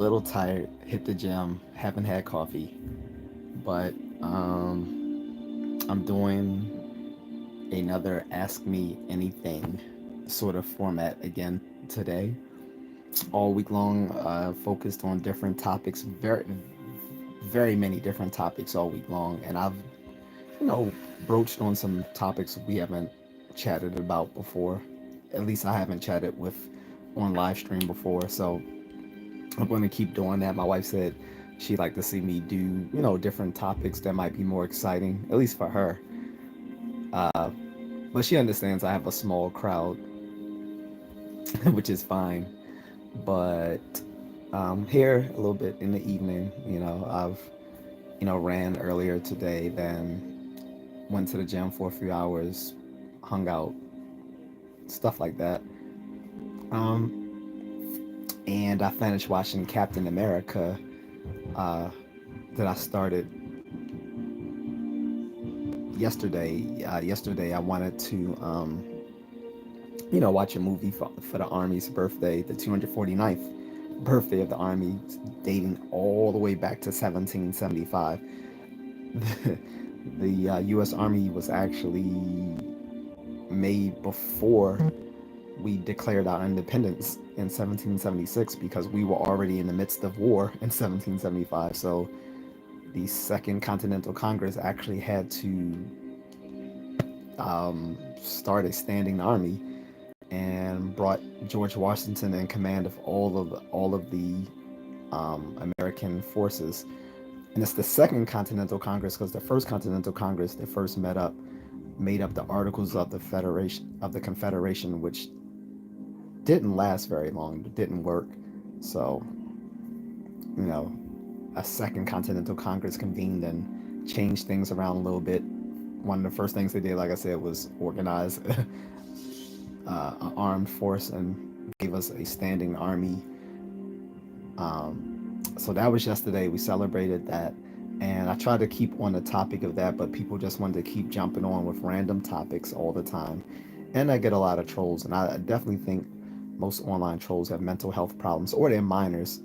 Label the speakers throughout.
Speaker 1: a little tired, hit the gym, haven't had coffee, but I'm doing another Ask Me Anything sort of format again today. All week long, focused on different topics, very many different topics all week long, and I've you know broached on some topics we haven't chatted about before. At least I haven't chatted with on live stream before, so I'm going to keep doing that. My wife said she'd like to see me do, different topics that might be more exciting, at least for her. Uh, but she understands I have a small crowd, which is fine. But here a little bit in the evening, I've, ran earlier today, then went to the gym for a few hours, hung out, stuff like that. And I finished watching Captain America uh, that I started yesterday. Yesterday, I wanted to, watch a movie for the Army's birthday, the 249th birthday of the Army, dating all the way back to 1775. The U.S. Army was actually made before we declared our independence in 1776 because we were already in the midst of war in 1775. So the Second Continental Congress actually had to start a standing army and brought George Washington in command of all of the American forces. And it's the Second Continental Congress because the First Continental Congress they first made up the Articles of the Federation of the Confederation, which didn't last very long. It didn't work. So, you know, a Second Continental Congress convened and changed things around a little bit. One of the first things they did, like I said, was organize an armed force and gave us a standing army. So that was yesterday. We celebrated that. And I tried to keep on the topic of that, but people just wanted to keep jumping on with random topics all the time. And I get a lot of trolls. And I definitely think most online trolls have mental health problems or they're minors.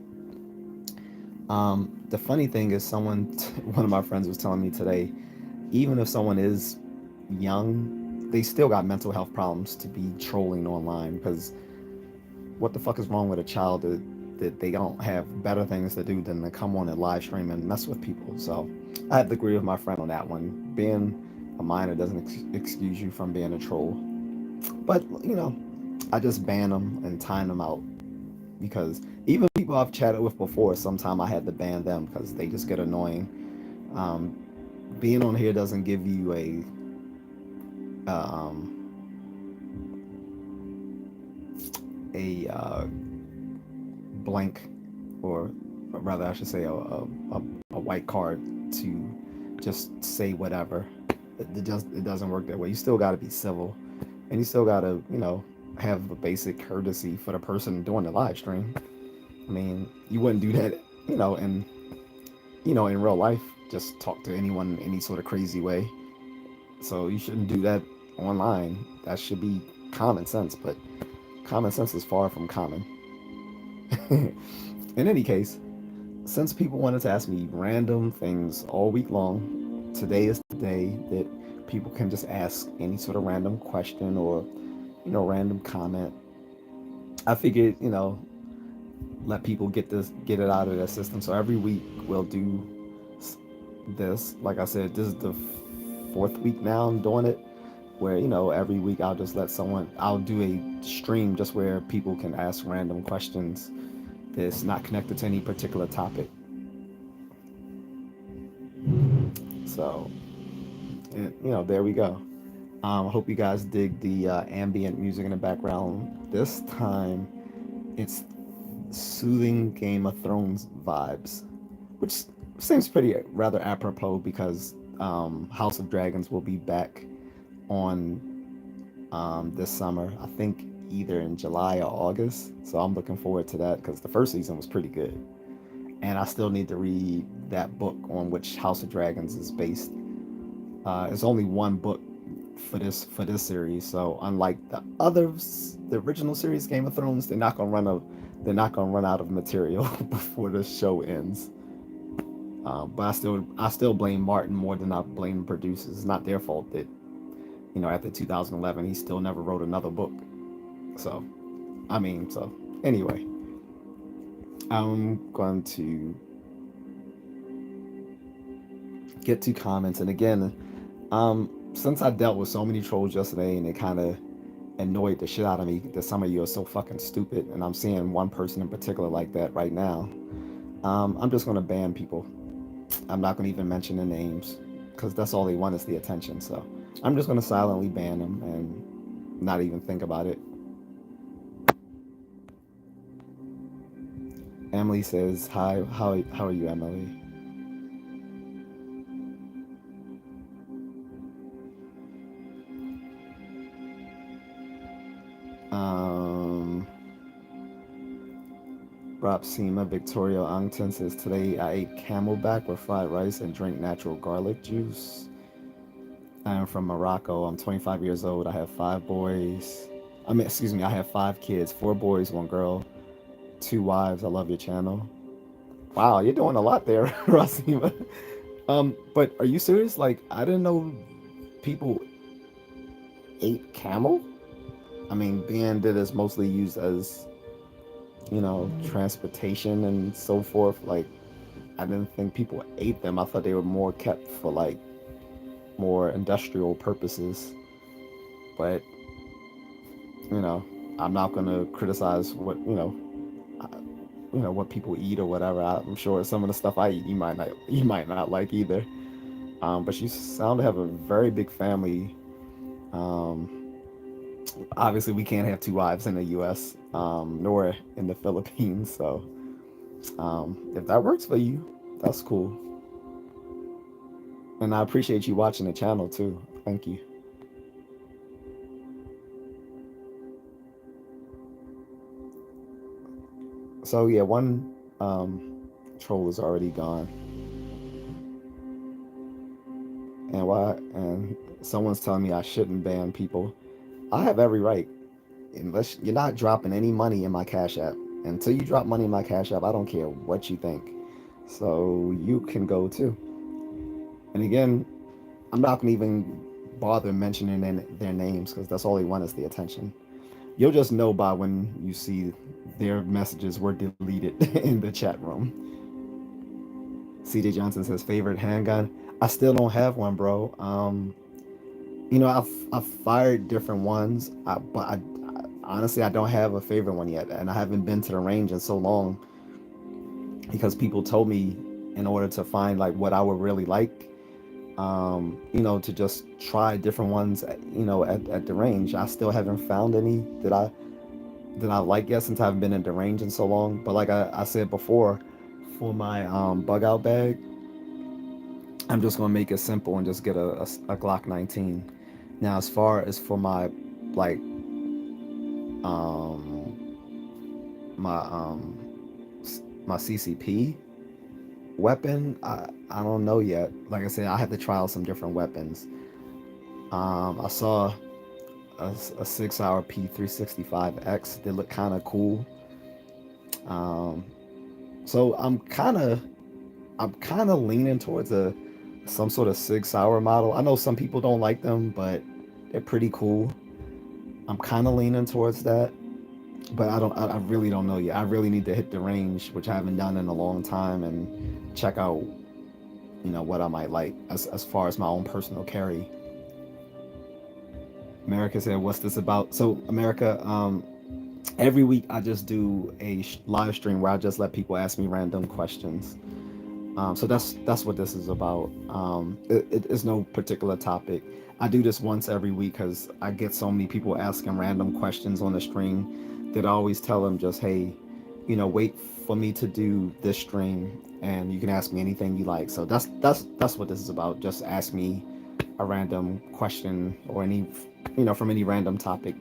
Speaker 1: The funny thing is, one of my friends was telling me today, even if someone is young, they still got mental health problems to be trolling online because what the fuck is wrong with a child that they don't have better things to do than to come on and live stream and mess with people? So I have to agree with my friend on that one. Being a minor doesn't excuse you from being a troll. But, I just ban them and time them out because even people I've chatted with before, sometimes I had to ban them because they just get annoying. Um, Being on here doesn't give you a blank, or rather, I should say, a white card to just say whatever. It doesn't work that way. You still got to be civil, and you still got to have a basic courtesy for the person doing the live stream. I mean, you wouldn't do that, in real life. Just talk to anyone in any sort of crazy way. So you shouldn't do that online. That should be common sense, but common sense is far from common. In any case, since people wanted to ask me random things all week long, today is the day that people can just ask any sort of random question or, random comment. I figured, let people get it out of their system. So every week we'll do this. Like I said, this is the fourth week now I'm doing it, where every week I'll do a stream just where people can ask random questions that's not connected to any particular topic. So, there we go. I hope you guys dig the ambient music in the background. This time, it's soothing Game of Thrones vibes, which seems pretty rather apropos because House of Dragons will be back on this summer. I think either in July or August. So I'm looking forward to that because the first season was pretty good, and I still need to read that book on which House of Dragons is based. It's only one book for this series, so unlike the original series Game of Thrones, they're not gonna run they're not gonna run out of material before the show ends. But I still blame Martin more than I blame the producers. It's not their fault that after 2011 he still never wrote another book. So anyway, I'm going to get to comments. And again, since I dealt with so many trolls yesterday and it kind of annoyed the shit out of me that some of you are so fucking stupid, and I'm seeing one person in particular like that right now, I'm just going to ban people. I'm not going to even mention their names because that's all they want is the attention. So I'm just going to silently ban them and not even think about it. Emily says, hi, how are you, Emily? Um, Rob Sema, Victoria Ungton says, today I ate camelback with fried rice and drank natural garlic juice. I am from Morocco. I'm 25 years old. I have 5 boys. Excuse me, I have 5 kids, 4 boys, 1 girl, 2 wives. I love your channel. Wow, you're doing a lot there, Rasima. But are you serious? Like, I didn't know people ate camel. I mean, being that it's mostly used as, transportation and so forth. Like, I didn't think people ate them. I thought they were more kept for like more industrial purposes. But you know, I'm not gonna criticize what what people eat or whatever. I'm sure some of the stuff I eat you might not like either. But you sound to have a very big family. Um, Obviously, we can't have 2 wives in the U.S. Nor in the Philippines. So if that works for you, that's cool. And I appreciate you watching the channel too. Thank you. So yeah, one troll is already gone. And why? And someone's telling me I shouldn't ban people. I have every right. Unless you're not dropping any money in my Cash App. Until you drop money in my Cash App, I don't care what you think. So you can go too. And again, I'm not gonna even bother mentioning their names because that's all they want is the attention. You'll just know by when you see their messages were deleted in the chat room. CJ Johnson says favorite handgun. I still don't have one, bro. I've fired different ones, but honestly I don't have a favorite one yet, and I haven't been to the range in so long because people told me in order to find like what I would really like, to just try different ones, at the range. I still haven't found any that I like yet since I haven't been in the range in so long. But like I said before, for my bug out bag, I'm just gonna make it simple and just get a Glock 19. Now, as far as for my like my my CCP weapon, I don't know yet. Like I said, I have to try out some different weapons. I saw a 6-hour P365X that looked kind of cool. So I'm kind of leaning towards a some sort of 6-hour model. I know some people don't like them, but they're pretty cool. I'm kind of leaning towards that, but I really don't know yet. I really need to hit the range, which I haven't done in a long time, and check out what I might like as far as my own personal carry. America said, "What's this about?" So America, every week I just do a live stream where I just let people ask me random questions. So that's what this is about. It is no particular topic. I do this once every week because I get so many people asking random questions on the stream that I always tell them just, hey, wait for me to do this stream and you can ask me anything you like. So that's what this is about. Just ask me a random question or any, from any random topic.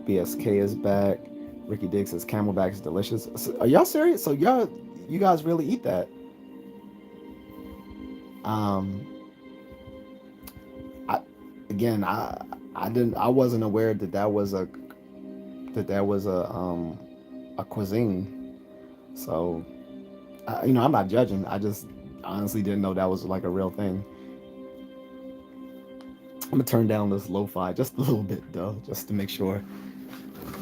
Speaker 1: BSK is back. Ricky Diggs says camelback is delicious. So, are y'all serious? So you guys really eat that? Um, I again, I wasn't aware that that was a a cuisine. So, I'm not judging. I just honestly didn't know that was like a real thing. I'm gonna turn down this lo-fi just a little bit though, just to make sure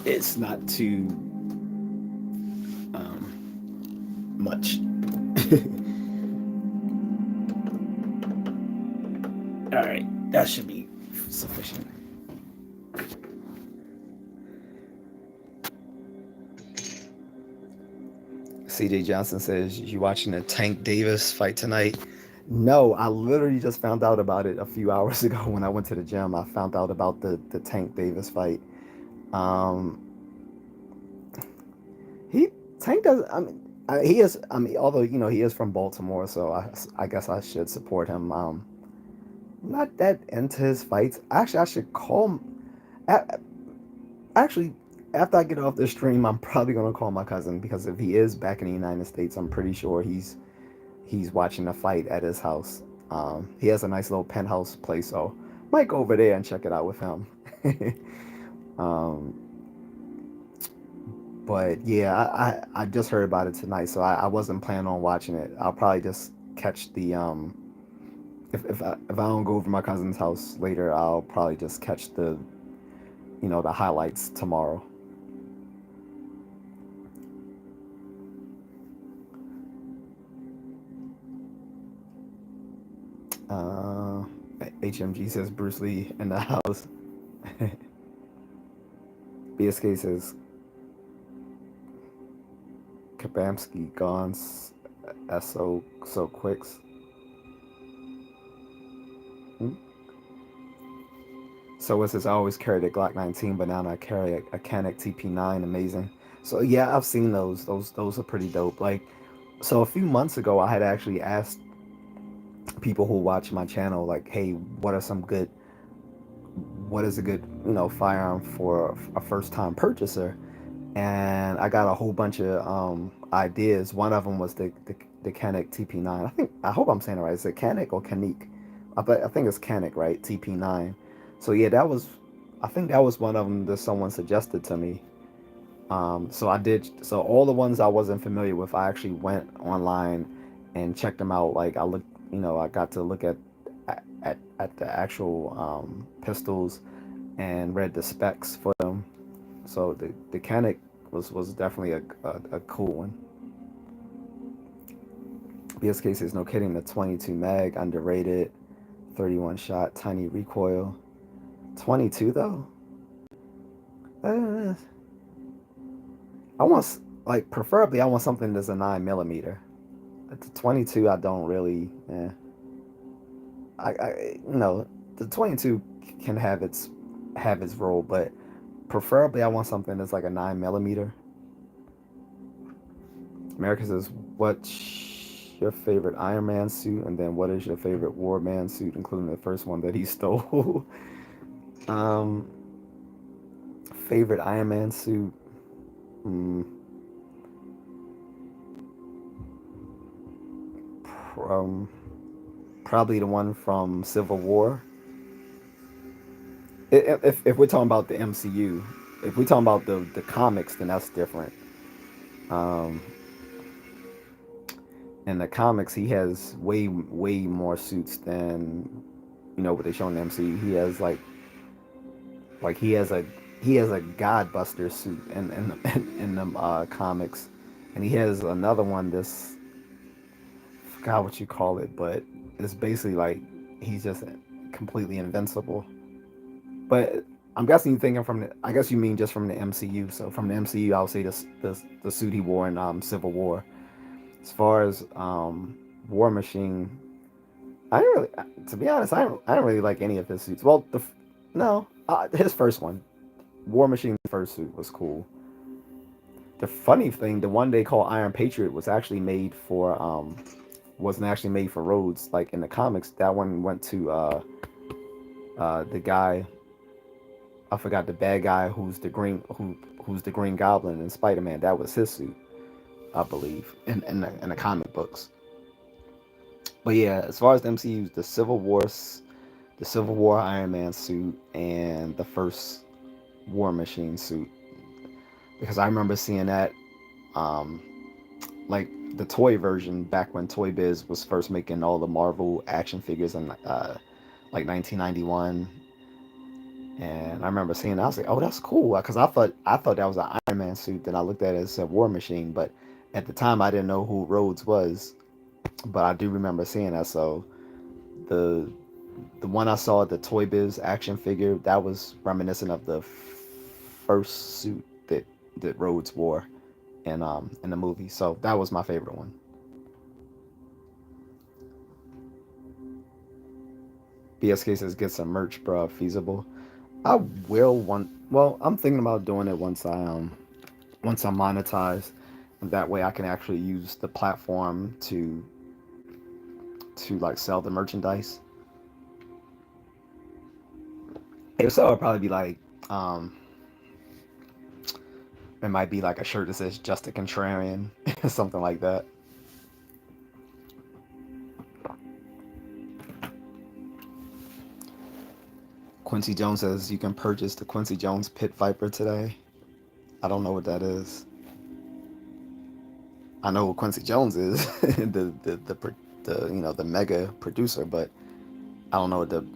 Speaker 1: it's not too much. All right, that should be sufficient. CJ Johnson says, "You watching the Tank Davis fight tonight?" No, I literally just found out about it a few hours ago when I went to the gym. I found out about the Tank Davis fight. Um, he Tank does. I mean, he is. I mean, although he is from Baltimore, so I guess I should support him. Not that into his fights. Actually, I should call him. Actually, after I get off the stream, I'm probably gonna call my cousin because if he is back in the United States, I'm pretty sure he's watching the fight at his house. He has a nice little penthouse place, so might go over there and check it out with him. um, but yeah, I just heard about it tonight, so I wasn't planning on watching it. I'll probably just catch the if I don't go over to my cousin's house later, I'll probably just catch the highlights tomorrow. Uh, HMG says Bruce Lee in the house. BSK says Kabamski gone so quicks. Hmm? So it says I always carry the Glock 19, but now I carry a Canik TP9. Amazing. So yeah, I've seen those. Those are pretty dope. Like, so a few months ago, I had actually asked people who watch my channel, like, hey, what is a good firearm for a first time purchaser? And I got a whole bunch of ideas. One of them was the Canik TP9. I hope I'm saying it right. Is it Canik or Canik? I think it's Canik, right? TP9. So yeah, I think that was one of them that someone suggested to me. So I did. So all the ones I wasn't familiar with, I actually went online and checked them out. Like I looked, I got to look at the actual pistols and read the specs for them. So the Canik was definitely a cool one. BSK says no kidding. The 22 mag underrated, 31 shot, tiny recoil. 22 though. Uh, I want preferably I want something that's a 9 millimeter. At the 22 I don't really. The 22 can have its role, but preferably I want something that's like a 9 millimeter. America says, "What's your favorite Iron Man suit?" And then, "What is your favorite War Man suit, including the first one that he stole?" um, Favorite Iron Man suit. Mm, um, Probably the one from Civil War. If we're talking about the MCU, if we're talking about the comics, then that's different. Um, in the comics, he has way more suits than what they show in the MCU. He has like he has a Godbuster suit in the comics, and he has another one. This forgot what you call it, but it's basically like he's just completely invincible. But I'm guessing you're thinking from the. I guess you mean just from the MCU. So from the MCU, I'll say the suit he wore in Civil War. As far as War Machine, I didn't really, to be honest, I don't really like any of his suits. Well, no, his first one, War Machine's first suit was cool. The funny thing, the one they call Iron Patriot wasn't actually made for Rhodes. Like in the comics, that one went to the guy. I forgot the bad guy who's the Green Goblin in Spider Man. That was his suit, I believe, in the comic books. But yeah, as far as the MCU, the Civil War Iron Man suit, and the first War Machine suit, because I remember seeing that Um, like the toy version back when Toy Biz was first making all the Marvel action figures in like 1991. And I remember seeing it, I was like, "Oh, that's cool," because I thought that was an Iron Man suit. Then I looked at it as a War Machine, but at the time I didn't know who Rhodes was. But I do remember seeing that. So the the one I saw, the Toy Biz action figure, that was reminiscent of the first suit that Rhodes wore in the movie. So that was my favorite one. BSK says get some merch, bro. Feasible. I will want. Well, I'm thinking about doing it once I monetize. And that way I can actually use the platform to like sell the merchandise. If so, it'll probably be like um it might be like a shirt that says "Just a Contrarian," something like that. Quincy Jones says you can purchase the Quincy Jones Pit Viper today. I don't know what that is. I know what Quincy Jones is, the mega producer, but I don't know what the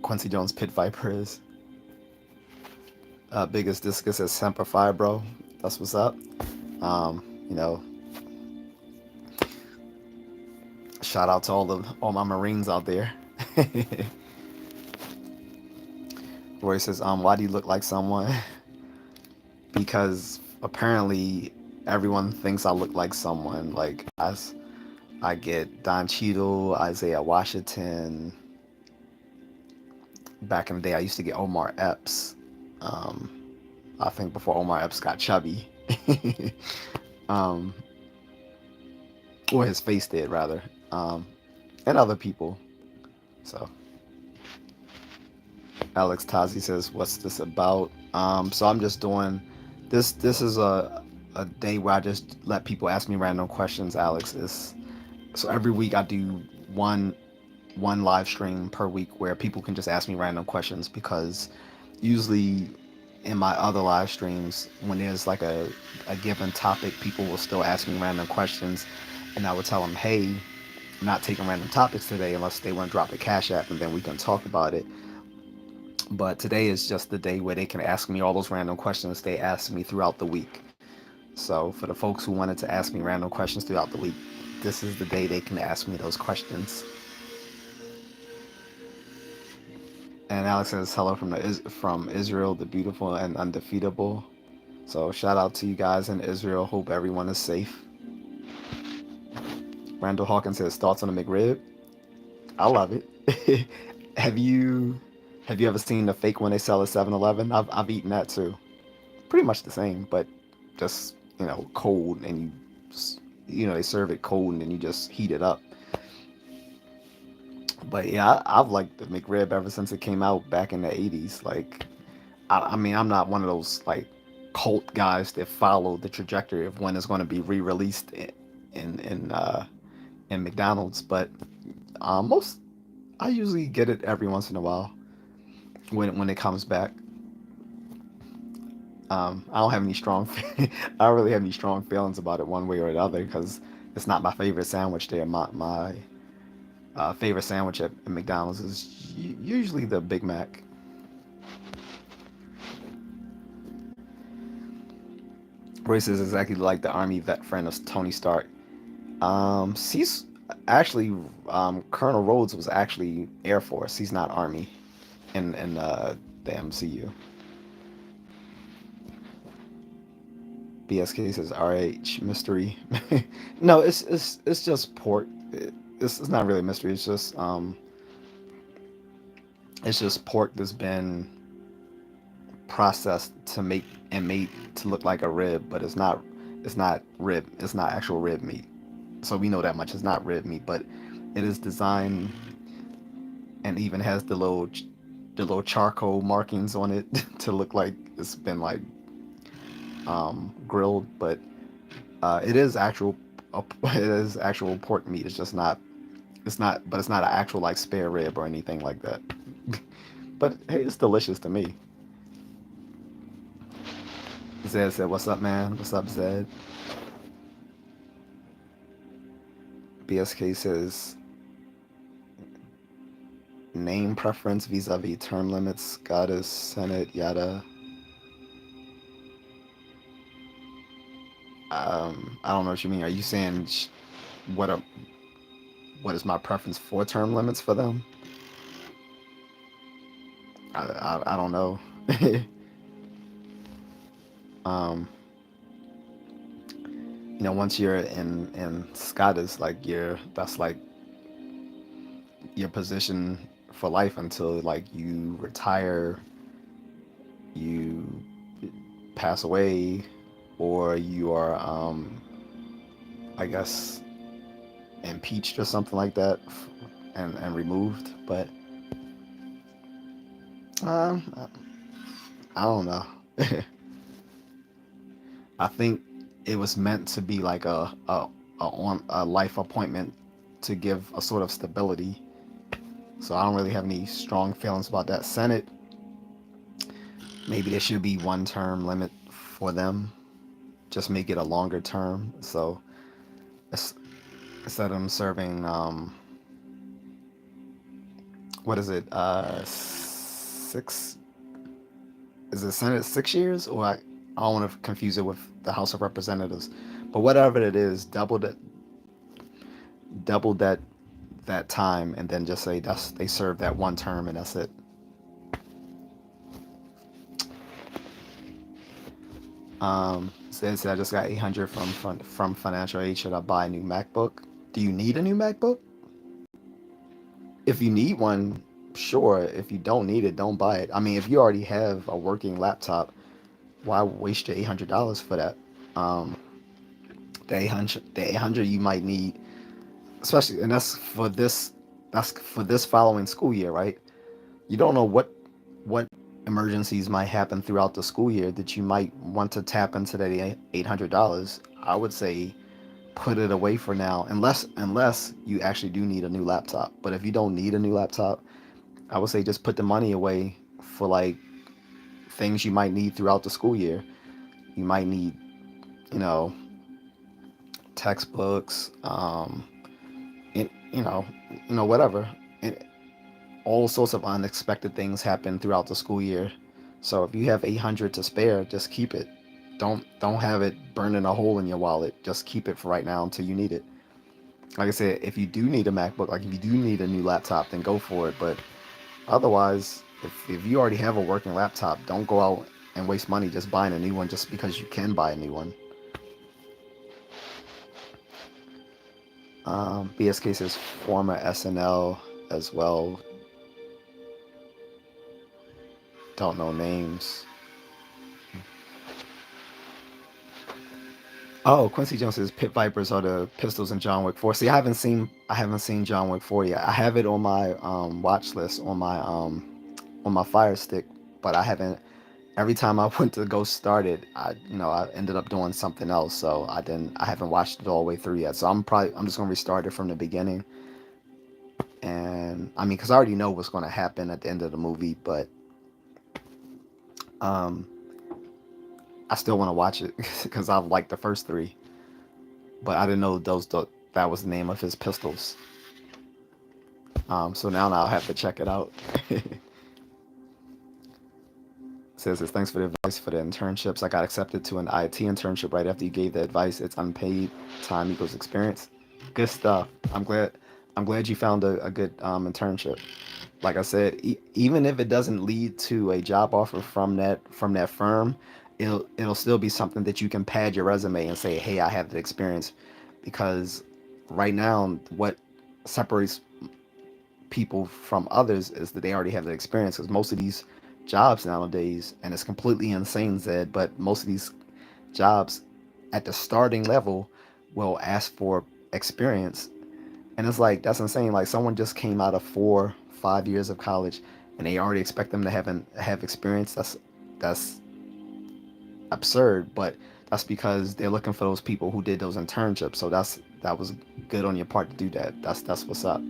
Speaker 1: Quincy Jones Pit Viper is. Biggest Discus says Semper Fi, bro. That's what's up. Um, you know, shout out to all my Marines out there. Roy says, why do you look like someone? Because apparently everyone thinks I look like someone. Like I get Don Cheadle, Isaiah Washington. Back in the day, I used to get Omar Epps. Um, I think before Omar Epps got chubby. um, or his face did, rather. Um, and other people. So, Alex Tazi says, what's this about? So I'm just doing this. This is a day where I just let people ask me random questions, Alex. So every week I do one live stream per week where people can just ask me random questions, because usually in my other live streams, when there's like a given topic, people will still ask me random questions, and I would tell them, hey, I'm not taking random topics today unless they want to drop a cash app, and then we can talk about it. But today is just the day where they can ask me all those random questions they asked me throughout the week. So for the folks who wanted to ask me random questions throughout the week, this is the day they can ask me those questions. And Alex says hello from Israel, the beautiful and undefeatable. So shout out to you guys in Israel. Hope everyone is safe. Randall Hawkins says thoughts on the McRib. I love it. have you have you ever seen the fake one they sell at 7-Eleven? I've eaten that too. Pretty much the same, but just cold, and they serve it cold and then you just heat it up. But yeah, I've liked the McRib ever since it came out back in the 80s. Like, I mean, I'm not one of those like cult guys that follow the trajectory of when it's going to be re-released in in, uh, in McDonald's, but most I usually get it every once in a while when it comes back. I don't have any strong, I don't really have any strong feelings about it one way or the other, because it's not my favorite sandwich there. My favorite sandwich at McDonald's is usually the Big Mac. Royce is exactly like the army vet friend of Tony Stark. He's actually Colonel Rhodes was actually Air Force. He's not Army in the MCU. BSK says RH mystery. No, it's just pork. It's not really a mystery. It's just pork that's been processed to make and made to look like a rib, but it's not rib. It's not actual rib meat. So we know that much. It's not rib meat, but it is designed and even has the little charcoal markings on it to look like it's been like grilled, but it is actual pork meat. It's not an actual like spare rib or anything like that. But hey, it's delicious to me. Zed said, "What's up, man? What's up, Zed?" BSK says, "Name preference vis-a-vis term limits, goddess, senate, yada." I don't know what you mean. Are you saying what a what is my preference for term limits for them? I don't know. um, once you're in Scottish, like that's like your position for life until like you retire, you pass away, or you are I guess impeached or something like that, and removed. But um, I don't know. I think it was meant to be like a life appointment to give a sort of stability. So I don't really have any strong feelings about that. Senate, maybe there should be one term limit for them. Just make it a longer term. So instead of them serving, what is it? Six? Is the Senate 6 years? Or I don't want to confuse it with the House of Representatives. But whatever it is, double that time, and then just say that's they serve that one term and that's it. Says I just got 800 from financial aid. Should I buy a new MacBook? Do you need a new MacBook? If you need one, sure. If you don't need it, don't buy it. I mean, if you already have a working laptop, why waste your $800 for that? Um, the 800 you might need, especially, and that's for this following school year, right? You don't know what emergencies might happen throughout the school year that you might want to tap into that $800. I would say put it away for now, unless you actually do need a new laptop. But if you don't need a new laptop, I would say just put the money away for like things you might need throughout the school year. You might need, you know, textbooks, you know, whatever. And all sorts of unexpected things happen throughout the school year. So if you have 800 to spare, just keep it. Don't have it burning a hole in your wallet. Just keep it for right now until you need it. Like I said, if you do need a MacBook, like if you do need a new laptop, then go for it. But otherwise, if you already have a working laptop, don't go out and waste money just buying a new one just because you can buy a new one. BSK says former SNL as well. Don't know names. Oh, Quincy Jones says Pit Vipers are the pistols in John Wick 4. See, I haven't seen John Wick 4 yet. I have it on my watch list on my Fire Stick, but I haven't. Every time I went to go start it, I ended up doing something else, so I haven't watched it all the way through yet. So I'm just gonna restart it from the beginning, and I mean, because I already know what's gonna happen at the end of the movie, but um, I still want to watch it because I like the first three, but I didn't know that was the name of his pistols. So now I'll have to check it out. Says this, thanks for the advice for the internships. I got accepted to an IT internship right after you gave the advice. It's unpaid time equals experience. Good stuff. I'm glad you found a good internship. Like I said, even if it doesn't lead to a job offer from that firm, it'll still be something that you can pad your resume and say, hey, I have the experience. Because right now, what separates people from others is that they already have the experience. Because most of these jobs nowadays, and it's completely insane, Zed, but most of these jobs at the starting level will ask for experience. And it's like, that's insane. Like someone just came out of 4, 5 years of college and they already expect them to have experience. That's absurd, but that's because they're looking for those people who did those internships. So that was good on your part to do that. That's what's up.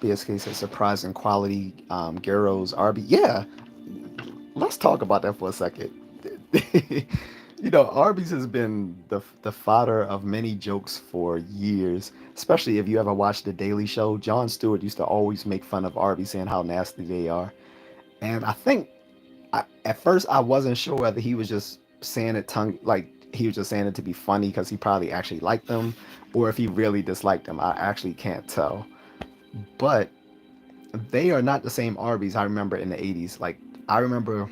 Speaker 1: BSK says surprising quality gyros, Arby. Yeah, let's talk about that for a second. Arby's has been the fodder of many jokes for years. Especially if you ever watched The Daily Show, Jon Stewart used to always make fun of Arby's, saying how nasty they are. And I think at first I wasn't sure whether he was just saying it tongue like he was just saying it to be funny because he probably actually liked them, or if he really disliked them. I actually can't tell. But they are not the same Arby's I remember in the 80s. Like, I remember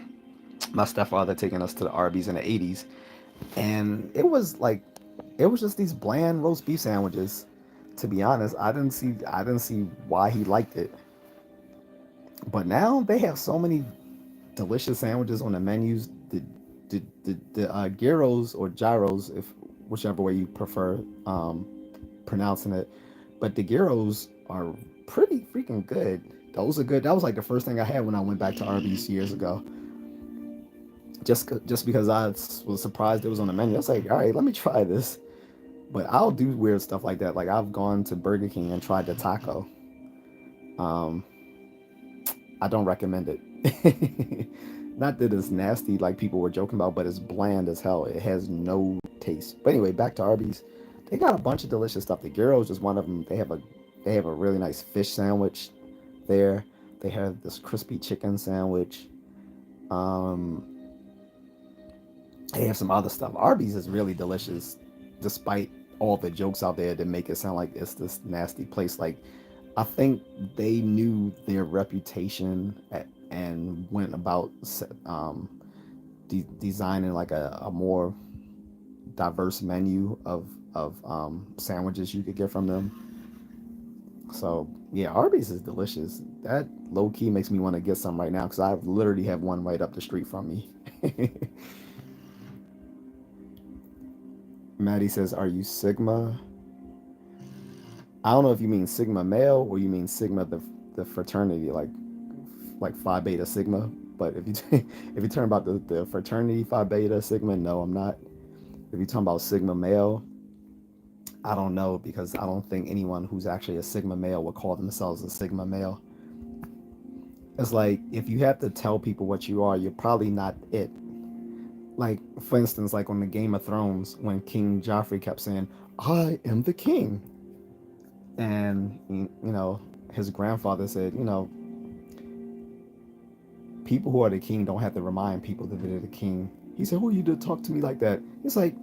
Speaker 1: my stepfather taking us to the Arby's in the 80s, and it was just these bland roast beef sandwiches. To be honest, I didn't see why he liked it. But now they have so many delicious sandwiches on the menus. The gyros or gyros, if whichever way you prefer pronouncing it, but the gyros are pretty freaking good. Those are good. That was like the first thing I had when I went back to Arby's years ago. Just because I was surprised it was on the menu. I was like, all right, let me try this. But I'll do weird stuff like that. Like, I've gone to Burger King and tried the taco. Um, I don't recommend it. Not that it's nasty like people were joking about, but it's bland as hell. It has no taste. But anyway, back to Arby's. They got a bunch of delicious stuff. The gyros is one of them. They have a really nice fish sandwich there. They have this crispy chicken sandwich. Um, they have some other stuff. Arby's is really delicious, despite all the jokes out there that make it sound like it's this nasty place. Like, I think they knew their reputation and went about designing like a more diverse menu of sandwiches you could get from them. So yeah, Arby's is delicious. That low key makes me want to get some right now because I literally have one right up the street from me. Maddie says, "Are you Sigma?" I don't know if you mean Sigma male or you mean Sigma the fraternity, like Phi Beta Sigma. But if you if you turn about the fraternity Phi Beta Sigma, no, I'm not. If you're talking about Sigma male, I don't know because I don't think anyone who's actually a Sigma male would call themselves a Sigma male. It's like if you have to tell people what you are, you're probably not it. Like, for instance, like on the Game of Thrones, when King Joffrey kept saying, "I am the king," and his grandfather said, people who are the king don't have to remind people that they're the king. He said, "Who are you to talk to me like that?" It's like,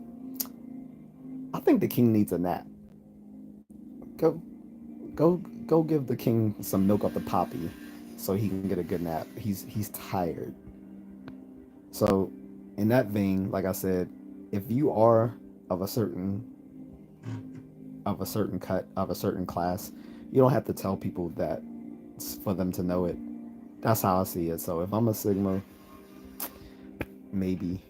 Speaker 1: I think the king needs a nap. Go, go give the king some milk off the poppy, so he can get a good nap. He's tired. So, in that vein, like I said, if you are of a certain cut of a certain class, you don't have to tell people that for them to know it. That's how I see it. So if I'm a Sigma, maybe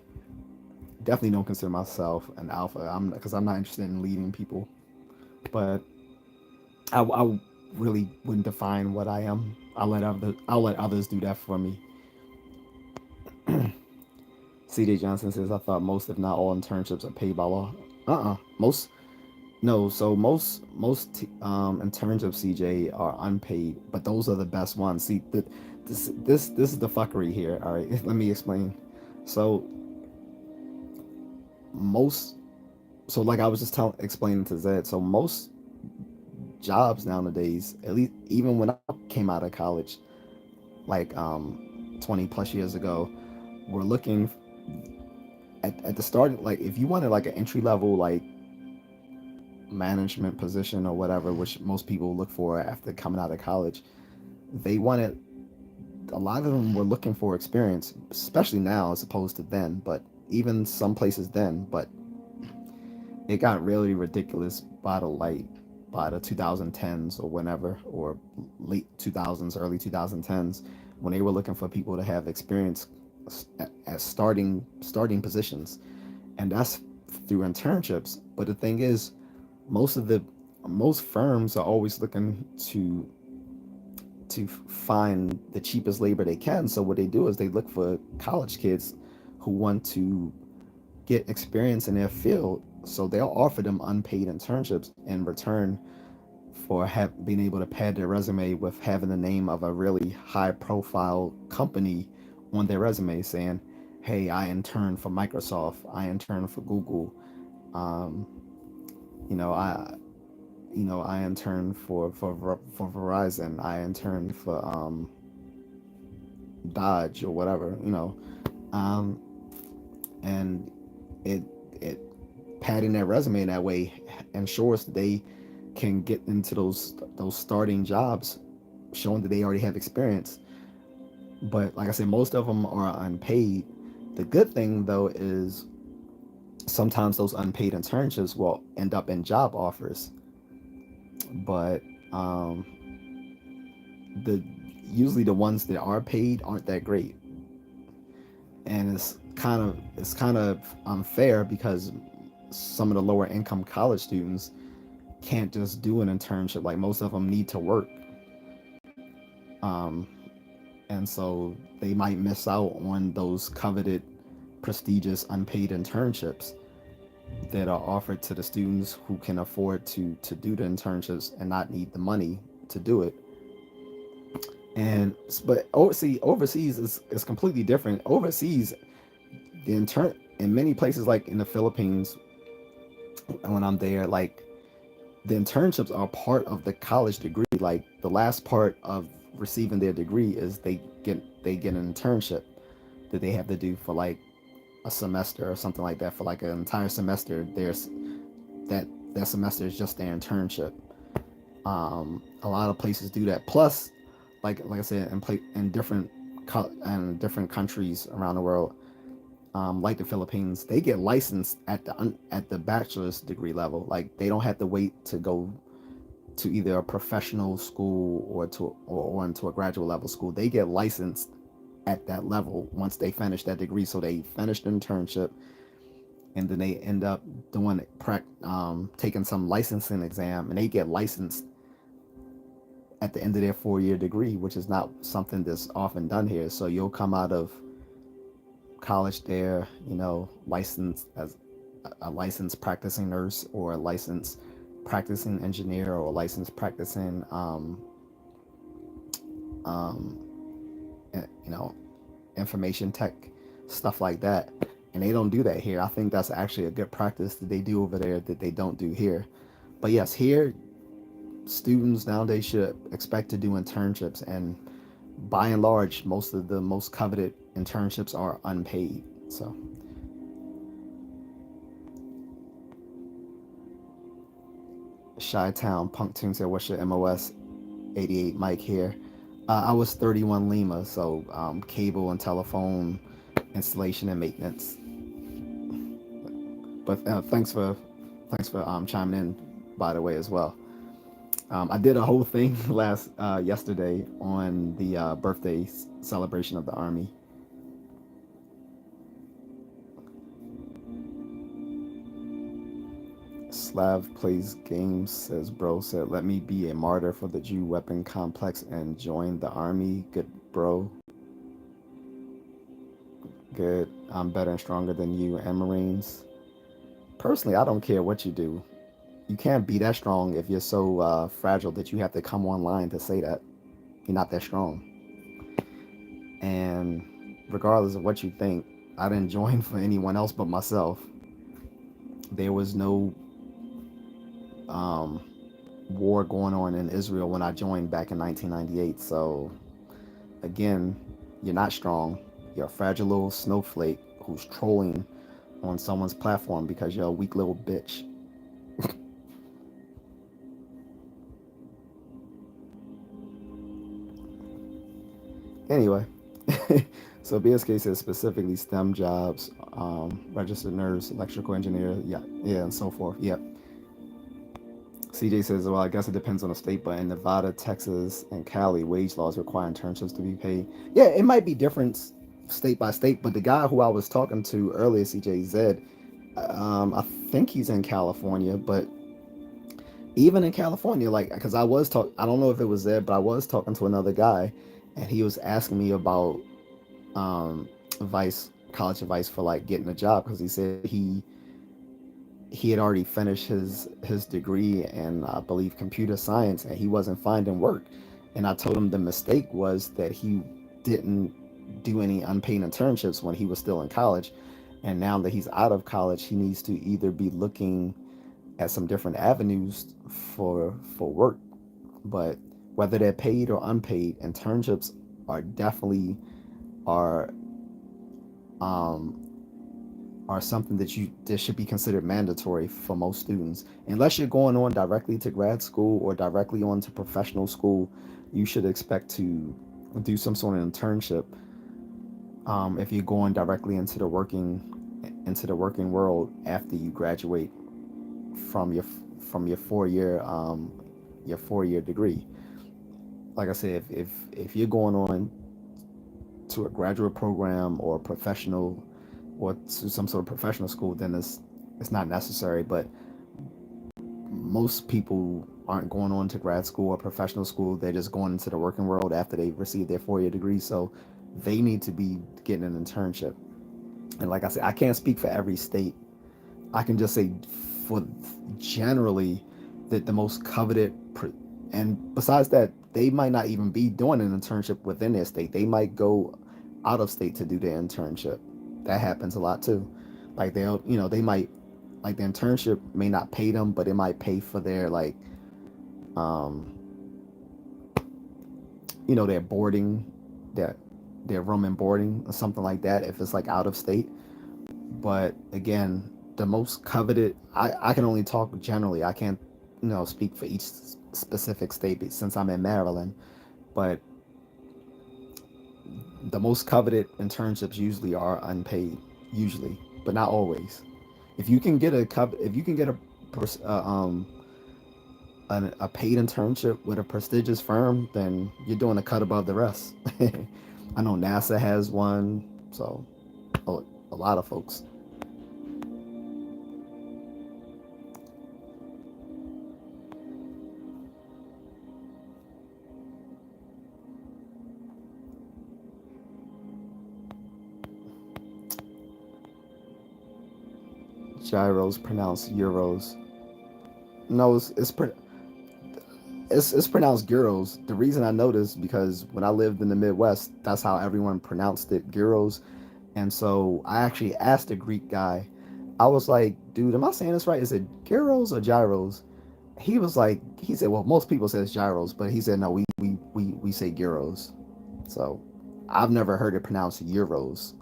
Speaker 1: definitely don't consider myself an alpha. I'm not interested in leading people, but I really wouldn't define what I am. I'll let others do that for me. C.D. Johnson says, "I thought most, if not all, internships are paid by law." Most no. So most internships, CJ, are unpaid, but those are the best ones. See, this is the fuckery here. All right, let me explain. So most like I was just explaining to Zed. So most jobs nowadays, at least even when I came out of college, like 20 plus years ago, were looking at the start. Like, if you wanted like an entry level like management position or whatever, which most people look for after coming out of college, they wanted a lot of them were looking for experience, especially now as opposed to then. But even some places then, but it got really ridiculous by the 2010s or whenever, or late 2000s, early 2010s, when they were looking for people to have experience at starting positions, and that's through internships. But the thing is, most of the most firms are always looking to find the cheapest labor they can. So what they do is they look for college kids who want to get experience in their field. So they'll offer them unpaid internships in return for being able to pad their resume with having the name of a really high profile company on their resume, saying, hey, I interned for Microsoft, I interned for Google, um, you know, I interned for Verizon, I interned for Dodge or whatever, um, and it it padding their resume in that way ensures that they can get into those starting jobs, showing that they already have experience. But like I said, most of them are unpaid. The good thing though is sometimes those unpaid internships will end up in job offers, but um, the usually the ones that are paid aren't that great, and it's kind of unfair because some of the lower income college students can't just do an internship. Like most of them need to work, um, and so they might miss out on those coveted, prestigious unpaid internships that are offered to the students who can afford to do the internships and not need the money to do it. And but overseas is completely different. Overseas, the intern in many places like in the Philippines, when I'm there, like the internships are part of the college degree. Like the last part of receiving their degree is they get an internship that they have to do for like a semester or something like that. For like an entire semester, there's that semester is just their internship. A lot of places do that. Plus, like I said, in different countries around the world, like the Philippines, they get licensed at the bachelor's degree level. Like they don't have to wait to go to either a professional school or into a graduate level school. They get licensed at that level once they finish that degree. So they finish the internship, and then they end up taking some licensing exam, and they get licensed at the end of their 4-year degree, which is not something that's often done here. So you'll come out of college there, licensed as a licensed practicing nurse or a licensed practicing engineer or a licensed practicing um, information tech, stuff like that. And they don't do that here. I think that's actually a good practice that they do over there that they don't do here. But yes, here students nowadays should expect to do internships, and by and large, most of the most coveted internships are unpaid. So Chi-Town Punk Tune said, what's your MOS? 88 Mike here. I was 31 Lima, so cable and telephone installation and maintenance. But thanks for chiming in, by the way, as well. I did a whole thing yesterday on the birthday celebration of the Army. Slav plays games, says bro. Said, let me be a martyr for the Jew weapon complex and join the Army. Good, bro. Good. I'm better and stronger than you and Marines. Personally, I don't care what you do. You can't be that strong if you're so fragile that you have to come online to say that. You're not that strong. And regardless of what you think, I didn't join for anyone else but myself. There was no um, war going on in Israel when I joined back in 1998. So, again, you're not strong. You're a fragile little snowflake who's trolling on someone's platform because you're a weak little bitch. Anyway, so BSK says specifically STEM jobs, registered nurse, electrical engineer, yeah, and so forth. Yep. CJ says, well, I guess it depends on the state, but in Nevada, Texas, and Cali, wage laws require internships to be paid. Yeah, it might be different state by state, but the guy who I was talking to earlier, CJ Zed, I think he's in California, but even in California, like, because I don't know if it was Zed, but I was talking to another guy, and he was asking me about advice, college advice for like getting a job, because he said he had already finished his degree in, I believe, computer science, and he wasn't finding work. And I told him the mistake was that he didn't do any unpaid internships when he was still in college, and now that he's out of college, he needs to either be looking at some different avenues for work. But whether they're paid or unpaid, internships are definitely are um, are something that should be considered mandatory for most students. Unless you're going on directly to grad school or directly on to professional school, you should expect to do some sort of internship. If you're going directly into the working world after you graduate from your 4 year your 4 year degree. Like I said, if you're going on to a graduate program or professional or to some sort of professional school, then it's not necessary. But most people aren't going on to grad school or professional school. They're just going into the working world after they receive their 4 year degree. So they need to be getting an internship. And like I said, I can't speak for every state. I can just say for generally that the most coveted, and besides that, they might not even be doing an internship within their state. They might go out of state to do their internship. That happens a lot too. Like they might, like the internship may not pay them, but it might pay for their um, their boarding, their their room and boarding or something like that. If it's like out of state, but again, the most coveted, I can only talk generally. I can't, speak for each specific state since I'm in Maryland. But the most coveted internships usually are unpaid, usually, but not always. If you can get a paid internship with a prestigious firm, then you're doing a cut above the rest. I know NASA has one, so a lot of folks. Gyros pronounced euros. No, it's pronounced gyros. The reason I know this because when I lived in the Midwest, that's how everyone pronounced it, gyros. And so I actually asked the Greek guy. I was like, "Dude, am I saying this right? Is it gyros or gyros?" He said, "Well, most people say it's gyros, but he said no, we say gyros." So I've never heard it pronounced euros.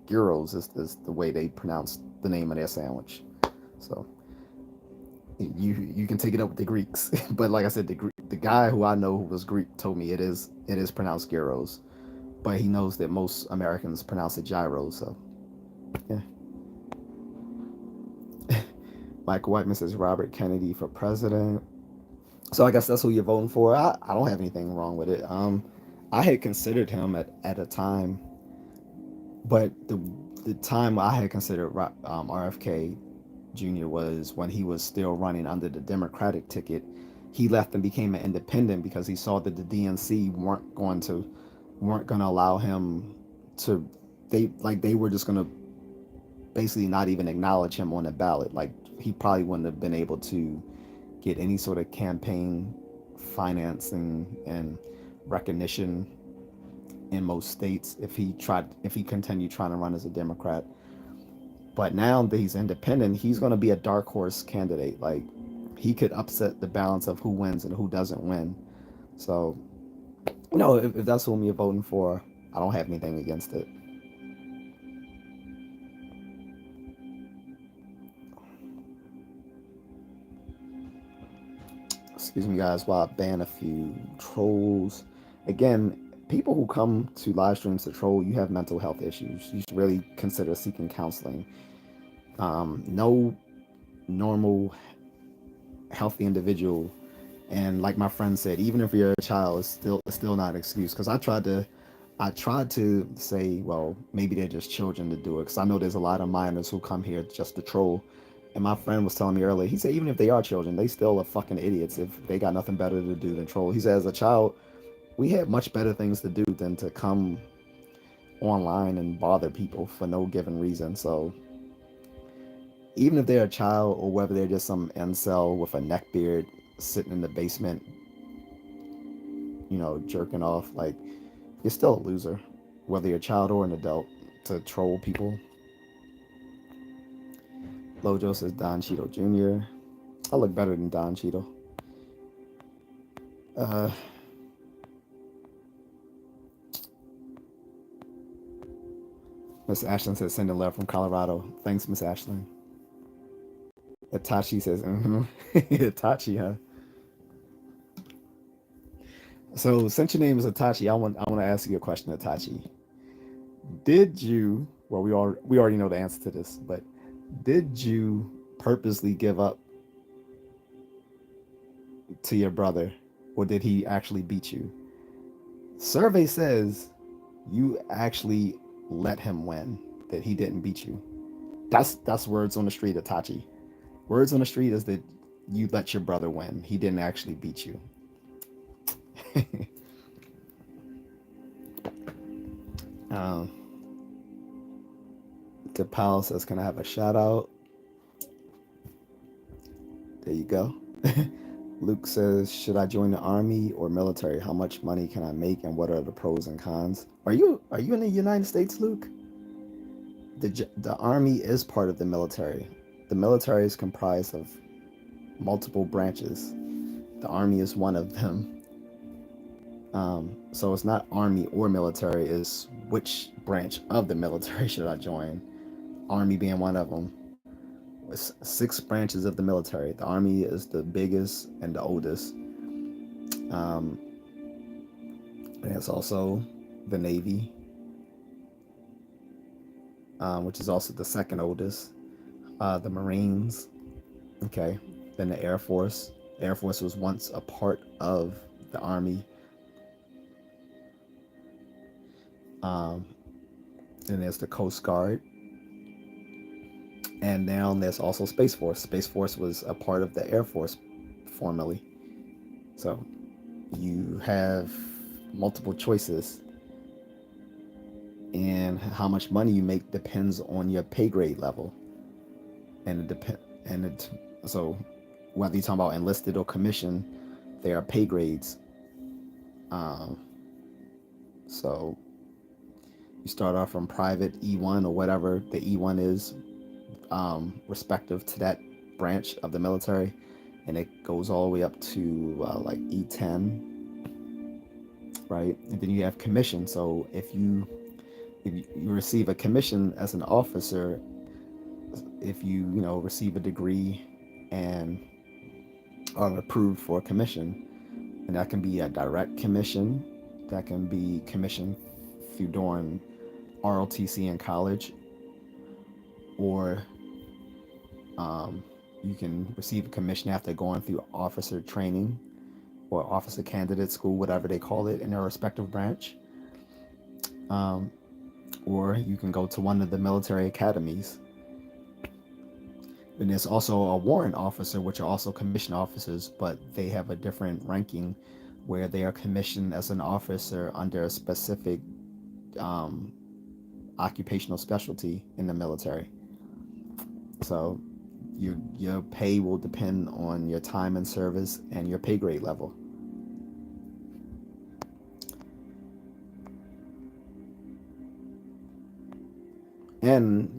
Speaker 1: Gyros is the way they pronounce the name of their sandwich. So you can take it up with the Greeks, but like I said, the guy who I know who was Greek told me it is pronounced gyros, but he knows that most Americans pronounce it gyros. So yeah. Michael Whiteman says Robert Kennedy for president. So I guess that's who you're voting for. I don't have anything wrong with it. I had considered him at a time, but the time I had considered RFK Jr. was when he was still running under the Democratic ticket. He left and became an independent because he saw that the DNC weren't going to allow him to. They were just going to basically not even acknowledge him on the ballot. Like he probably wouldn't have been able to get any sort of campaign financing and recognition in most states if he continued trying to run as a Democrat. But now that he's independent, he's going to be a dark horse candidate. Like he could upset the balance of who wins and who doesn't win. So, if that's whom you're voting for, I don't have anything against it. Excuse me, guys, while I ban a few trolls. Again, people who come to live streams to troll, you have mental health issues. You should really consider seeking counseling. No normal, healthy individual, and like my friend said, even if you're a child, it's still not an excuse. Because I tried to say, well, maybe they're just children to do it. Because I know there's a lot of minors who come here just to troll. And my friend was telling me earlier, he said even if they are children, they still are fucking idiots if they got nothing better to do than troll. He said as a child, we had much better things to do than to come online and bother people for no given reason. So even if they're a child or whether they're just some incel with a neck beard sitting in the basement, jerking off, like, you're still a loser, whether you're a child or an adult, to troll people. Lojo says Don Cheeto Jr. I look better than Don Cheeto. Uh, Miss Ashlyn says send a letter from Colorado. Thanks, Miss Ashlyn. Itachi says, Itachi, huh? So since your name is Itachi, I want to ask you a question, Itachi. Did you? Well, we already know the answer to this, but did you purposely give up to your brother, or did he actually beat you? Survey says you actually let him win, that he didn't beat you. That's words on the street, Itachi. Words on the street is that you let your brother win. He didn't actually beat you. um, DePaul says, "Can I have a shout out?" There you go. Luke says, "Should I join the army or military? How much money can I make, and what are the pros and cons?" Are you in the United States, Luke? The army is part of the military. The military is comprised of multiple branches. The army is one of them. So it's not army or military. It's which branch of the military should I join? Army being one of them. It's 6 branches of the military. The army is the biggest and the oldest. And it's also the Navy, which is also the second oldest. The Marines, okay. Then the Air Force. The Air Force was once a part of the Army. Then there's the Coast Guard. And now there's also Space Force. Space Force was a part of the Air Force formerly. So you have multiple choices. And how much money you make depends on your pay grade level. So whether you're talking about enlisted or commission, there are pay grades. So you start off from private E1 or whatever the E1 is, respective to that branch of the military, and it goes all the way up to like E10, right? And then you have commission. So if you receive a commission as an officer, if you receive a degree and are approved for a commission, and that can be a direct commission, that can be commission through doing ROTC in college, or you can receive a commission after going through officer training or officer candidate school, whatever they call it in their respective branch. Or you can go to one of the military academies. And there's also a warrant officer, which are also commissioned officers, but they have a different ranking where they are commissioned as an officer under a specific occupational specialty in the military. So your pay will depend on your time in service and your pay grade level. And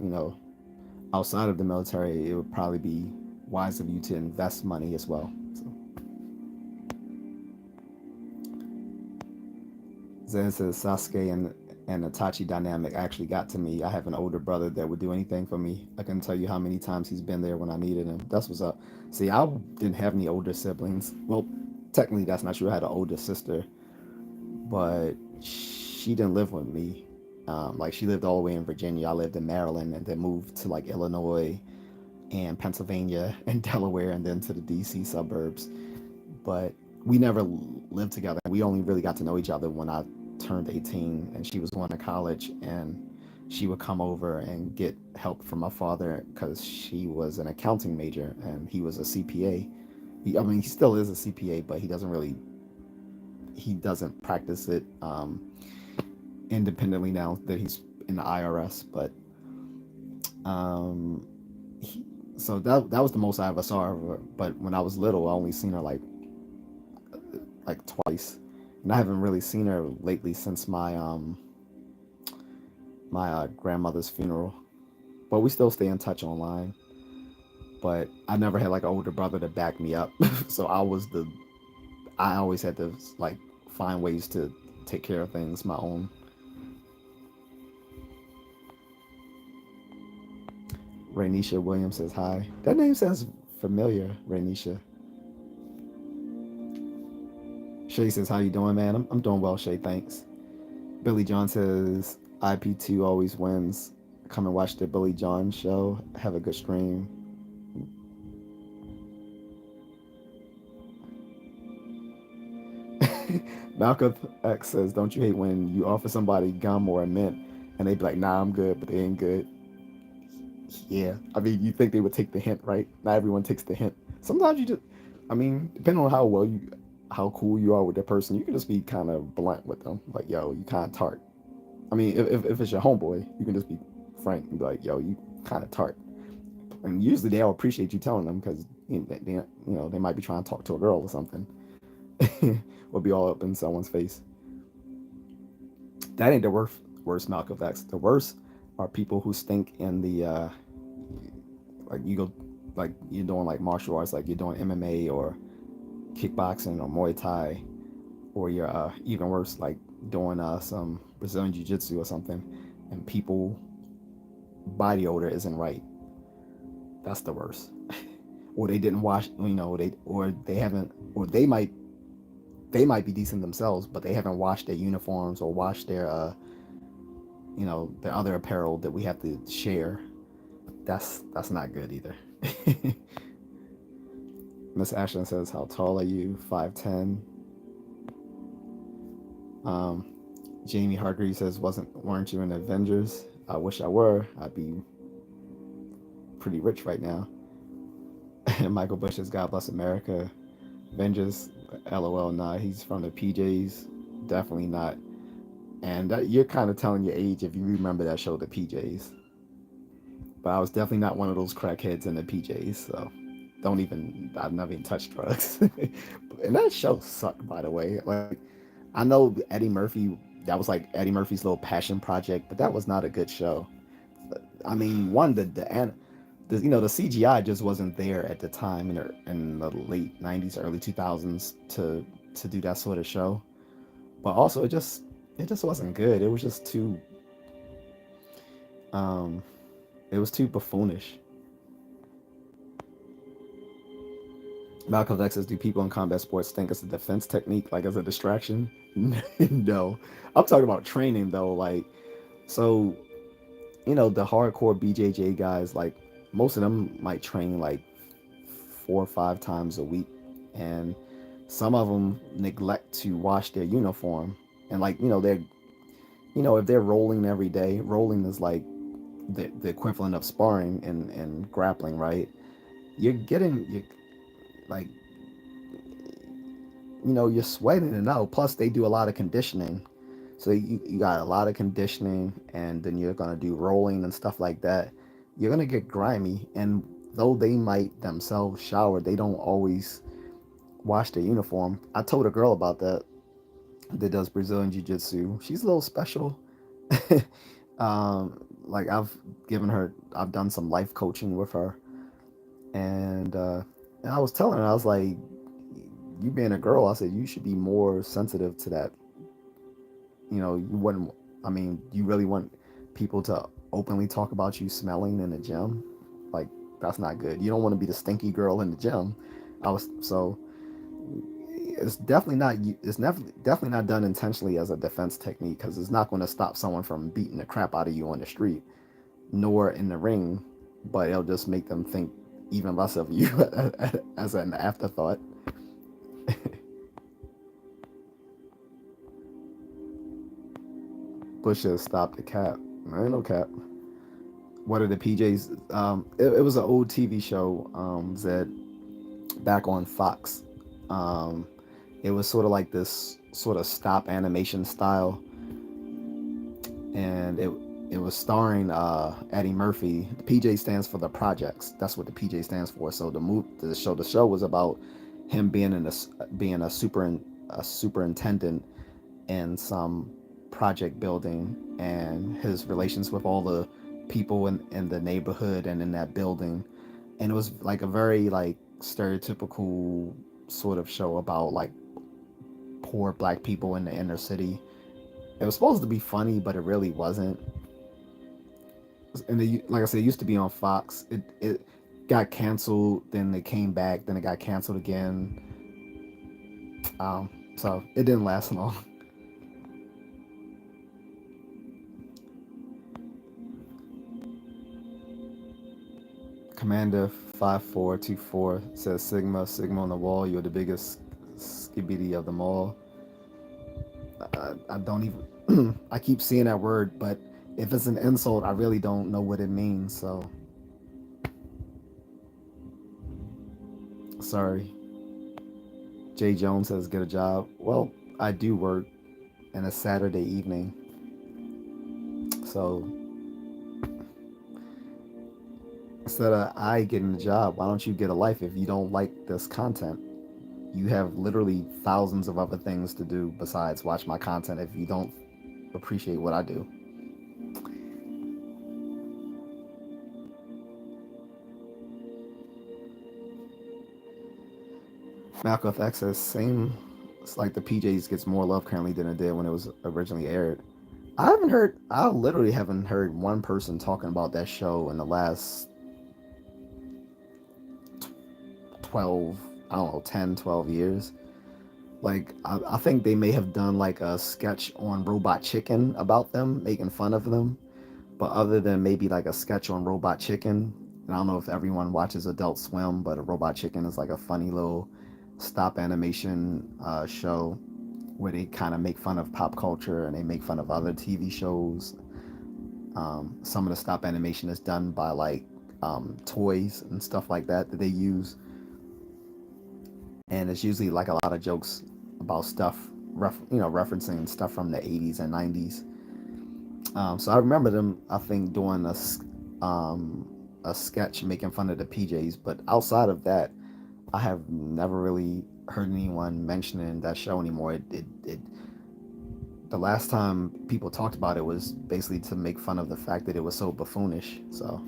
Speaker 1: outside of the military, it would probably be wise of you to invest money as well. So. Zen says Sasuke and Itachi dynamic actually got to me. I have an older brother that would do anything for me. I can tell you how many times he's been there when I needed him. That's what's up. See, I didn't have any older siblings. Well, technically that's not true. I had an older sister, but she didn't live with me. Like, she lived all the way in Virginia. I lived in Maryland, and then moved to like Illinois and Pennsylvania and Delaware, and then to the DC suburbs. But we never lived together. We only really got to know each other when I turned 18 and she was going to college, and she would come over and get help from my father because she was an accounting major and he was a CPA. He still is a CPA, but he doesn't practice it independently now that he's in the IRS. But So that was the most I ever saw her. But when I was little, I only seen her like twice, and I haven't really seen her lately since my grandmother's funeral. But we still stay in touch online. But I never had like an older brother to back me up, so I always had to like find ways to take care of things my own. Rainisha Williams says hi. That name sounds familiar, Rainisha. Shay says, how you doing, man? I'm doing well, Shay, thanks. Billy John says, IP2 always wins. Come and watch the Billy John show. Have a good stream. Malcolm X says, don't you hate when you offer somebody gum or a mint and they be like, nah, I'm good, but they ain't good? Yeah. I mean, you think they would take the hint, right? Not everyone takes the hint. Sometimes you just, I mean, depending on how cool you are with the person, you can just be kind of blunt with them. Like, yo, you kind of tart. I mean, if it's your homeboy, you can just be frank and be like, yo, you kind of tart. And usually they'll appreciate you telling them because they might be trying to talk to a girl or something. Or be all up in someone's face. That ain't the worst Malcolm X. The worst are people who stink in the like you go like you're doing like martial arts, like you're doing MMA or kickboxing or Muay Thai, or you're even worse like doing some Brazilian Jiu Jitsu or something, and people body odor isn't right. That's the worst. Or they didn't wash, they haven't, or they might be decent themselves, but they haven't washed their uniforms or washed their other apparel that we have to share. That's not good either. Miss Ashton says, "How tall are you? 5'10". Um, Jamie Hargreaves says, weren't you in Avengers? I wish I were. I'd be pretty rich right now." And Michael Bush says, "God bless America." Avengers, LOL. Nah, he's from the PJs. Definitely not. And you're kind of telling your age if you remember that show, the PJs. But I was definitely not one of those crackheads in the PJs. So I've never even touched drugs. And that show sucked, by the way. Like, I know Eddie Murphy, that was like Eddie Murphy's little passion project, but that was not a good show. I mean, one, the CGI just wasn't there at the time in the late 90s, early 2000s to do that sort of show. But also, it just wasn't good. It was just um, it was too buffoonish. Malcolm X says, "Do people in combat sports think it's a defense technique, like as a distraction?" No, I'm talking about training though. Like, so the hardcore BJJ guys, like most of them might train like 4 or 5 times a week, and some of them neglect to wash their uniform. And like if they're rolling every day, rolling is like the equivalent of sparring and grappling, right? You like you're sweating it out. Plus, they do a lot of conditioning, so you got a lot of conditioning, and then you're gonna do rolling and stuff like that. You're gonna get grimy, and though they might themselves shower, they don't always wash their uniform. I told a girl about that does Brazilian Jiu Jitsu. She's a little special. Like I've done some life coaching with her, and I was telling her, I was like, you being a girl, I said you should be more sensitive to that. You wouldn't. I mean, you really want people to openly talk about you smelling in the gym? Like, that's not good. You don't want to be the stinky girl in the gym. I was so. It's definitely not done intentionally as a defense technique, because it's not going to stop someone from beating the crap out of you on the street, nor in the ring, but it'll just make them think even less of you as an afterthought. Bush has stopped the cap. There ain't no cap. What are the PJs? It was an old TV show, Zed, back on Fox. Um, it was sort of like this sort of stop animation style, and It was starring Eddie Murphy. The PJ stands for the projects. That's what the PJ stands for. So the show was about him being a superintendent in some project building, and his relations with all the people in the neighborhood and in that building. And it was like a very like stereotypical sort of show about like poor black people in the inner city. It was supposed to be funny, but it really wasn't. And like I said, it used to be on Fox. It got canceled, then they came back, then it got canceled again. So it didn't last long. Commander 5424 says Sigma on the wall. You're the biggest skibidi of them all. I don't even. I keep seeing that word, but if it's an insult, I really don't know what it means. So sorry. Jay Jones says get a job. Well, I do work in a Saturday evening, so instead of I getting a job, why don't you get a life if you don't like this content? You have literally thousands of other things to do besides watch my content if you don't appreciate what I do. Malcolm X says same. It's like the PJs gets more love currently than it did when it was originally aired. I haven't heard. I literally haven't heard one person talking about that show in the last 12. I don't know, 10, 12 years. Like I think they may have done like a sketch on Robot Chicken about them, making fun of them. But other than maybe like a sketch on Robot Chicken, and I don't know if everyone watches Adult Swim, but a Robot Chicken is like a funny little stop animation show where they kind of make fun of pop culture and they make fun of other TV shows. Some of the stop animation is done by like toys and stuff like that they use, and it's usually like a lot of jokes about stuff, referencing stuff from the 80s and 90s. So I remember them, I think, doing a sketch making fun of the PJs, but outside of that, I have never really heard anyone mentioning that show anymore. The last time people talked about it was basically to make fun of the fact that it was so buffoonish. So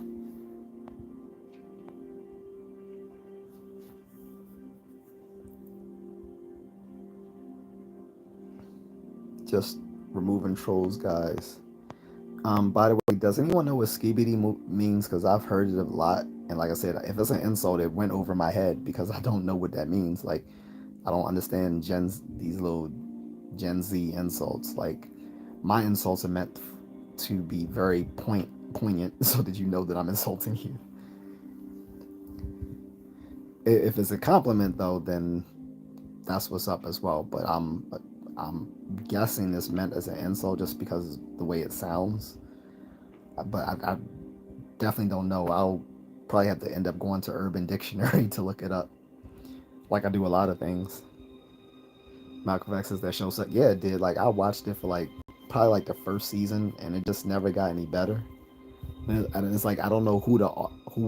Speaker 1: just removing trolls, guys. By the way, does anyone know what skibidi means? Because I've heard it a lot, and like I said, if it's an insult, it went over my head because I don't know what that means. Like, I don't understand these little Gen Z insults. Like, my insults are meant to be very poignant, so that you know that I'm insulting you. If it's a compliment, though, then that's what's up as well. But I'm guessing this meant as an insult just because of the way it sounds. But I definitely don't know. I'll probably have to end up going to Urban Dictionary to look it up, like I do a lot of things. Malcolm X says that show sucked. Yeah, it did. Like I watched it for like probably like the first season, and it just never got any better. And it's like I don't know who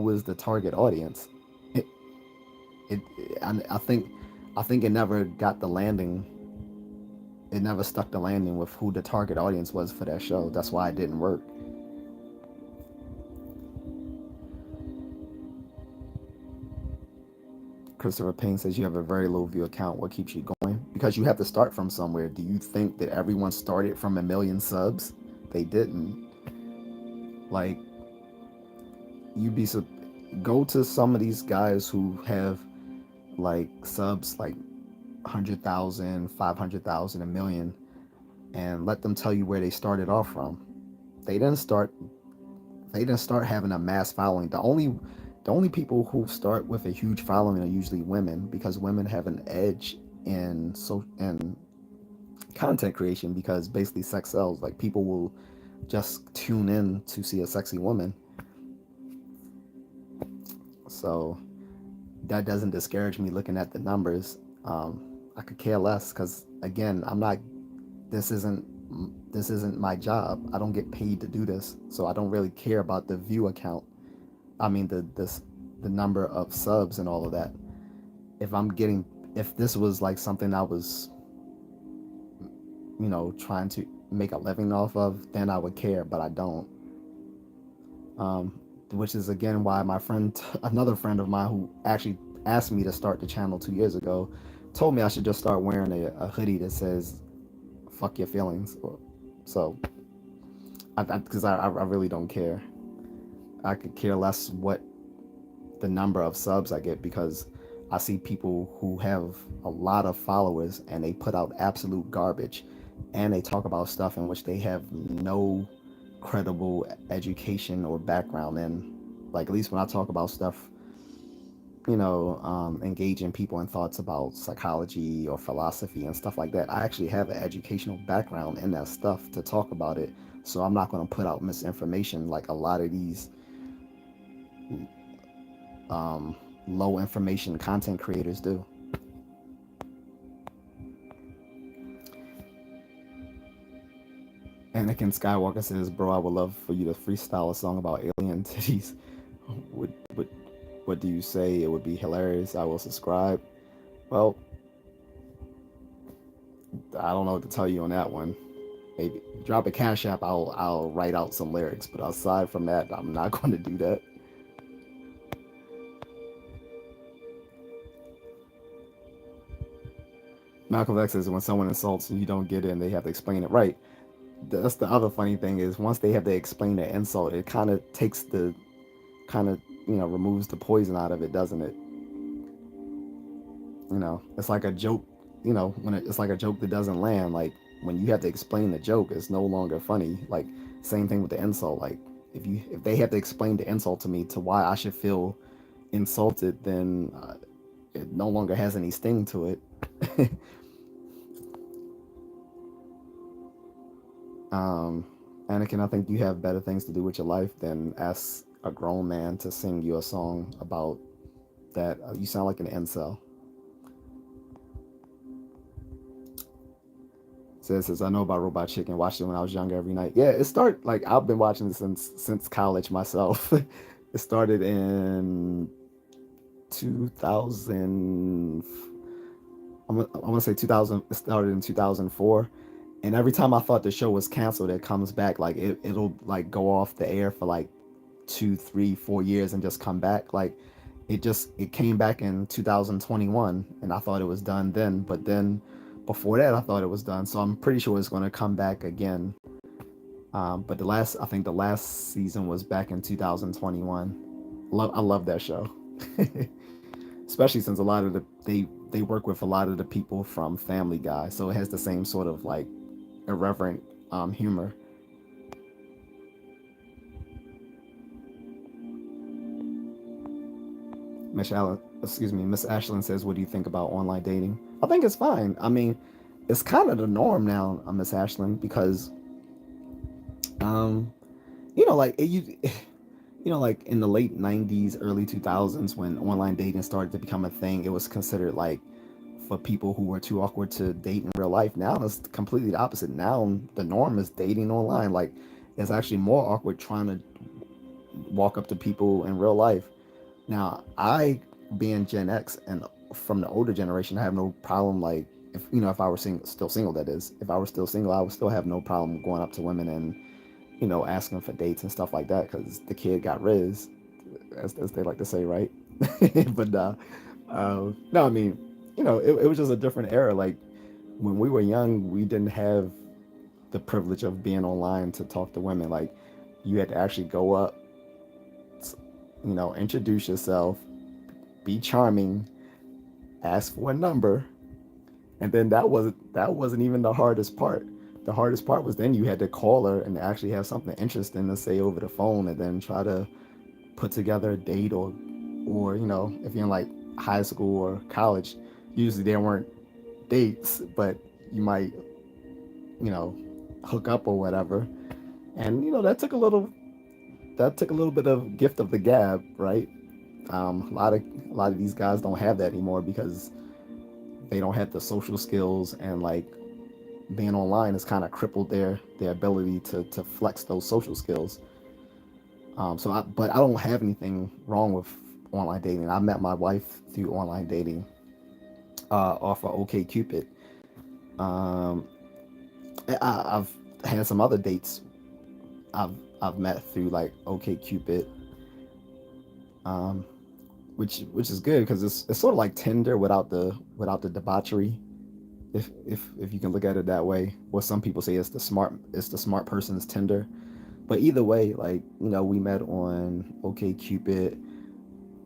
Speaker 1: was the target audience. It, it I think it never got the landing. It never stuck the landing with who the target audience was for that show. That's why it didn't work. Christopher Payne says you have a very low view account. What keeps you going? Because you have to start from somewhere. Do you think that everyone started from a million subs? They didn't. Like you be go to some of these guys who have like subs like 100,000, 500,000, a million, and let them tell you where they started off from. They didn't start. They didn't start having a mass following. The only people who start with a huge following are usually women because women have an edge in content creation because basically sex sells. Like people will just tune in to see a sexy woman. So that doesn't discourage me looking at the numbers. I could care less because again, I'm not. This isn't this isn't my job. I don't get paid to do this, so I don't really care about the view account. I mean the number of subs and all of that. If I'm getting if this was like something I was, trying to make a living off of, then I would care, but I don't. Um, which is again why my friend, another friend of mine who actually asked me to start the channel 2 years ago, told me I should just start wearing a hoodie that says "fuck your feelings." So, because I really don't care. I could care less what the number of subs I get, because I see people who have a lot of followers and they put out absolute garbage, and they talk about stuff in which they have no credible education or background in. Like, at least when I talk about stuff, engaging people in thoughts about psychology or philosophy and stuff like that, I actually have an educational background in that stuff to talk about it. So I'm not going to put out misinformation like a lot of these low information content creators do. Anakin Skywalker says, "Bro, I would love for you to freestyle a song about alien titties. What do you say? It would be hilarious. I will subscribe." Well, I don't know what to tell you on that one. Maybe drop a cash app. I'll write out some lyrics. But aside from that, I'm not going to do that. Malcolm X says, when someone insults and you don't get it and they have to explain it right. That's the other funny thing, is once they have to explain the insult, it kind of takes the kind of removes the poison out of it, doesn't it? It's like a joke. When it's like a joke that doesn't land. Like, when you have to explain the joke, it's no longer funny. Like, same thing with the insult. Like, if they have to explain the insult to me to why I should feel insulted, then it no longer has any sting to it. um, Anakin, I think you have better things to do with your life than ask a grown man to sing you a song about that. You sound like an incel. Says, I know about Robot Chicken. Watched it when I was younger every night. Yeah, it started like I've been watching it since college myself. It started in 2000. I'm gonna say 2000. It started in 2004, and every time I thought the show was canceled, it comes back. Like it'll like go off the air for like 2, 3, 4 years and just come back. Like it came back in 2021, and I thought it was done then. But then before that, I thought it was done. So I'm pretty sure it's going to come back again. But I think the last season was back in 2021. I love that show, especially since a lot of they work with a lot of the people from Family Guy, so it has the same sort of like irreverent humor. Miss Ashlyn says, "What do you think about online dating?" I think it's fine. I mean, it's kind of the norm now, Miss Ashlyn, because um, like like in the late '90s, early 2000s, when online dating started to become a thing, it was considered like for people who were too awkward to date in real life. Now it's completely the opposite. Now the norm is dating online. Like, it's actually more awkward trying to walk up to people in real life. Now, being Gen X and from the older generation, I have no problem. Like, if I were still single, that is, if I were still single, I would still have no problem going up to women and asking for dates and stuff like that, because the kid got riz, as they like to say, right? But no, I mean, it was just a different era. Like, when we were young, we didn't have the privilege of being online to talk to women. Like, you had to actually go up, introduce yourself, be charming, ask for a number, and then that wasn't even the hardest part. The hardest part was then you had to call her and actually have something interesting to say over the phone, and then try to put together a date, or if you're in like high school or college, usually there weren't dates, but you might you know hook up or whatever, and that took a little bit of gift of the gab, right? A lot of these guys don't have that anymore because they don't have the social skills and, like, being online has kind of crippled their ability to flex those social skills. But I don't have anything wrong with online dating. I met my wife through online dating, off of OkCupid. Um, I've had some other dates I've I've met through like OkCupid, um, which is good because it's sort of like Tinder without the debauchery, if you can look at it that way. What some people say it's the smart person's Tinder. But either way, like, we met on OkCupid.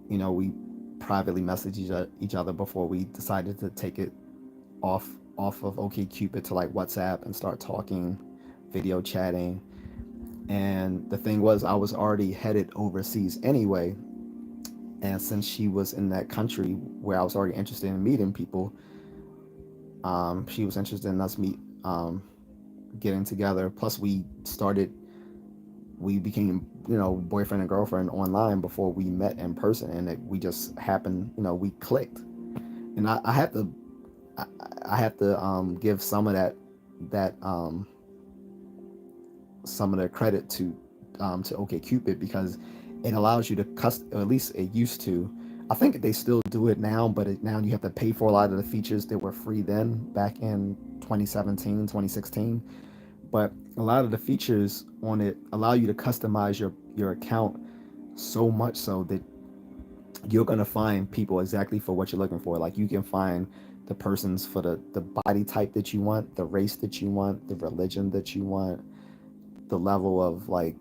Speaker 1: We privately messaged each other before we decided to take it off off of OkCupid to like WhatsApp and start talking, video chatting. And the thing was, I was already headed overseas anyway, and since she was in that country where I was already interested in meeting people, she was interested in us getting together. Plus, we became, boyfriend and girlfriend online before we met in person, and we just happened, we clicked. And I have to I have to give that some of the credit to OkCupid, because it allows you to custom, or at least it used to. I think they still do it now, but now you have to pay for a lot of the features that were free then, back in 2017, 2016. But a lot of the features on it allow you to customize your account so much so that you're going to find people exactly for what you're looking for. Like, you can find the persons for the body type that you want, the race that you want, the religion that you want, the level of like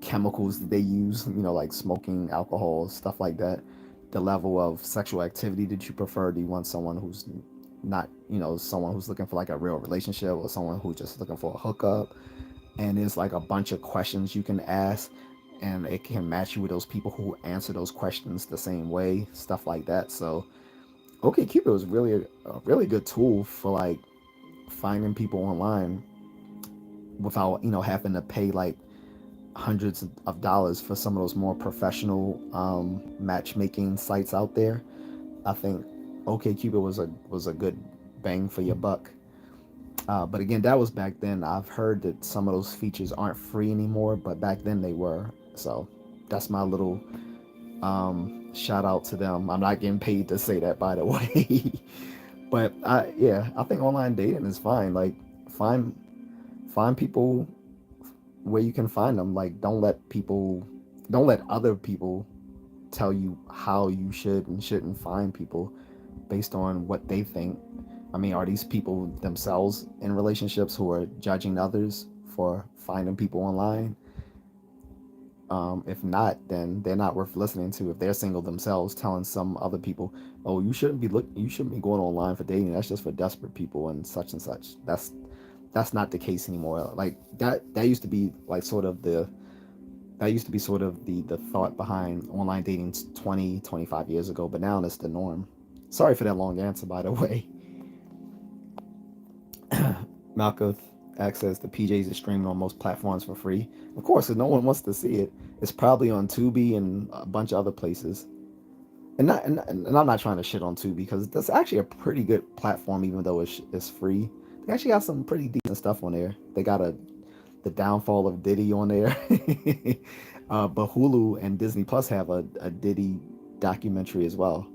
Speaker 1: chemicals that they use, like smoking, alcohol, stuff like that, the level of sexual activity that you prefer. Do you want someone who's not, someone who's looking for like a real relationship, or someone who's just looking for a hookup? And there's like a bunch of questions you can ask, and it can match you with those people who answer those questions the same way, stuff like that. So OkCupid was really a really good tool for like finding people online without, having to pay like hundreds of dollars for some of those more professional matchmaking sites out there. I think OkCupid was a good bang for your buck. But again, that was back then. I've heard that some of those features aren't free anymore, but back then they were. So that's my little shout out to them. I'm not getting paid to say that, by the way. But I think online dating is fine. Like, find find people where you can find them. Like, don't let other people tell you how you should and shouldn't find people based on what they think. I mean, are these people themselves in relationships who are judging others for finding people online? If not, then they're not worth listening to. If they're single themselves, telling some other people, "Oh, you shouldn't be going online for dating. That's just for desperate people and such and such." That's not the case anymore. Like, that used to be like sort of the thought behind online dating 25 years ago, but now it's the norm. Sorry for that long answer, by the way. Malcolm access the PJs is streaming on most platforms for free. Of course, if no one wants to see it, it's probably on Tubi and a bunch of other places. And I'm not trying to shit on Tubi, because that's actually a pretty good platform, even though it's free. They actually got some pretty decent stuff on there. They got the downfall of Diddy on there. But Hulu and Disney Plus have a Diddy documentary as well.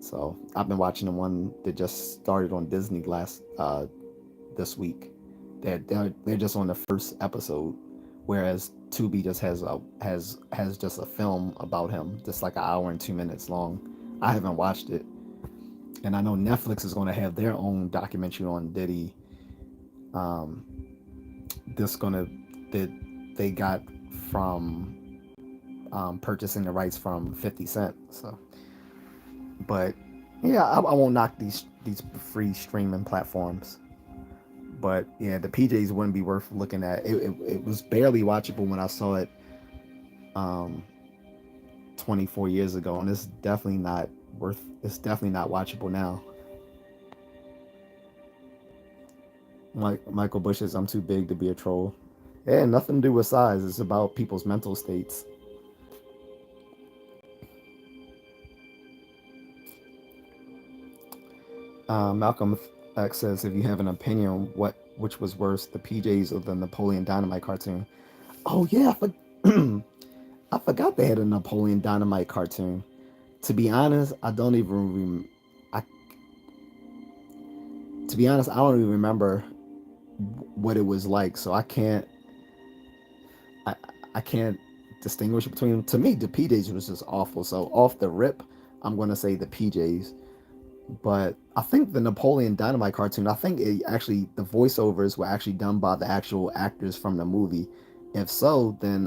Speaker 1: So I've been watching the one that just started on Disney this week. They're just on the first episode, whereas Tubi just has just a film about him, just like an hour and 2 minutes long. I haven't watched it, and I know Netflix is going to have their own documentary on Diddy. Um, this gonna that they got from purchasing the rights from 50 Cent. So, but yeah, I won't knock these free streaming platforms. But yeah, the PJs wouldn't be worth looking at. It was barely watchable when I saw it um, 24 years ago, and it's definitely not watchable now. Michael Bush says, "I'm too big to be a troll." Yeah, nothing to do with size. It's about people's mental states. Malcolm X says, if you have an opinion, which was worse, the PJs or the Napoleon Dynamite cartoon? Oh yeah, I forgot they had a Napoleon Dynamite cartoon. To be honest, I don't even I to be honest, I don't even remember what it was like, so I, I can't distinguish between them. To me, the PJs was just awful. So off the rip, I'm gonna say the PJs. But I think the Napoleon Dynamite cartoon, I think it actually the voiceovers were actually done by the actual actors from the movie. If so, then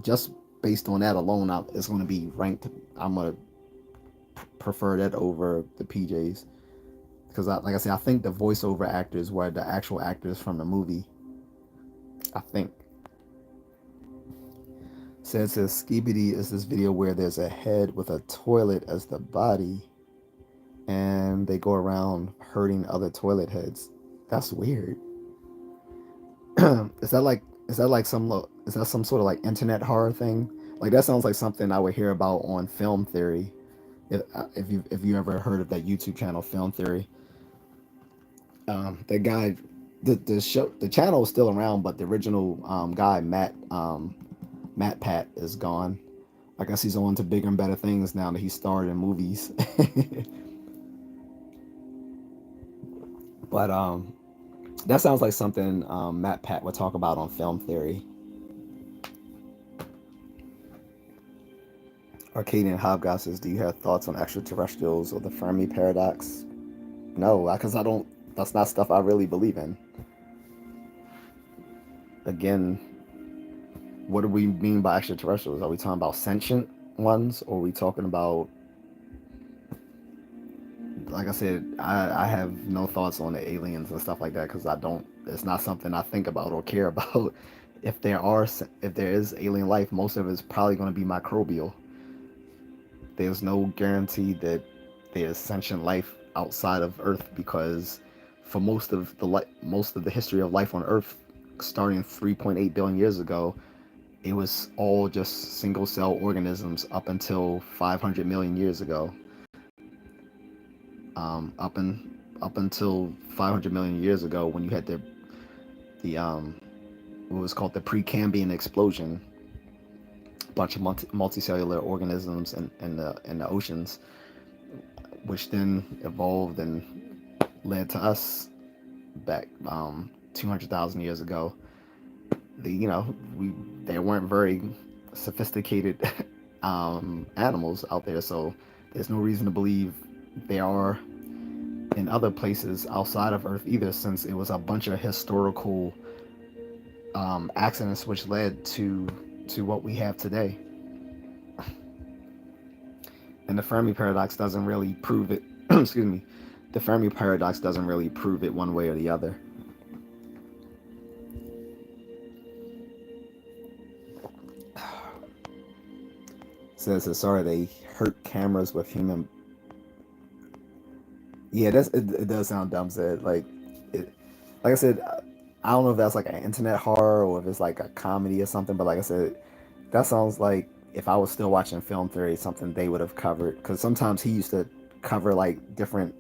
Speaker 1: just based on that alone, it's gonna be ranked. I'm gonna prefer that over the PJs because, like I said, I think the voiceover actors were the actual actors from the movie. I think. Says Skibidi is this video where there's a head with a toilet as the body, and they go around hurting other toilet heads. That's weird. is that like is that some sort of like internet horror thing? Like that sounds like something I would hear about on Film Theory. If you ever heard of that YouTube channel, Film Theory, that guy, the channel is still around, but the original guy Matt Pat is gone. I guess he's on to bigger and better things now that he starred in movies. But that sounds like something Matt Pat would talk about on Film Theory. Arcadian Hobgoblin says, "Do you have thoughts on extraterrestrials or the Fermi paradox?" No, because I don't. That's not stuff I really believe in. Again, what do we mean by extraterrestrials? Are we talking about sentient ones, or are we talking about? Like I said, I have no thoughts on the aliens and stuff like that because I don't. It's not something I think about or care about. If there is alien life, most of it's probably going to be microbial. There's no guarantee that there's sentient life outside of Earth because for most of the history of life on Earth, starting 3.8 billion years ago, it was all just single cell organisms up until 500 million years ago. Um, up in Up until 500 million years ago, when you had the what was called the Precambrian explosion, a bunch of multicellular organisms in the oceans, which then evolved and led to us back 200,000 years ago. They weren't very sophisticated animals out there, so there's no reason to believe they are in other places outside of Earth either, since it was a bunch of historical accidents which led to what we have today. And the Fermi paradox doesn't really prove it. Excuse me. The Fermi paradox doesn't really prove it one way or the other. Says sorry they hurt cameras with human. Yeah, it does sound dumb. Said like I said, I don't know if that's like an internet horror or if it's like a comedy or something. But like I said, that sounds like if I was still watching Film Theory, something they would have covered. Because sometimes he used to cover like different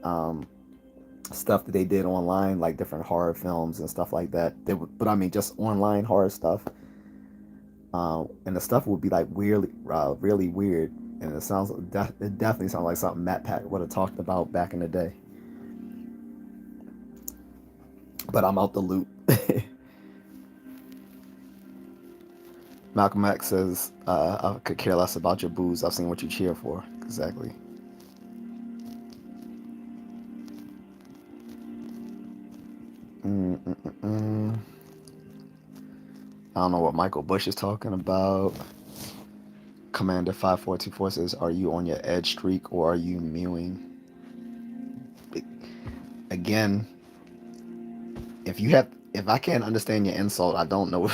Speaker 1: stuff that they did online, like different horror films and stuff like that. But I mean, just online horror stuff. And the stuff would be like really weird. And it definitely sounds like something Matt Pat would have talked about back in the day. But I'm out the loop. Malcolm X says, I could care less about your booze. I've seen what you cheer for. Exactly. Mm-mm-mm. I don't know what Michael Bush is talking about. Commander 5424 says, are you on your edge streak or are you mewing? Again, if I can't understand your insult, I don't know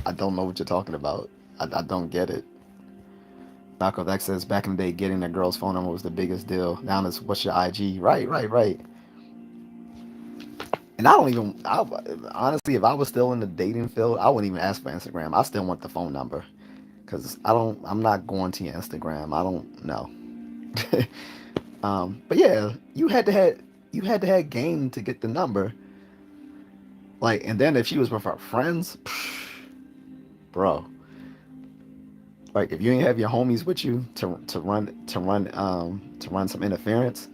Speaker 1: I don't know what you're talking about. I don't get it. Malcolm X says, back in the day, getting a girl's phone number was the biggest deal. Now it's what's your IG? Right. And honestly, if I was still in the dating field, I wouldn't even ask for Instagram. I still want the phone number. Because I'm not going to your Instagram. I don't know. But yeah, you head to head. You had to have game to get the number. Like, and then if she was with her friends, bro, like if you ain't have your homies with you to run some interference,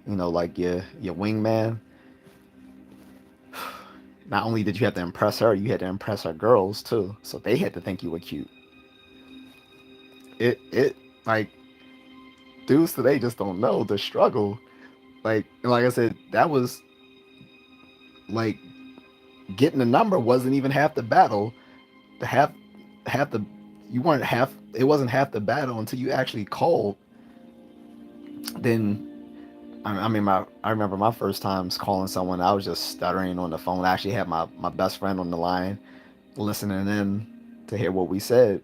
Speaker 1: like your wingman. Not only did you have to impress her, you had to impress her girls too. So they had to think you were cute. It like dudes today just don't know the struggle. Like I said, that was like getting the number wasn't even half the battle. The half the you weren't half. It wasn't half the battle until you actually called. Then I mean, I remember my first times calling someone. I was just stuttering on the phone. I actually had my best friend on the line, listening in to hear what we said,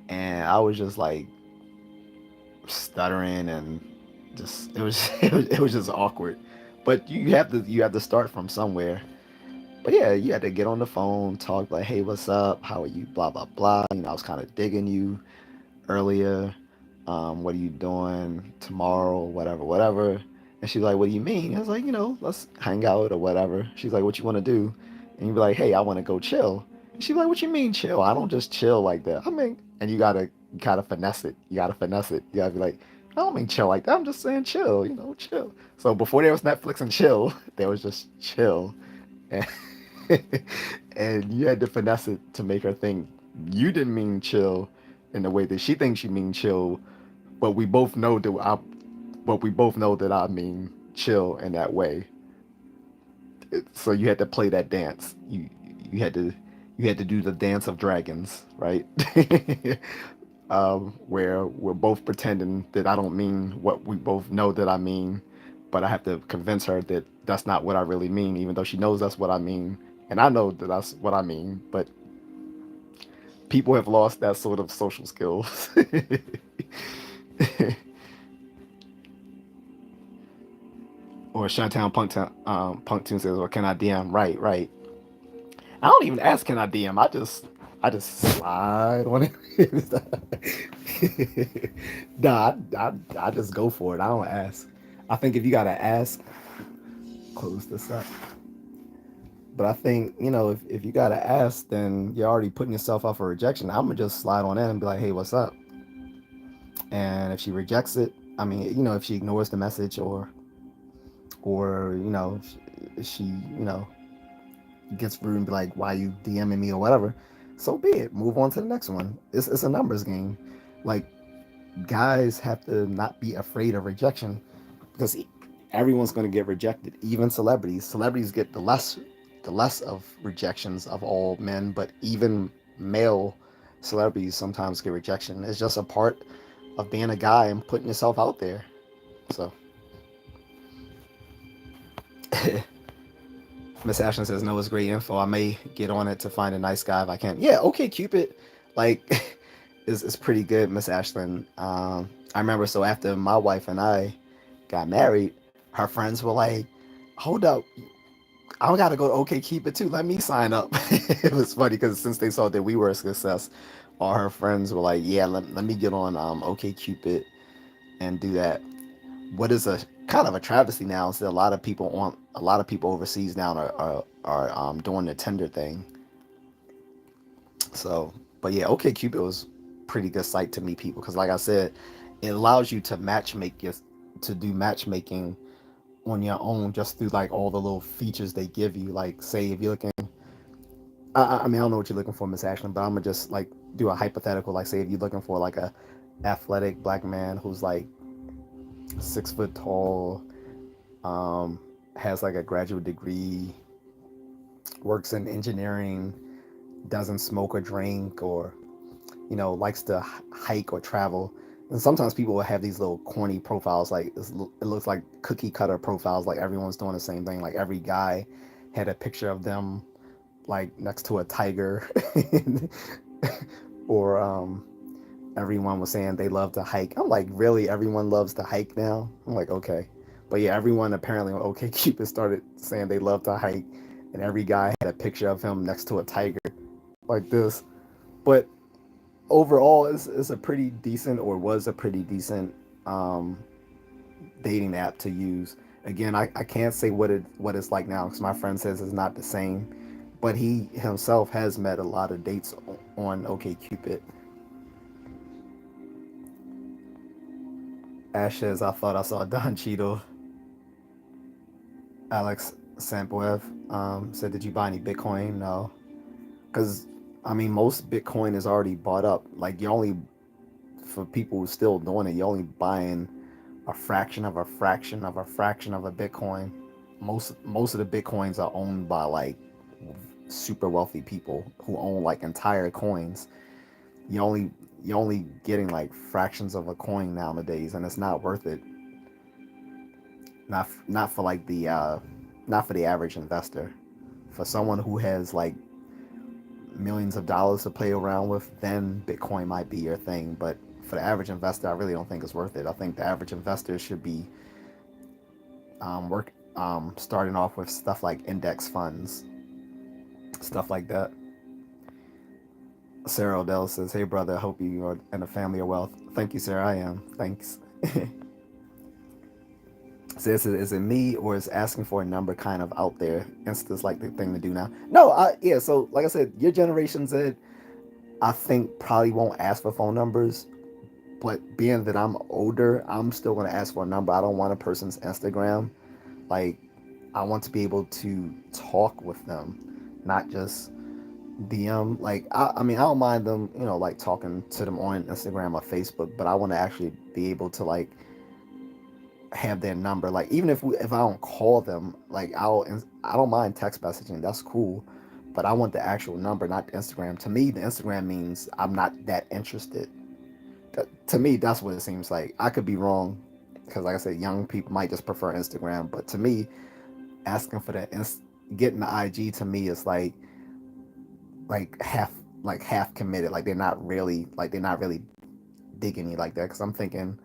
Speaker 1: and I was just like stuttering and just it was just awkward. But you have to start from somewhere. But yeah, you had to get on the phone, talk like, hey, what's up? How are you? Blah blah blah. I was kind of digging you earlier. What are you doing tomorrow? Whatever, whatever. And she's like, what do you mean? I was like, let's hang out or whatever. She's like, what you want to do? And you be like, hey, I want to go chill. And she's like, what you mean chill? I don't just chill like that. I mean, and you gotta finesse it. You gotta finesse it. You gotta be like, I don't mean chill like that. I'm just saying chill. Chill. So before there was Netflix and chill, there was just chill. And, and you had to finesse it to make her think you didn't mean chill in the way that she thinks you mean chill, but we both know that I mean chill in that way. So you had to play that dance. You had to you had to do the dance of dragons, right? Where we're both pretending that I don't mean what we both know that I mean, but I have to convince her that that's not what I really mean, even though she knows that's what I mean, and I know that that's what I mean. But people have lost that sort of social skills. Or Shantown Punk Tune says, "Or can I DM?" Right, right. I don't even ask, "Can I DM?" I just slide on it. Nah, I just go for it. I don't ask. I think if you gotta ask, close this up. But I think if you gotta ask, then you're already putting yourself up for rejection. I'm gonna just slide on in and be like, "Hey, what's up?" And if she rejects it, I mean, if she ignores the message or she gets rude and be like, "Why you DMing me?" or whatever, so be it. Move on to the next one. It's a numbers game. Like, guys have to not be afraid of rejection because everyone's going to get rejected. Even celebrities. Celebrities get the less of rejections of all men, but even male celebrities sometimes get rejection. It's just a part of being a guy and putting yourself out there. So Miss Ashton says, no, it's great info. I may get on it to find a nice guy if I can. Yeah, okay, Cupid. Like, is pretty good, Miss Ashton. I remember, so after my wife and I got married, her friends were like, hold up, I gotta go to OK Cupid too. Let me sign up. It was funny because since they saw that we were a success, all her friends were like, yeah, let me get on OK Cupid and do that. What is a kind of a travesty now is that a lot of people overseas now are doing the Tinder thing. So, but yeah, OK Cupid was pretty good site to meet people because, like I said, it allows you to do matchmaking on your own just through like all the little features they give you. Like, say if you're looking, I mean, I don't know what you're looking for, Miss Ashland, but I'm gonna just like do a hypothetical. Like, say if you're looking for like a athletic black man who's like 6 foot tall, um, has like a graduate degree, works in engineering, doesn't smoke or drink, or likes to hike or travel. And sometimes people will have these little corny profiles, like it looks like cookie cutter profiles, like everyone's doing the same thing. Like every guy had a picture of them like next to a tiger, or everyone was saying they love to hike. I'm like, really? Everyone loves to hike now? I'm like, okay. But yeah, everyone apparently on OkCupid started saying they love to hike, and every guy had a picture of him next to a tiger like this. But overall, it's a pretty decent, or was a pretty decent, um, dating app to use. Again, I can't say what it's like now because my friend says it's not the same, but he himself has met a lot of dates on OkCupid. Ash says, I thought I saw Don Cheadle. Alex Samplev said, did you buy any Bitcoin? No. Because, I mean, most Bitcoin is already bought up. Like, you only, for people who are still doing it, you're only buying a fraction of a fraction of a fraction of a Bitcoin. Most of the Bitcoins are owned by, like, super wealthy people who own, like, entire coins. You only you're only getting like fractions of a coin nowadays, and it's not worth it. Not for like the not for the average investor. For someone who has like millions of dollars to play around with, then Bitcoin might be your thing. But for the average investor, I really don't think it's worth it. I think the average investor should be starting off with stuff like index funds, stuff like that. Sarah Odell says, "Hey brother, hope you are and the family are well." Thank you, Sarah. I am. Thanks. Says, is it me or is asking for a number kind of out there? Insta's like the thing to do now. No, yeah. So like I said, your generation Z, I think probably won't ask for phone numbers. But being that I'm older, I'm still gonna ask for a number. I don't want a person's Instagram. Like, I want to be able to talk with them, not just DM. Like, I mean, I don't mind them, like talking to them on Instagram or Facebook, but I want to actually be able to like have their number. Like, even if I don't call them, like I don't mind text messaging. That's cool, but I want the actual number, not the Instagram. To me, the Instagram means I'm not that interested. To me, that's what it seems like. I could be wrong, because like I said, young people might just prefer Instagram. But to me, asking for that, getting the IG to me is like half half committed. Like they're not really digging you like that. Because I'm thinking,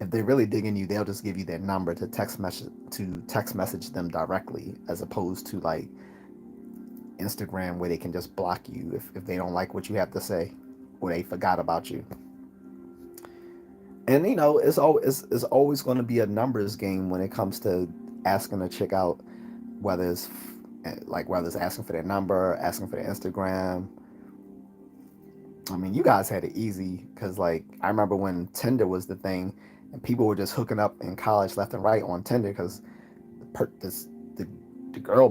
Speaker 1: if they're really digging you, they'll just give you their number to text message them directly, as opposed to like Instagram, where they can just block you if they don't like what you have to say, or they forgot about you. And it's always going to be a numbers game when it comes to asking a chick out, whether it's whether it's asking for their number, asking for their Instagram. I mean, you guys had it easy because, like, I remember when Tinder was the thing, and people were just hooking up in college left and right on Tinder because this the girl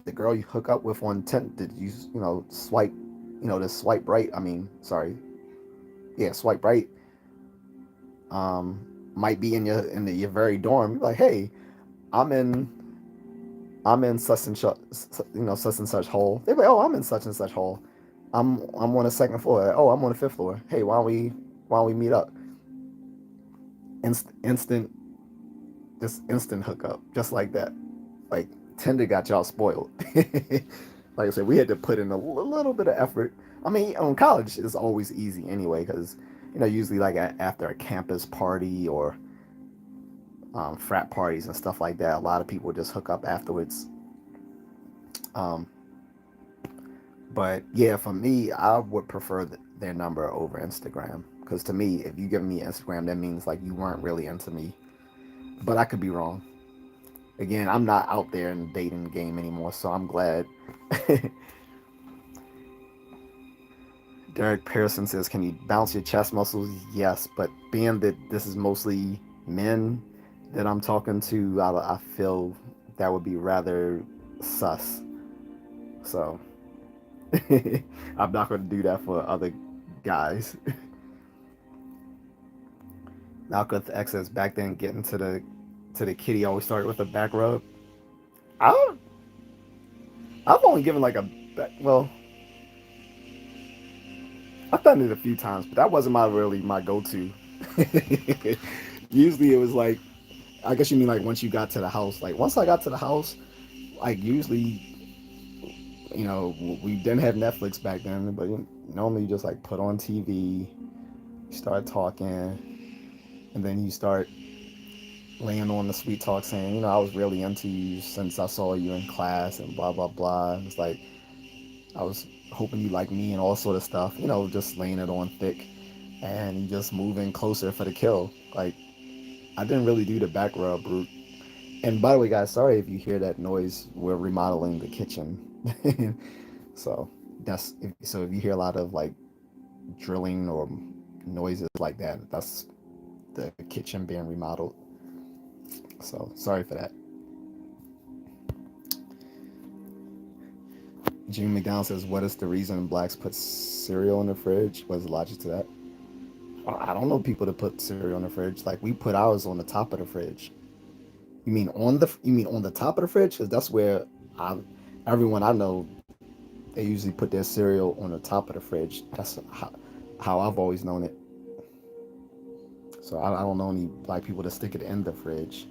Speaker 1: the girl you hook up with on Tinder, did swipe, the swipe right. I mean, sorry, yeah, swipe right. Might be your very dorm. You're like, hey, I'm in I'm in such and such, such and such hole. They're like, oh, I'm in such and such hole. I'm on the second floor. Oh, I'm on the fifth floor. Hey, why don't we meet up? Instant, just instant hookup, just like that. Like, Tinder got y'all spoiled. Like I said, we had to put in a little bit of effort. I mean, on college is always easy anyway, because usually like after a campus party or frat parties and stuff like that, a lot of people just hook up afterwards. Um, but yeah, for me, I would prefer their number over Instagram, because to me, if you give me Instagram, that means like you weren't really into me. But I could be wrong. Again, I'm not out there in the dating game anymore, so I'm glad. Derek Pearson says, "Can you bounce your chest muscles?" Yes, but being that this is mostly men that I'm talking to, I feel that would be rather sus. So I'm not going to do that for other guys. Malcolm X says, back then, getting to the kitty always started with a back rub. I I've only given like well, I've done it a few times, but that wasn't my go-to. Usually it was like, I guess you mean like once you got to the house. Like, once I got to the house, like usually, we didn't have Netflix back then, but normally you just like put on TV, you start talking, and then you start laying on the sweet talk, saying, I was really into you since I saw you in class and blah blah blah. And it's like, I was hoping you like me and all sort of stuff, just laying it on thick, and just moving closer for the kill. Like, I didn't really do the back rub route. And by the way, guys, sorry if you hear that noise. We're remodeling the kitchen, so so if you hear a lot of like drilling or noises like that, that's the kitchen being remodeled. So sorry for that. Jimmy McDonald says, "What is the reason blacks put cereal in the fridge? What's the logic to that?" I don't know people that put cereal in the fridge. Like we put ours on the top of the fridge. You mean on the top of the fridge? Because that's where I everyone I know they usually put their cereal on the top of the fridge. That's how I've always known it. So I don't know any black people that stick it in the fridge.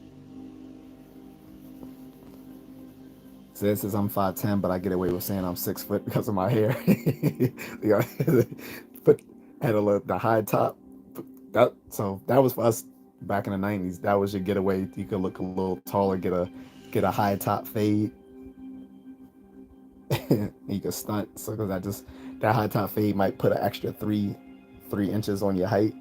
Speaker 1: So this says I'm 5'10", but I get away with saying I'm 6 foot because of my hair. Yeah, but had the high top. That was for us back in the '90s. That was your getaway. You could look a little taller, get a high top fade. You could stunt. So because that high top fade might put an extra 3 inches on your height.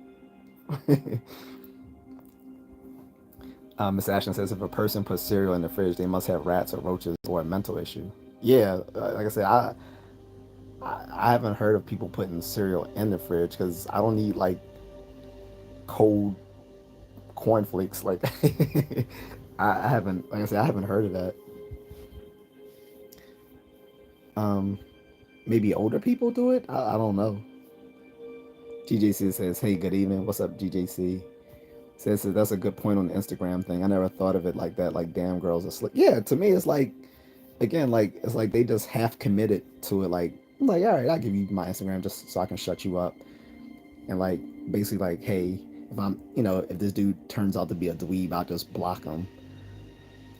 Speaker 1: Miss Ashton says if a person puts cereal in the fridge, they must have rats or roaches or a mental issue. Yeah, like I said, I haven't heard of people putting cereal in the fridge because I don't need like cold cornflakes. Like I haven't, like I said, I haven't heard of that. Um, Maybe older people do it. I don't know. GJC says, "Hey, good evening. What's up, GJC?" Says that's a good point on the Instagram thing. I never thought of it like that. Like, damn, girls are slick. Yeah, to me, it's like again, like it's like they just half committed to it. Like, I'm like, all right, I'll give you my Instagram just so I can shut you up. And like basically like, hey, if I'm, if this dude turns out to be a dweeb, I'll just block him.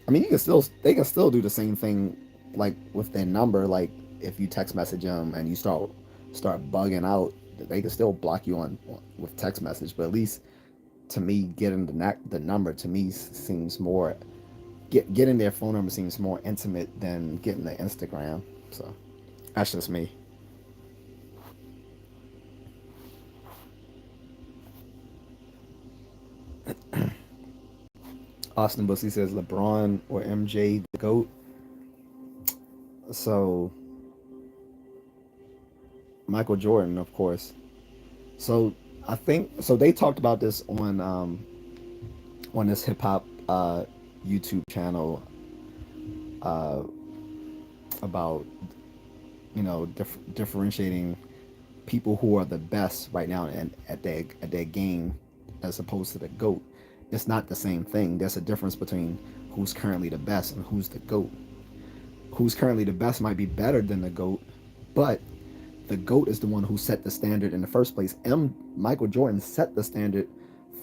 Speaker 1: I mean, they can still do the same thing like with their number. Like if you text message them and you start bugging out, they can still block you on with text message. But at least to me, getting the number to me seems more getting their phone number seems more intimate than getting the Instagram. So that's just me. Austin Bussy says LeBron or MJ the GOAT. So Michael Jordan, of course. So I think so. They talked about this on this hip hop YouTube channel uh, about differentiating people who are the best right now and at their game as opposed to the GOAT. It's not the same thing. There's a difference between who's currently the best and who's the GOAT. Who's currently the best might be better than the GOAT, but the GOAT is the one who set the standard in the first place. Michael Jordan set the standard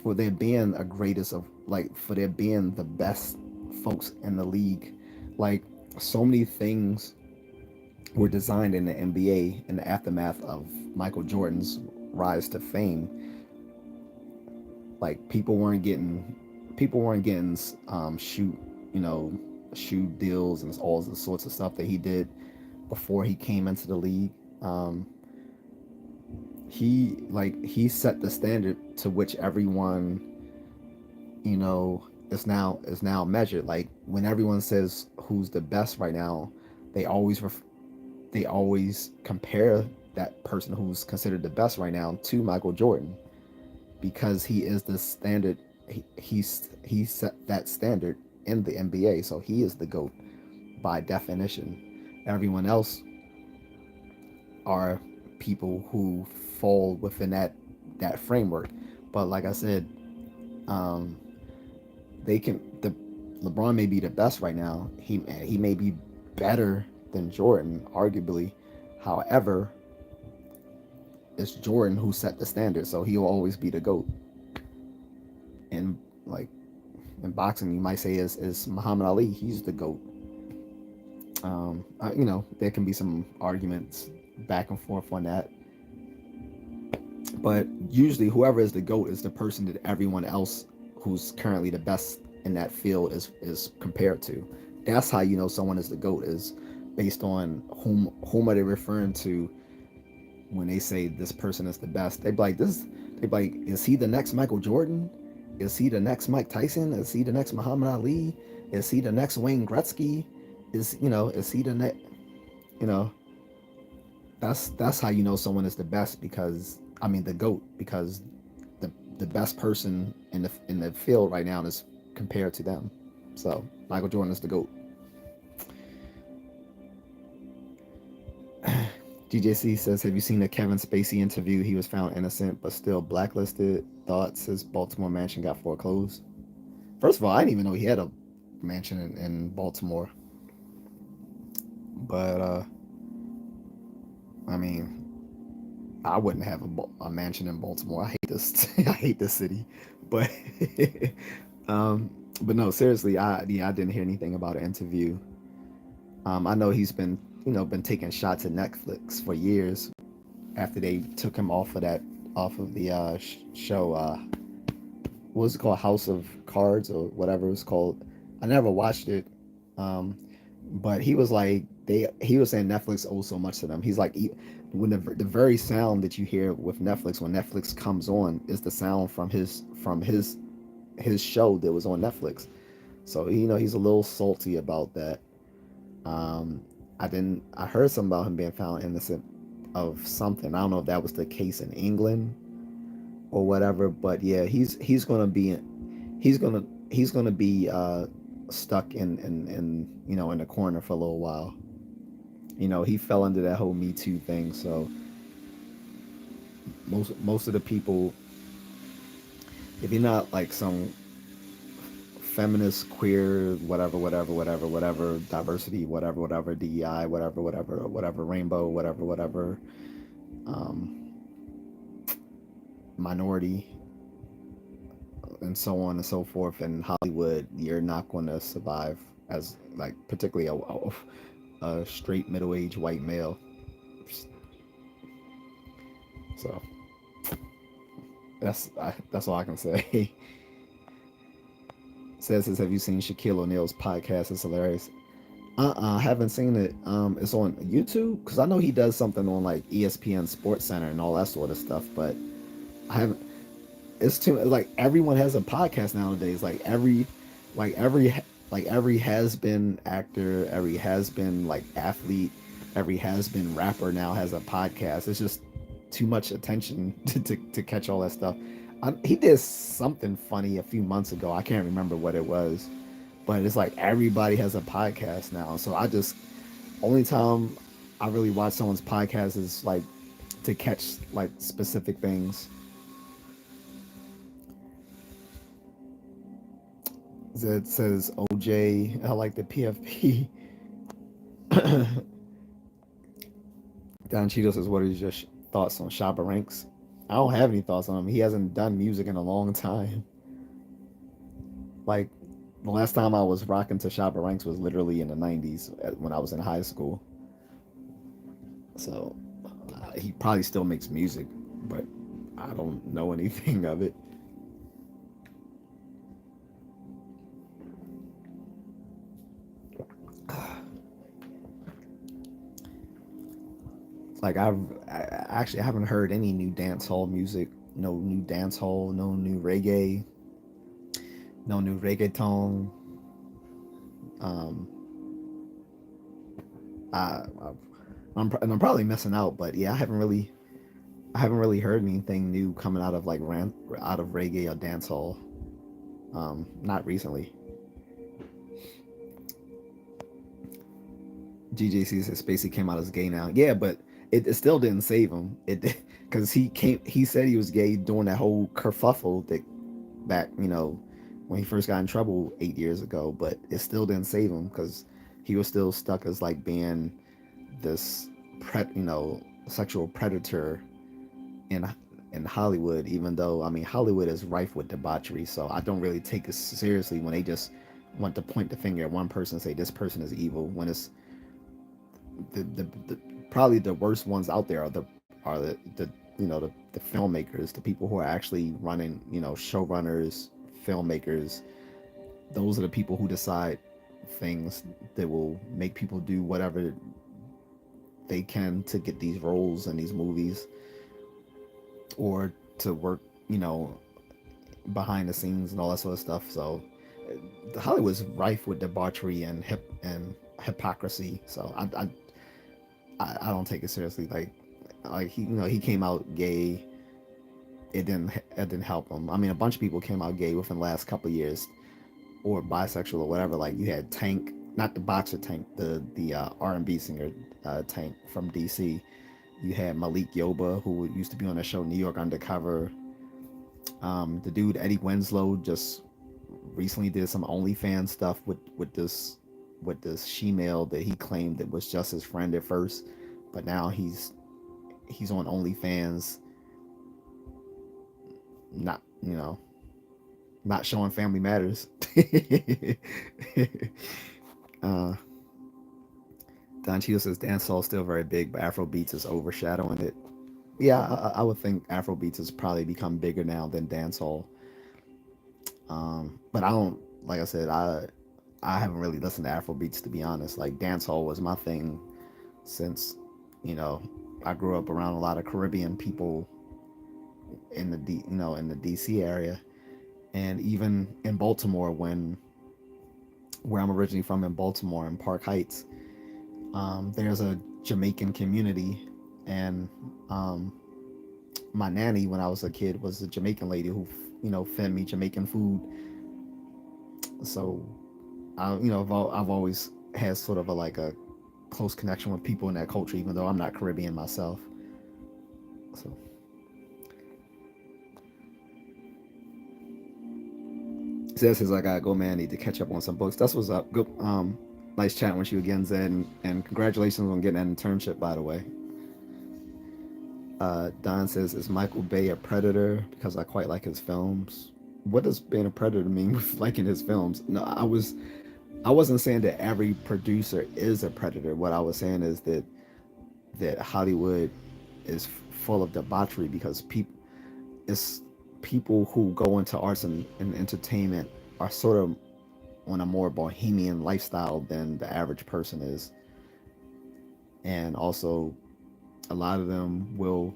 Speaker 1: for there being a greatest of like for there being the best folks in the league. Like so many things were designed in the NBA in the aftermath of Michael Jordan's rise to fame. Like people weren't getting shoot you know shoe deals and all the sorts of stuff that he did before he came into the league. Um, he set the standard to which everyone is now measured. Like when everyone says who's the best right now, they always they always compare that person who's considered the best right now to Michael Jordan because he is the standard. He set that standard in the NBA, so he is the GOAT by definition. Everyone else are people who fall within that framework. But like I said, um, the LeBron may be the best right now. He may be better than Jordan, arguably. However, it's Jordan who set the standard, so he'll always be the GOAT. And like in boxing, you might say is Muhammad Ali. He's the GOAT. There can be some arguments back and forth on that, but usually whoever is the GOAT is the person that everyone else who's currently the best in that field is compared to. That's how you know someone is the GOAT, is based on whom are they referring to when they say this person is the best. They be like, is he the next Michael Jordan? Is he the next Mike Tyson? Is he the next Muhammad Ali? Is he the next Wayne Gretzky? Is he the next, you know, that's how you know someone is the best, because I mean the GOAT, because the best person in the field right now is compared to them. So Michael Jordan is the GOAT. J.A.C says, have you seen the Kevin Spacey interview? He was found innocent but still blacklisted. Thoughts his Baltimore mansion got foreclosed. First of all, I didn't even know he had a mansion in Baltimore. But I mean, I wouldn't have a mansion in Baltimore. I hate this. I hate this city. But um, but no, seriously, I didn't hear anything about an interview. I know he's been been taking shots at Netflix for years after they took him off of the show. What was it called? House of Cards or whatever it was called. I never watched it, um, but he was like he was saying Netflix owes so much to them. He's like, when the very sound that you hear with Netflix when Netflix comes on is the sound from his show that was on Netflix. So he's a little salty about that. Um, I heard something about him being found innocent of something. I don't know if that was the case in England or whatever, but yeah, he's gonna be stuck in the corner for a little while. He fell under that whole Me Too thing, so most of the people, if you're not like some feminist, queer, whatever, diversity, whatever, DEI, whatever, rainbow, whatever, um, minority, and so on and so forth in Hollywood, you're not going to survive as like particularly a straight middle-aged white male. So that's all I can say. Says, have you seen Shaquille O'Neal's podcast? It's hilarious. I haven't seen it. It's on YouTube because I know he does something on like ESPN Sports Center and all that sort of stuff, but I haven't. It's too like everyone has a podcast nowadays. Like every, every has been actor, every has been like athlete, every has been rapper now has a podcast. It's just too much attention to catch all that stuff. He did something funny a few months ago. I can't remember what it was, but it's like everybody has a podcast now. So I just only time I really watch someone's podcast is like to catch like specific things. It says OJ, I like the PFP. Don Cheeto says, what is your thoughts on Shabba Ranks? I don't have any thoughts on him. He hasn't done music in a long time. Like, the last time I was rocking to Shabba Ranks was literally in the 90s when I was in high school. So, he probably still makes music, but I don't know anything of it. Like I actually haven't heard any new dance hall music. No new dance hall. No new reggae. No new reggaeton. Um, I, I'm probably missing out, but yeah, I haven't really heard anything new coming out of like out of reggae or dance hall. Not recently. GJC says Spacey came out as gay now. Yeah, but it still didn't save him. It because he said he was gay during that whole kerfuffle that back when he first got in trouble 8 years ago. But it still didn't save him because he was still stuck as like being this sexual predator in in Hollywood. Even though I mean Hollywood is rife with debauchery, so I don't really take it seriously when they just want to point the finger at one person and say this person is evil when it's the probably the worst ones out there are the filmmakers, the people who are actually running, showrunners, filmmakers. Those are the people who decide things that will make people do whatever they can to get these roles in these movies or to work, behind the scenes and all that sort of stuff. So Hollywood's rife with debauchery and hypocrisy. So I don't take it seriously. Like he, he came out gay. It didn't help him. I mean, a bunch of people came out gay within the last couple of years, or bisexual or whatever. Like you had Tank, not the boxer Tank, the R&B singer Tank from DC. You had Malik Yoba, who used to be on the show New York Undercover. The dude Eddie Winslow just recently did some OnlyFans stuff with this she-male that he claimed that was just his friend at first, but now he's on OnlyFans, not not showing Family Matters. uh, Don Cheadle says dancehall is still very big, but Afrobeats is overshadowing it. Yeah, I would think Afrobeats has probably become bigger now than dancehall. But I don't, like I said, I haven't really listened to Afrobeats, to be honest. Like dancehall was my thing since, you know, I grew up around a lot of Caribbean people in the in the DC area, and even in Baltimore, where I'm originally from in Baltimore in Park Heights, there's a Jamaican community, and my nanny when I was a kid was a Jamaican lady who fed me Jamaican food. So I've always had sort of a close connection with people in that culture, even though I'm not Caribbean myself. So says I gotta go, man. I need to catch up on some books. That's what's up. Good. Nice chatting with you again, Zed, and congratulations on getting an internship, by the way. Don says, is Michael Bay a predator? Because I quite like his films. What does being a predator mean with liking his films? No, I wasn't saying that every producer is a predator. What I was saying is that Hollywood is full of debauchery because it's people who go into arts and entertainment are sort of on a more bohemian lifestyle than the average person is. And also, a lot of them will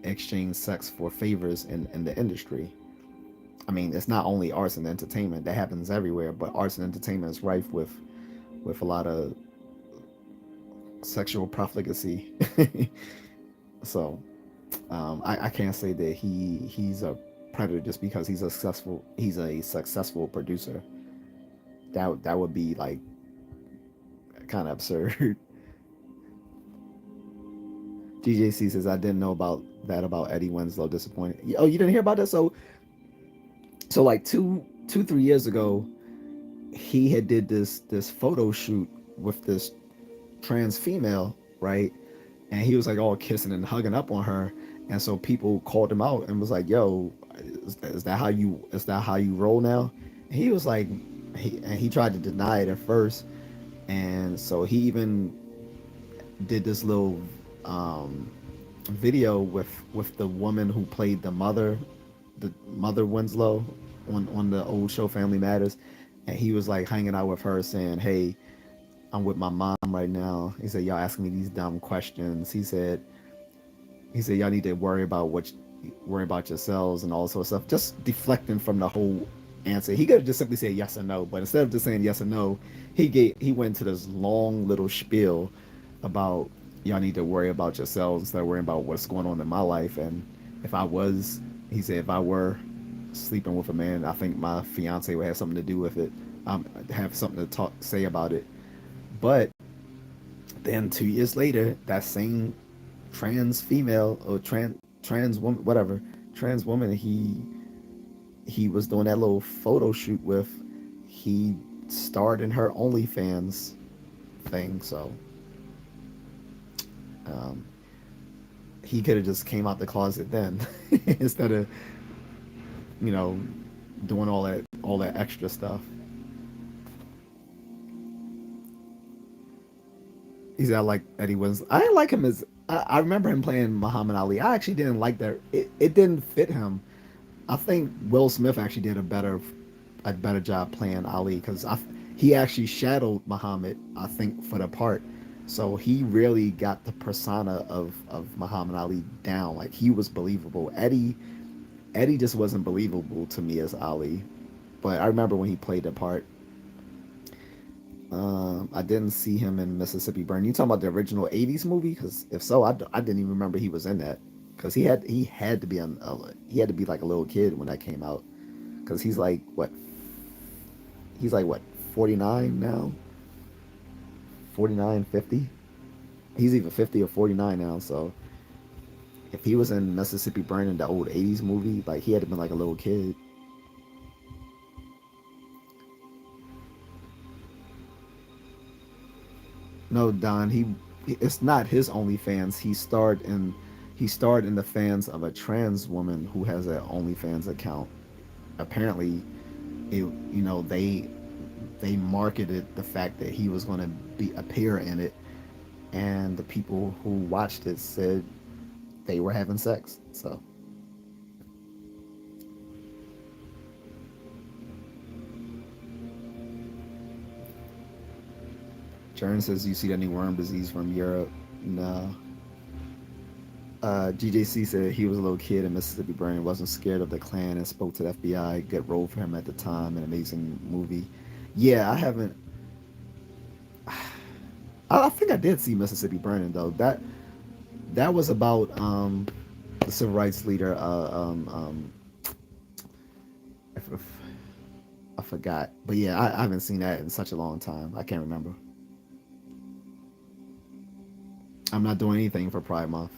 Speaker 1: exchange sex for favors in the industry. I mean, it's not only arts and entertainment, that happens everywhere, but arts and entertainment is rife with a lot of sexual profligacy. So I can't say that he's a predator just because he's a successful producer. That would be like kind of absurd. J.A.C says I didn't know about Eddie Winslow. Disappointed. Oh, you didn't hear about that? So like 3 years ago, he had did this photo shoot with this trans female, right? And he was like all kissing and hugging up on her, and so people called him out and was like, "Yo, is that how you roll now?" And he was like, he tried to deny it at first, and so he even did this little video with the woman who played the mother Winslow on the old show Family Matters, and he was like hanging out with her saying, "Hey, I'm with my mom right now." He said, "Y'all asking me these dumb questions." He said, "Y'all need to worry about yourselves and all sorts of stuff." Just deflecting from the whole answer. He could have just simply said yes or no, but instead of just saying yes or no, he went to this long little spiel about y'all need to worry about yourselves instead of worrying about what's going on in my life. And if I was, he said, if I were sleeping with a man, I think my fiance would have something to do with it. Have something to say about it. But then 2 years later, that same trans female or trans woman, whatever, trans woman he was doing that little photo shoot with, he starred in her OnlyFans thing. So um, he could have just came out the closet then instead of you know doing all that extra stuff. He said, I like Eddie Winslow. I didn't like him as I remember him playing Muhammad Ali. I actually didn't like that. It didn't fit him. I think Will Smith actually did a better job playing Ali because he actually shadowed Muhammad, I think, for the part. So he really got the persona of Muhammad Ali down. Like he was believable. Eddie Eddie just wasn't believable to me as Ali. But I remember when he played the part. I didn't see him in Mississippi Burn. You talking about the original '80s movie? Because if so, I didn't even remember he was in that. Because he had to be on he had to be like a little kid when that came out. Because he's like what 49 now, 49, 50. He's either 50 or 49 now. So if he was in Mississippi Burning, the old '80s movie, like he had to been like a little kid. No, Don, it's not his OnlyFans. He starred in the fans of a trans woman who has an OnlyFans account. Apparently, they marketed the fact that he was going to be appear in it, and the people who watched it said they were having sex. So Jern says, "You see any worm disease from Europe?" No. GJC said he was a little kid in Mississippi Burning, wasn't scared of the Klan, and spoke to the FBI. Good role for him at the time. An amazing movie. Yeah, I haven't. I think I did see Mississippi Burning though. That was about the civil rights leader. If, if, I forgot, but yeah, I haven't seen that in such a long time. I can't remember. I'm not doing anything for Pride Month.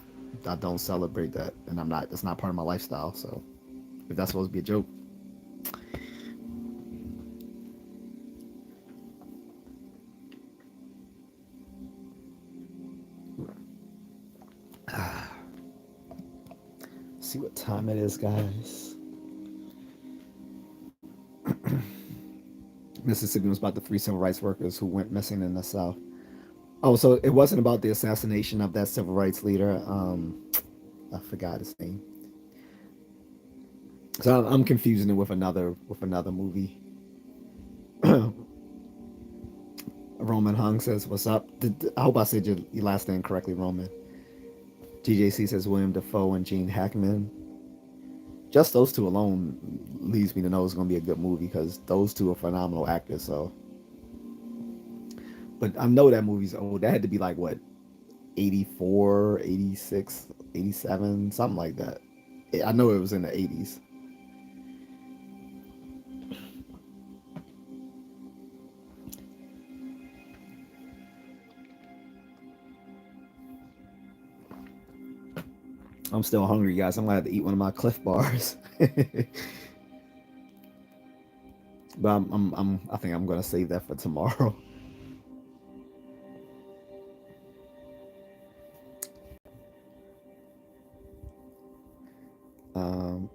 Speaker 1: I don't celebrate that, and I'm not. That's not part of my lifestyle. So if that's supposed to be a joke, see what time it is, guys. Mississippi was about the three civil rights workers who went missing in the South. Oh, so it wasn't about the assassination of that civil rights leader. I forgot his name. So I'm confusing it with another movie. Roman Hung says, "What's up?" I hope I said your last name correctly, Roman. GJC says William Defoe and Gene Hackman. Just those two alone leads me to know it's going to be a good movie because those two are phenomenal actors. So, but I know that movie's old. That had to be like what 84, 86, 87, something like that. I know it was in the 80s. I'm still hungry, guys. I'm gonna have to eat one of my Cliff Bars. But I think I'm gonna save that for tomorrow. Um,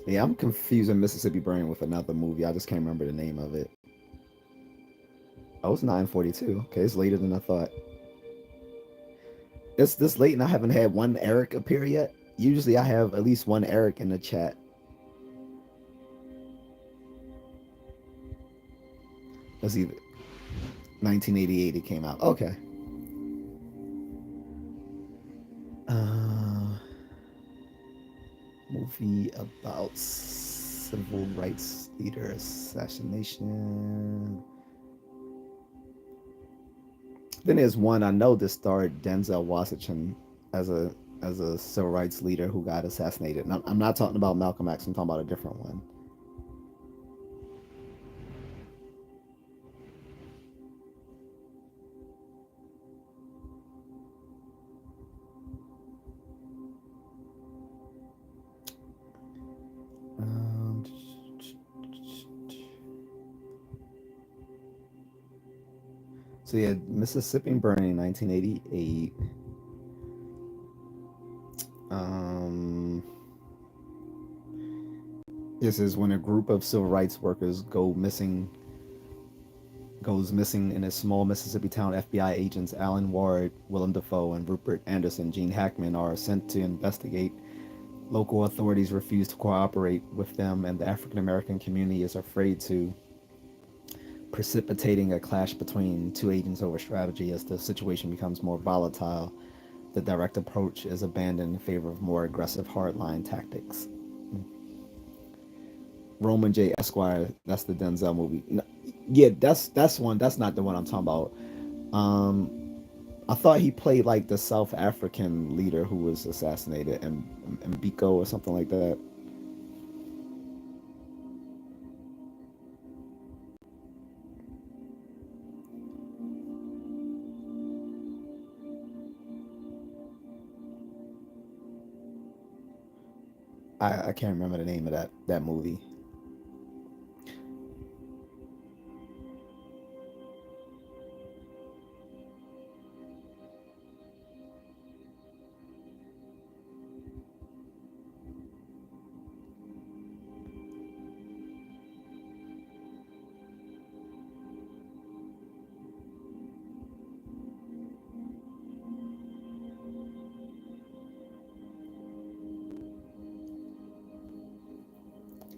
Speaker 1: yeah, I'm confusing Mississippi Burning with another movie. I just can't remember the name of it. Oh, it's 9:42. Okay, it's later than I thought. It's this late and I haven't had one Eric appear yet. Usually I have at least one Eric in the chat. Let's see, 1988 it came out. Okay. Uh, movie about civil rights leader assassination. Then there's one I know that starred Denzel Washington as a civil rights leader who got assassinated. And I'm not talking about Malcolm X. I'm talking about a different one. Um, so yeah, Mississippi Burning, 1988. Um, this is when a group of civil rights workers goes missing in a small Mississippi town. FBI agents Alan Ward, Willem Dafoe, and Rupert Anderson, Gene Hackman are sent to investigate. Local authorities refuse to cooperate with them, and the African American community is afraid to, precipitating a clash between two agents over strategy as the situation becomes more volatile. The direct approach is abandoned in favor of more aggressive hardline tactics. Roman J. Esquire, that's the Denzel movie. Yeah, that's one. That's not the one I'm talking about. Um, I thought he played like the South African leader who was assassinated, and Biko or something like that. I can't remember the name of that movie.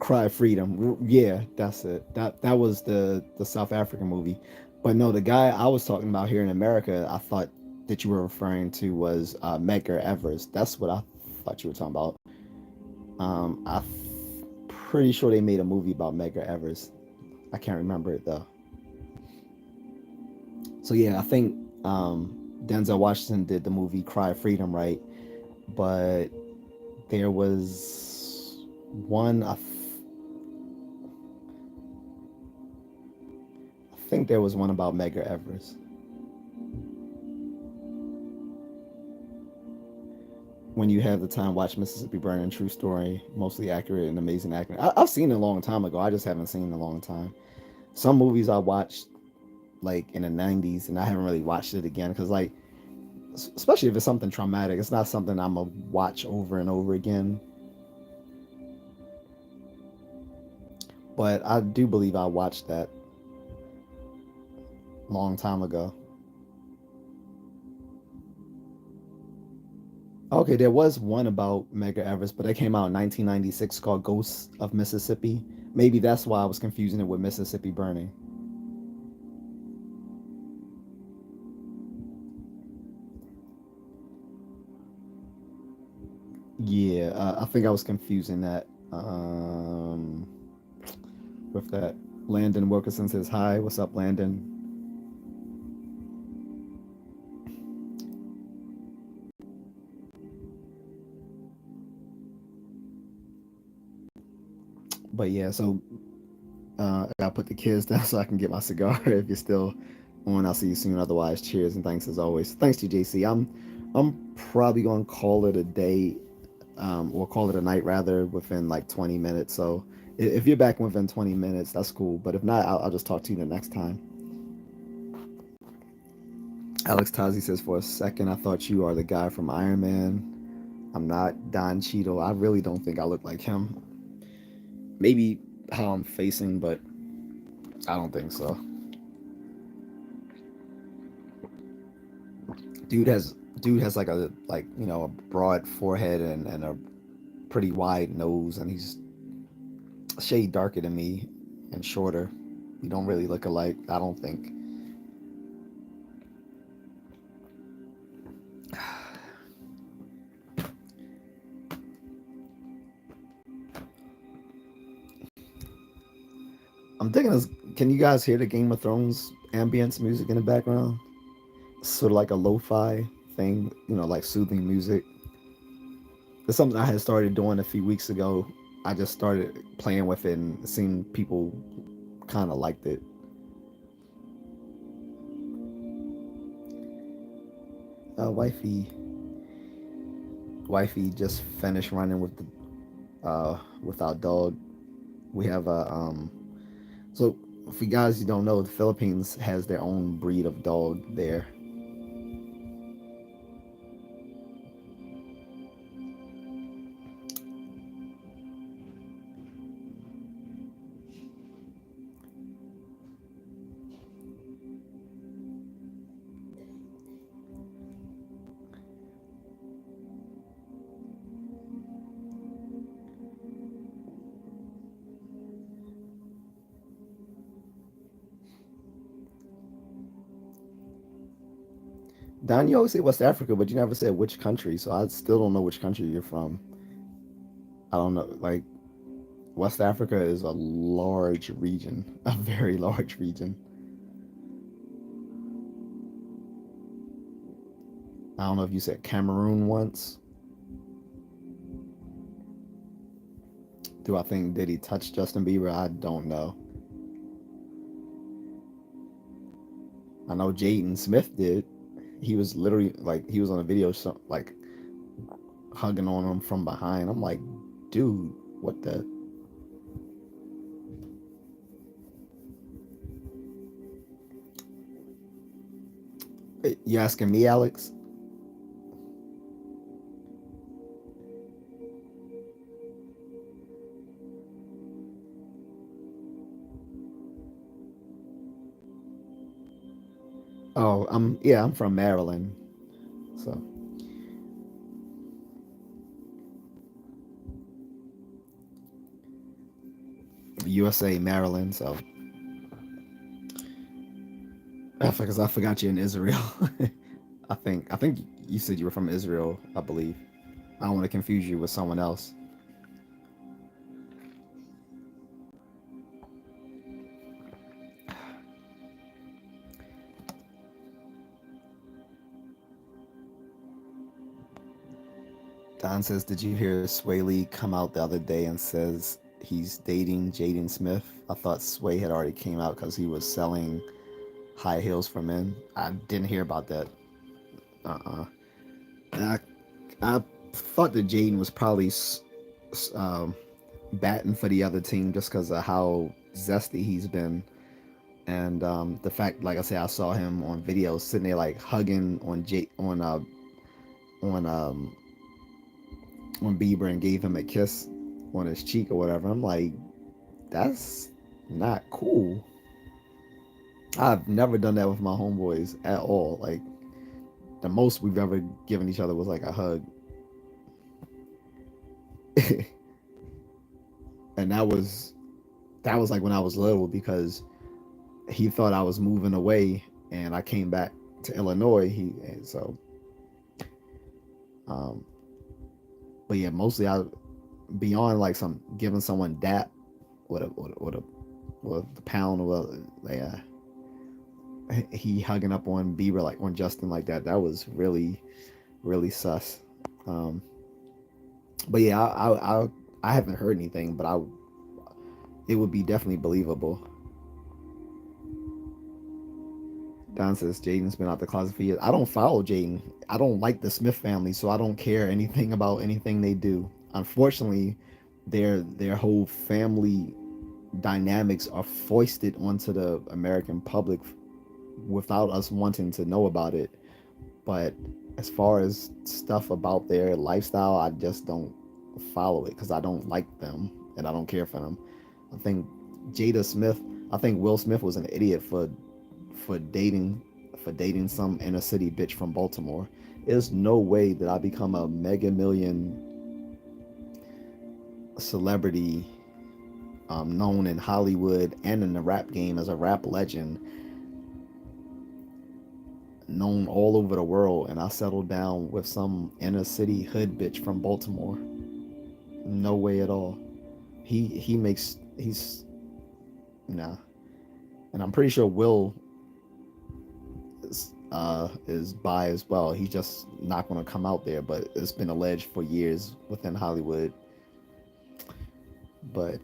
Speaker 1: Cry Freedom. Yeah, that's it. That was the South African movie. But no, the guy I was talking about here in America, I thought that you were referring to was Medgar Evers. That's what I thought you were talking about. I'm pretty sure they made a movie about Medgar Evers. I can't remember it though. So yeah, I think Denzel Washington did the movie Cry Freedom, right? But there was one. I think there was one about Medgar Evers. When you have the time, watch Mississippi Burning. True story, mostly accurate and amazing acting. I've seen it a long time ago. I just haven't seen it in a long time. Some movies I watched like in the '90s, and I haven't really watched it again because like, especially if it's something traumatic, it's not something I'm gonna watch over and over again. But I do believe I watched that long time ago. Okay, there was one about Medgar Evers, but it came out in 1996 called Ghosts of Mississippi. Maybe that's why I was confusing it with Mississippi Burning. Yeah, I think I was confusing that with that. Landon Wilkerson says hi. What's up, Landon? But yeah, so I gotta put the kids down so I can get my cigar. If you're still on, I'll see you soon. Otherwise, cheers and thanks as always. Thanks to J.C. I'm probably gonna call it a day, or call it a night rather, within like 20 minutes. So if you're back within 20 minutes, that's cool. But if not, I'll just talk to you the next time. Alex Tazi says, for a second, I thought you are the guy from Iron Man. I'm not Don Cheadle. I really don't think I look like him. Maybe how I'm facing, but I don't think so. Dude has like a broad forehead and a pretty wide nose, and he's a shade darker than me and shorter. We don't really look alike, I don't think. I'm thinking this. Can you guys hear the Game of Thrones ambience music in the background? Sort of like a lo-fi thing, like soothing music. It's something I had started doing a few weeks ago. I just started playing with it and seeing people kind of liked it. Wifey just finished running with our dog. We have a so for you guys you don't know, the Philippines has their own breed of dog there. Don, you always say West Africa, but you never said which country, so I still don't know which country you're from. I don't know. Like, West Africa is a large region, a very large region. I don't know if you said Cameroon once. Do I think did he touch Justin Bieber? I don't know. I know Jaden Smith did. He was literally like he was on a video like hugging on him from behind. I'm like, dude, what the? You asking me, Alex? Oh, I'm from Maryland, so USA, Maryland. So because I forgot you're in Israel. I think you said you were from Israel, I believe. I don't want to confuse you with someone else. Don says, did you hear Sway Lee come out the other day and says he's dating Jaden Smith? I thought Sway had already came out because he was selling high heels for men. I didn't hear about that. Uh-uh. I, I thought that Jaden was probably um, batting for the other team just because of how zesty he's been. And the fact, like I said, I saw him on video sitting there like hugging on on Bieber and gave him a kiss on his cheek or whatever. I'm like, that's not cool. I've never done that with my homeboys at all. Like the most we've ever given each other was like a hug, and that was like when I was little because he thought I was moving away and I came back to Illinois. Um, but yeah, mostly I beyond like some giving someone dap with the pound or yeah, he hugging up on Bieber like on Justin like that. That was really sus. Um, but yeah, I haven't heard anything, but I it would be definitely believable. Don says Jaden's been out the closet for years. I don't follow Jaden. I don't like the Smith family, so I don't care anything about anything they do. Unfortunately, their whole family dynamics are foisted onto the American public without us wanting to know about it. But as far as stuff about their lifestyle, I just don't follow it because I don't like them and I don't care for them. I think Jada Smith, I think Will Smith was an idiot for dating some inner city bitch from Baltimore. There's no way that I become a mega million celebrity known in Hollywood and in the rap game as a rap legend, known all over the world, and I settled down with some inner city hood bitch from Baltimore. No way at all. He's nah, and I'm pretty sure Will is bi as well. He's just not going to come out there, but it's been alleged for years within Hollywood. But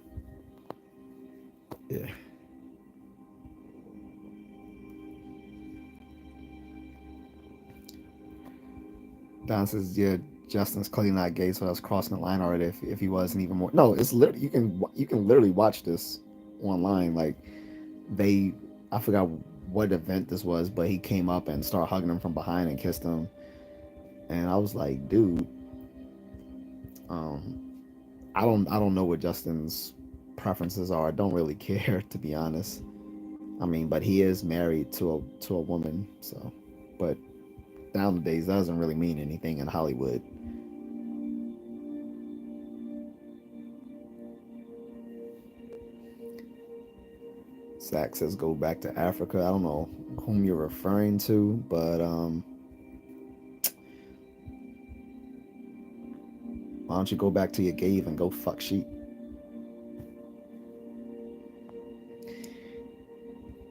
Speaker 1: yeah, Don says yeah, Justin's clearly not gay, so that's crossing the line already. If he wasn't even more, no, it's literally you can literally watch this online. Like they, I forgot what event this was, but he came up and started hugging him from behind and kissed him, and I was like, dude, um, I don't know what Justin's preferences are. I don't really care to be honest. I mean, but he is married to a woman, so but nowadays that doesn't really mean anything in Hollywood. Zach says go back to Africa. I don't know whom you're referring to, but Why don't you go back to your cave and go fuck sheep?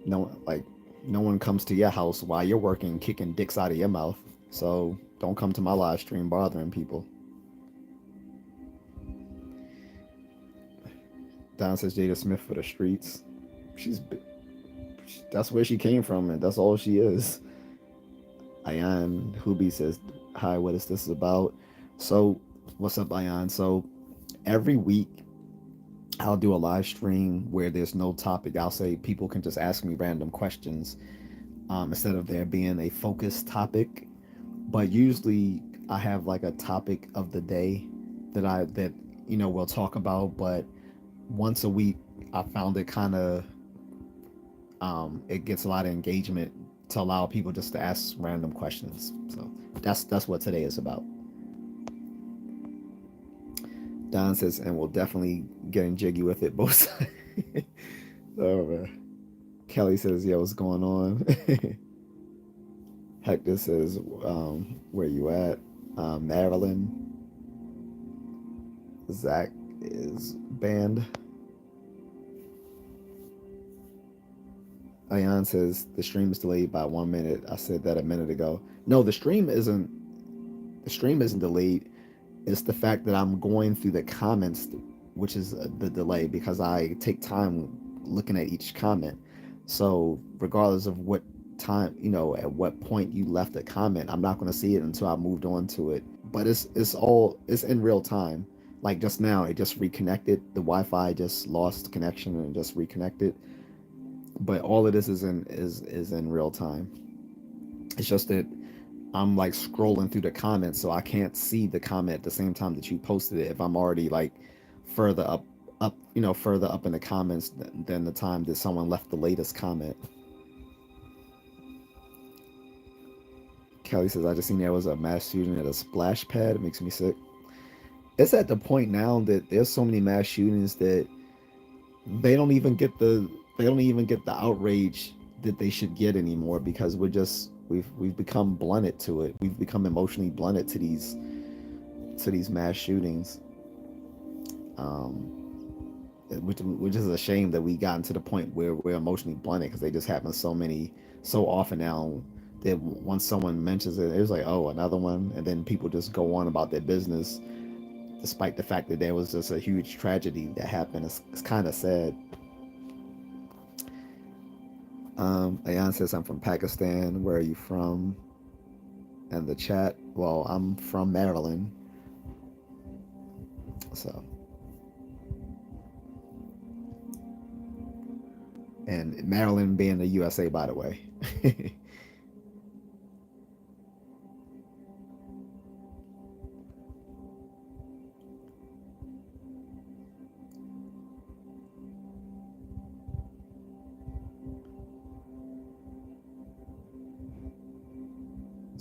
Speaker 1: No, like, no one comes to your house while you're working, kicking dicks out of your mouth. So don't come to my live stream bothering people. Don says Jada Smith for the streets. She's that's where she came from, and that's all she is. Ayan Hubi says, "Hi, what is this about?" So, what's up, Ayan? So, every week I'll do a live stream where there's no topic. I'll say people can just ask me random questions instead of there being a focused topic. But usually I have like a topic of the day that we'll talk about. But once a week, I found it kind of it gets a lot of engagement to allow people just to ask random questions. So that's what today is about. Don says, and we'll definitely getting jiggy with it both sides. Oh man. Kelly says, yeah, what's going on? Hector says, where you at? Maryland. Zach is banned. Ayan says the stream is delayed by 1 minute. I said that a minute ago. No, the stream isn't. The stream isn't delayed. It's the fact that I'm going through the comments, which is the delay, because I take time looking at each comment. So regardless of what time, at what point you left a comment, I'm not going to see it until I moved on to it. But it's in real time. Like just now, it just reconnected. The Wi-Fi just lost connection and just reconnected. But all of this is in real time. It's just that I'm like scrolling through the comments, so I can't see the comment at the same time that you posted it if I'm already like further further up in the comments than the time that someone left the latest comment. Kelly says, I just seen there was a mass shooting at a splash pad. It makes me sick. It's at the point now that there's so many mass shootings that they don't even get the outrage that they should get anymore, because we've become blunted to it. We've become emotionally blunted to these mass shootings, which is a shame that we gotten to the point where we're emotionally blunted, because they just happen so often now that once someone mentions it, it's like, oh, another one, and then people just go on about their business, despite the fact that there was just a huge tragedy that happened. It's kind of sad. Ayan says, I'm from Pakistan. Where are you from? And the chat, well, I'm from Maryland. So. And Maryland being the USA, by the way.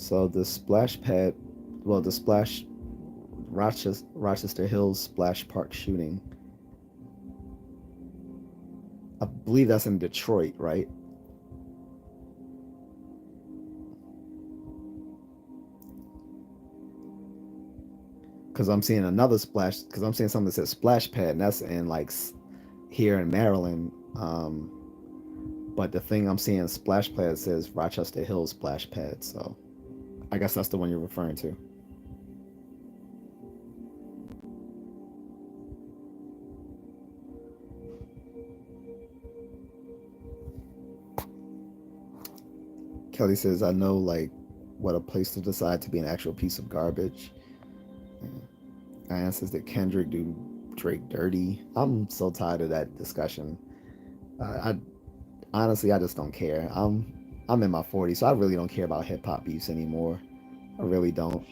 Speaker 1: So the splash pad, well, the splash Rochester Hills Splash Park shooting, I believe that's in Detroit, right? Because I'm seeing something that says splash pad, and that's in like here in Maryland. But the thing I'm seeing splash pad says Rochester Hills Splash Pad, so I guess that's the one you're referring to. Kelly says, I know like what a place to decide to be an actual piece of garbage. Diane says that Kendrick do Drake dirty. I'm so tired of that discussion. I honestly, I just don't care. I'm in my 40s, so I really don't care about hip hop beefs anymore. I really don't.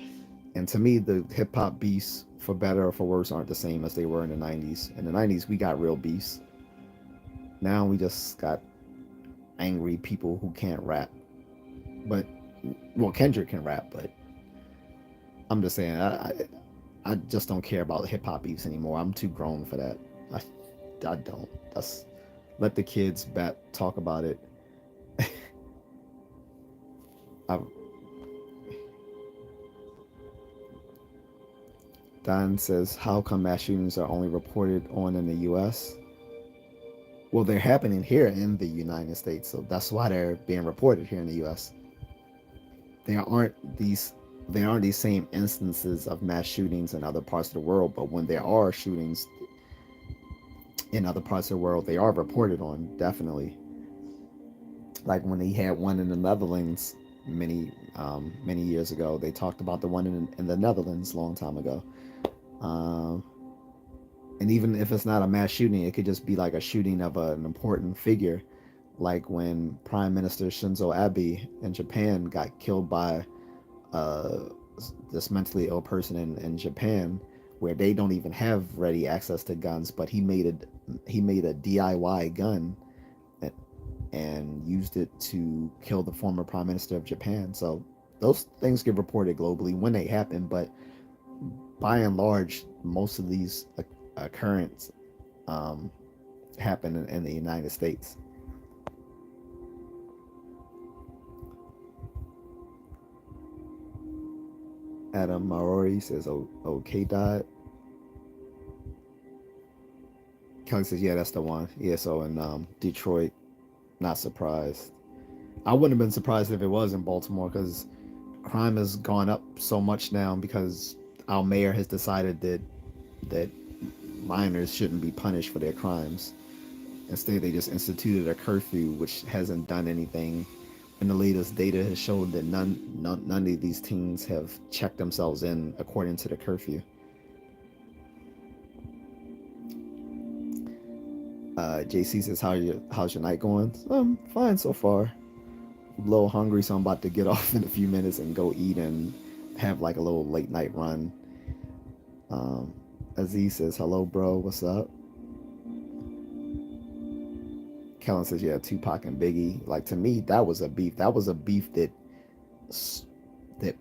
Speaker 1: And to me, the hip hop beefs, for better or for worse, aren't the same as they were in the 90s. In the 90s, we got real beefs. Now we just got angry people who can't rap. But, well, Kendrick can rap, but I'm just saying, I just don't care about hip hop beefs anymore. I'm too grown for that. I don't. Let the kids talk about it. Don says, how come mass shootings are only reported on in the U.S.? Well, they're happening here in the United States, so that's why they're being reported here in the U.S. There aren't these there aren't these same instances of mass shootings in other parts of the world, but when there are shootings in other parts of the world, they are reported on, definitely. Like when they had one in the Netherlands many years ago, they talked about the one in the Netherlands a long time ago. Um, and even if it's not a mass shooting, it could just be like a shooting of an important figure, like when Prime Minister Shinzo Abe in Japan got killed by uh, this mentally ill person in Japan, where they don't even have ready access to guns, but he made a DIY gun and used it to kill the former prime minister of Japan. So those things get reported globally when they happen, but by and large, most of these occurrences um, happen in the United States. Adam Maori says, "Oh, okay, died." Kelly says, "Yeah, that's the one." Yeah, so in Detroit, not surprised. I wouldn't have been surprised if it was in Baltimore because crime has gone up so much now because our mayor has decided that minors shouldn't be punished for their crimes. Instead, they just instituted a curfew, which hasn't done anything. And the latest data has showed that none of these teens have checked themselves in according to the curfew. J.C. says, how's your night going? Fine so far. I'm a little hungry, so I'm about to get off in a few minutes and go eat and have like a little late night run. Um, Aziz says, hello, bro. What's up? Kellen says, yeah, Tupac and Biggie. Like, to me, that was a beef. That was a beef that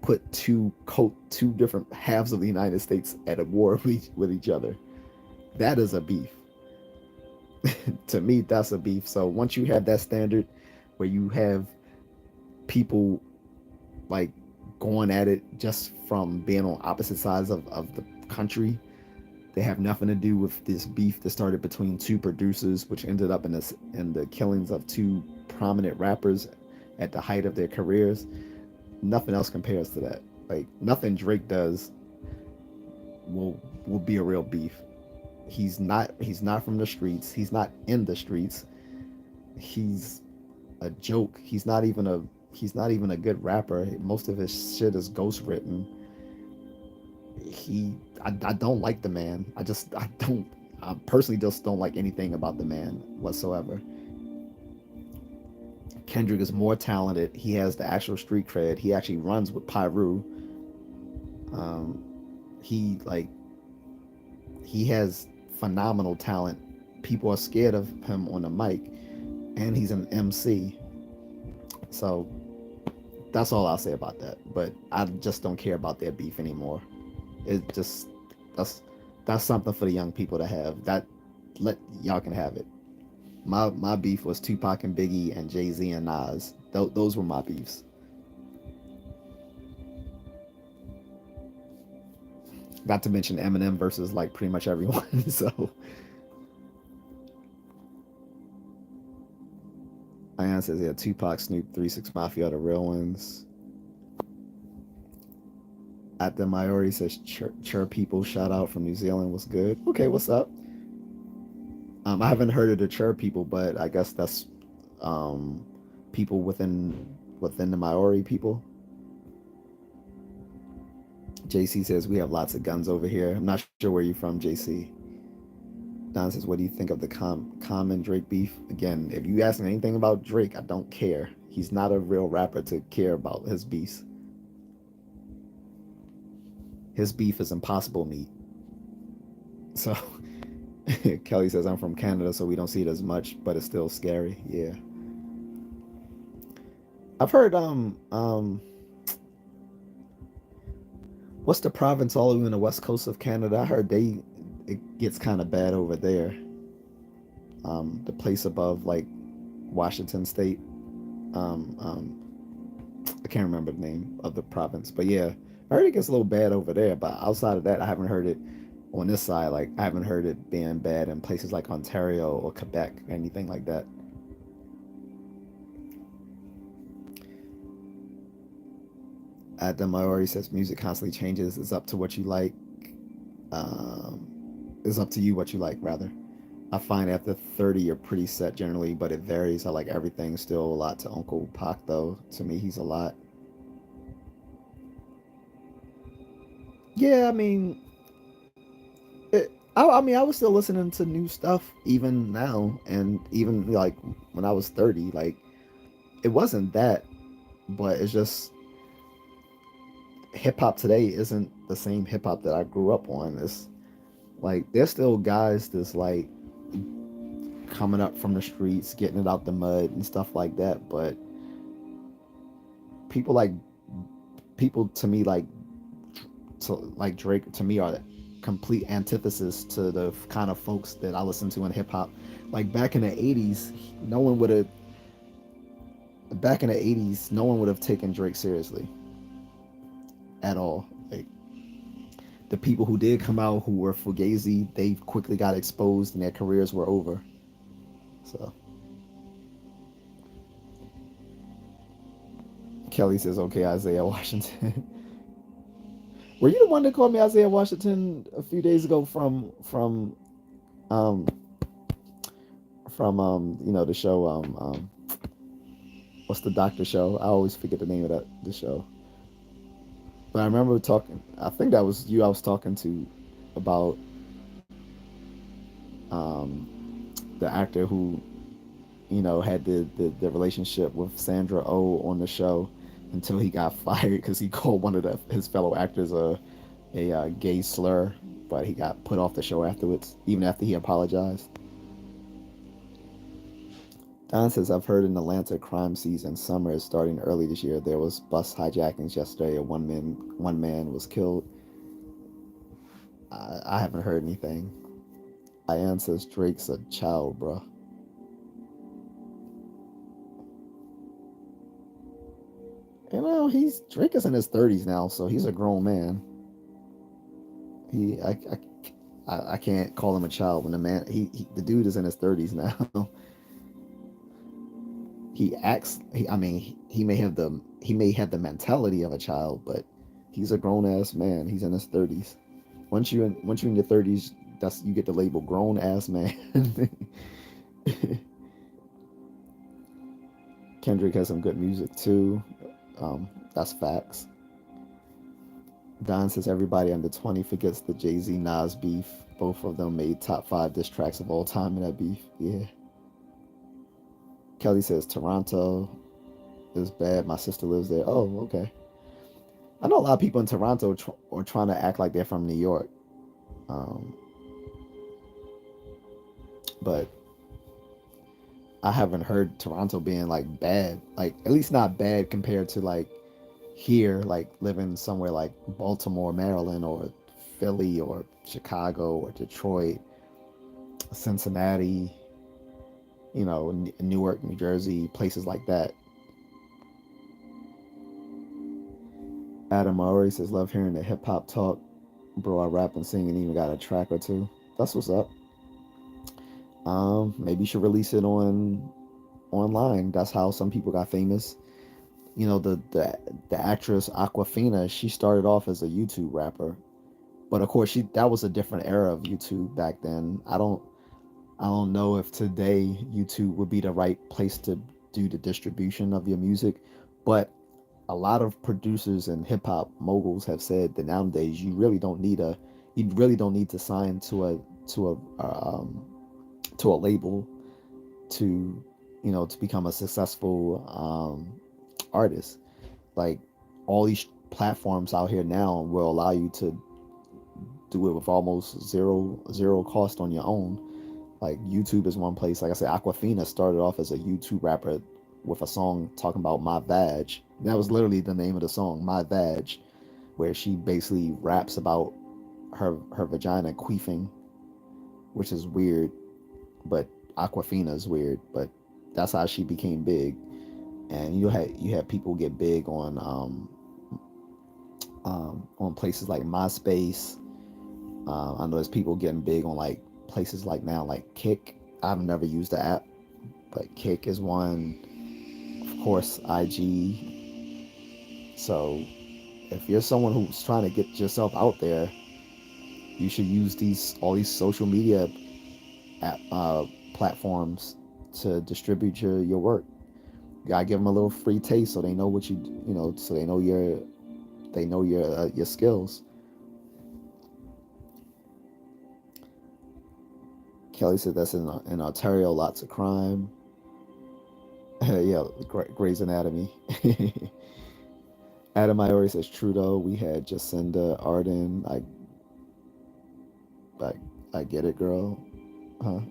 Speaker 1: put two different halves of the United States at a war with each other. That is a beef. To me, that's a beef. So once you have that standard where you have people like going at it just from being on opposite sides of the country, they have nothing to do with this beef that started between two producers, which ended up in the killings of two prominent rappers at the height of their careers. Nothing else compares to that. Like nothing Drake does will be a real beef. He's not from the streets. He's not in the streets. He's a joke. He's not even a good rapper. Most of his shit is ghost written. I don't like the man. I personally just don't like anything about the man whatsoever. Kendrick is more talented. He has the actual street cred. He actually runs with Pyru. Um, he like he has phenomenal talent. People are scared of him on the mic, and he's an MC. So that's all I'll say about that. But I just don't care about their beef anymore. It just that's that's something for the young people to have. That let y'all can have it. My beef was Tupac and Biggie and Jay-Z and Nas. Those were my beefs. Not to mention Eminem versus like pretty much everyone. So Ian says, yeah, Tupac, Snoop, 3 6 Mafia are the real ones. At the Maori says, Chur people, shout out from New Zealand. What's good? Okay, what's up? I haven't heard of the Chur people, but I guess that's um, people within the Maori people. JC says we have lots of guns over here. I'm not sure where you're from, JC. Don says, what do you think of the common Drake beef? Again, if you ask me anything about Drake, I don't care. He's not a real rapper to care about his beefs. His beef is impossible meat. So Kelly says, I'm from Canada, so we don't see it as much, but it's still scary. Yeah. I've heard what's the province all over in the west coast of Canada? I heard it gets kind of bad over there. The place above like Washington State. Um, um, I can't remember the name of the province, but yeah, I heard it gets a little bad over there. But outside of that, I haven't heard it on this side. Like I haven't heard it being bad in places like Ontario or Quebec, anything like that. Adam Maori says music constantly changes. It's up to what you like. Um, it's up to you what you like, rather. I find after 30 you're pretty set generally, but it varies. I like everything. Still a lot to Uncle Pac though. To me, he's a lot. Yeah, I mean, I mean, I was still listening to new stuff even now, and even like when I was 30, like it wasn't that, but it's just hip hop today isn't the same hip hop that I grew up on. It's like there's still guys that's like coming up from the streets, getting it out the mud and stuff like that, but people like people to me like Drake to me are the complete antithesis to the kind of folks that I listen to in hip hop. Like no one would have back in the 80s, no one would have taken Drake seriously at all. Like the people who did come out who were fugazi, they quickly got exposed and their careers were over. So Kelly says, "Okay, Isaiah Washington." Were you the one that called me Isaiah Washington a few days ago um the show what's the doctor show? I always forget the name of the show. But I remember talking. I think that was you. I was talking to about the actor who had the relationship with Sandra Oh on the show until he got fired because he called one of his fellow actors a gay slur, but he got put off the show afterwards, even after he apologized. Don says, I've heard in Atlanta crime season summer is starting early this year. There was bus hijackings yesterday. One man was killed. I haven't heard anything. Ian says Drake's a child, bro. He's Drake is in his 30s now, so he's a grown man. He I can't call him a child when the dude is in his 30s now. He acts. I mean, he may have the mentality of a child, but he's a grown ass man. He's in his 30s. Once you in your 30s, that's you get the label grown ass man. Kendrick has some good music too. That's facts. Don says everybody under 20 forgets the Jay-Z Nas beef. Both of them made top 5 diss tracks of all time in that beef. Yeah. Kelly says Toronto is bad. My sister lives there. Oh, okay. I know a lot of people in Toronto are trying to act like they're from New York, um, but I haven't heard Toronto being like bad. Like at least not bad compared to like here, like living somewhere like Baltimore, Maryland, or Philly, or Chicago, or Detroit, Cincinnati, Newark, New Jersey, places like that. Adam Murray says, love hearing the hip hop talk. Bro, I rap and sing and even got a track or two. That's what's up. Maybe you should release it online. That's how some people got famous. The actress Aquafina, she started off as a YouTube rapper. But of course that was a different era of YouTube back then. I don't know if today YouTube would be the right place to do the distribution of your music, but a lot of producers and hip hop moguls have said that nowadays you really don't need to sign to a label to to become a successful artist. Like all these platforms out here now will allow you to do it with almost zero cost on your own. Like YouTube is one place. Like I said, Aquafina started off as a YouTube rapper with a song talking about my vag. That was literally the name of the song, My Vag, where she basically raps about her vagina queefing, which is weird, but Aquafina is weird, but that's how she became big. And you had people get big on places like MySpace. I know there's people getting big on like places like now like Kick. I've never used the app, but Kick is one. Of course, IG. So if you're someone who's trying to get yourself out there, you should use these all these social media app, platforms to distribute your work. You gotta give them a little free taste so they know what you know, so they know your skills. Kelly said that's in Ontario, lots of crime. Yeah, Grey's Anatomy. Adam Iori says Trudeau. We had Jacinda Ardern. I I get it, girl. Huh?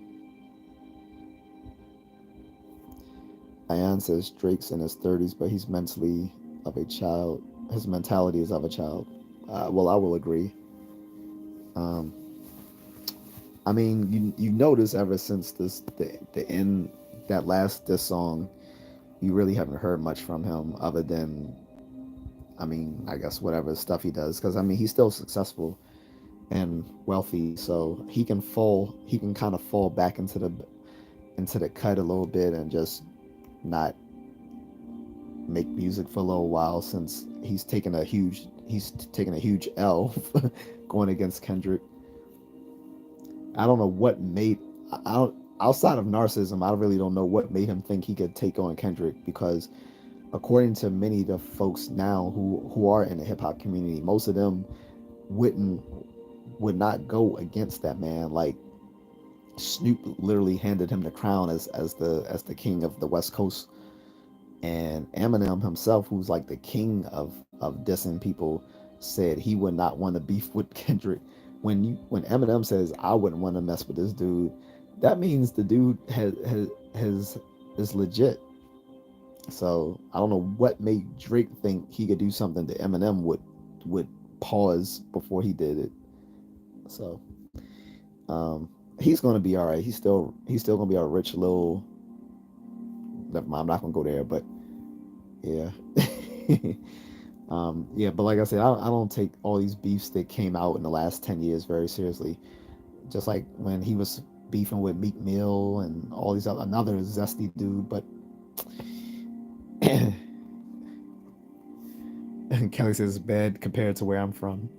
Speaker 1: Ayan says Drake's in his 30s, but he's mentally of a child. His mentality is of a child. Well, I will agree. Um, I mean, you notice ever since the end that last this song, you really haven't heard much from him other than, I mean, I guess whatever stuff he does, because I mean he's still successful and wealthy, so he can kind of fall back into the cut a little bit and just not make music for a little while since he's taken a huge L going against Kendrick. I don't know what made I don't outside of narcissism. I really don't know what made him think he could take on Kendrick because according to many of the folks now who are in the hip hop community, most of them wouldn't would not go against that man. Like Snoop literally handed him the crown as the king of the West Coast, and Eminem himself, who's like the king of dissing people, said he would not want to beef with Kendrick. When Eminem says I wouldn't want to mess with this dude, that means the dude has is legit. So I don't know what made Drake think he could do something that Eminem would pause before he did it. So um, he's gonna be all right. He's still gonna be a rich little. Never mind, I'm not gonna go there, but yeah. Yeah, but like I said, I don't take all these beefs that came out in the last 10 years very seriously. Just like when he was beefing with Meek Mill and all these other another zesty dude, but Kelly says bad compared to where I'm from.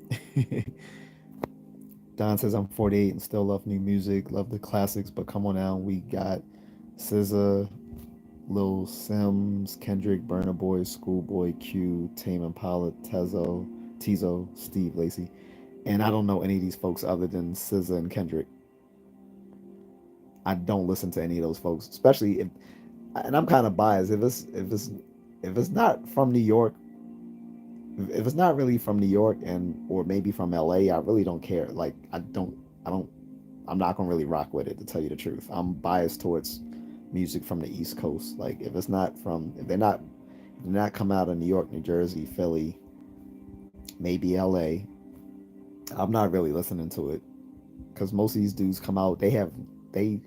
Speaker 1: Don says I'm 48 and still love new music, love the classics, but come on now, we got SZA, Lil Sims, Kendrick, Burna Boy, Schoolboy Q, Tame Impala, Tizo, Steve Lacy, and I don't know any of these folks other than SZA and Kendrick. I don't listen to any of those folks, especially if, and I'm kind of biased. If it's not from New York, if it's not really from New York and or maybe from LA, I really don't care. Like I don't I'm not gonna really rock with it to tell you the truth. I'm biased towards music from the East Coast. Like if they're not coming out of New York, New Jersey, Philly, maybe LA, I'm not really listening to it because most of these dudes come out. They they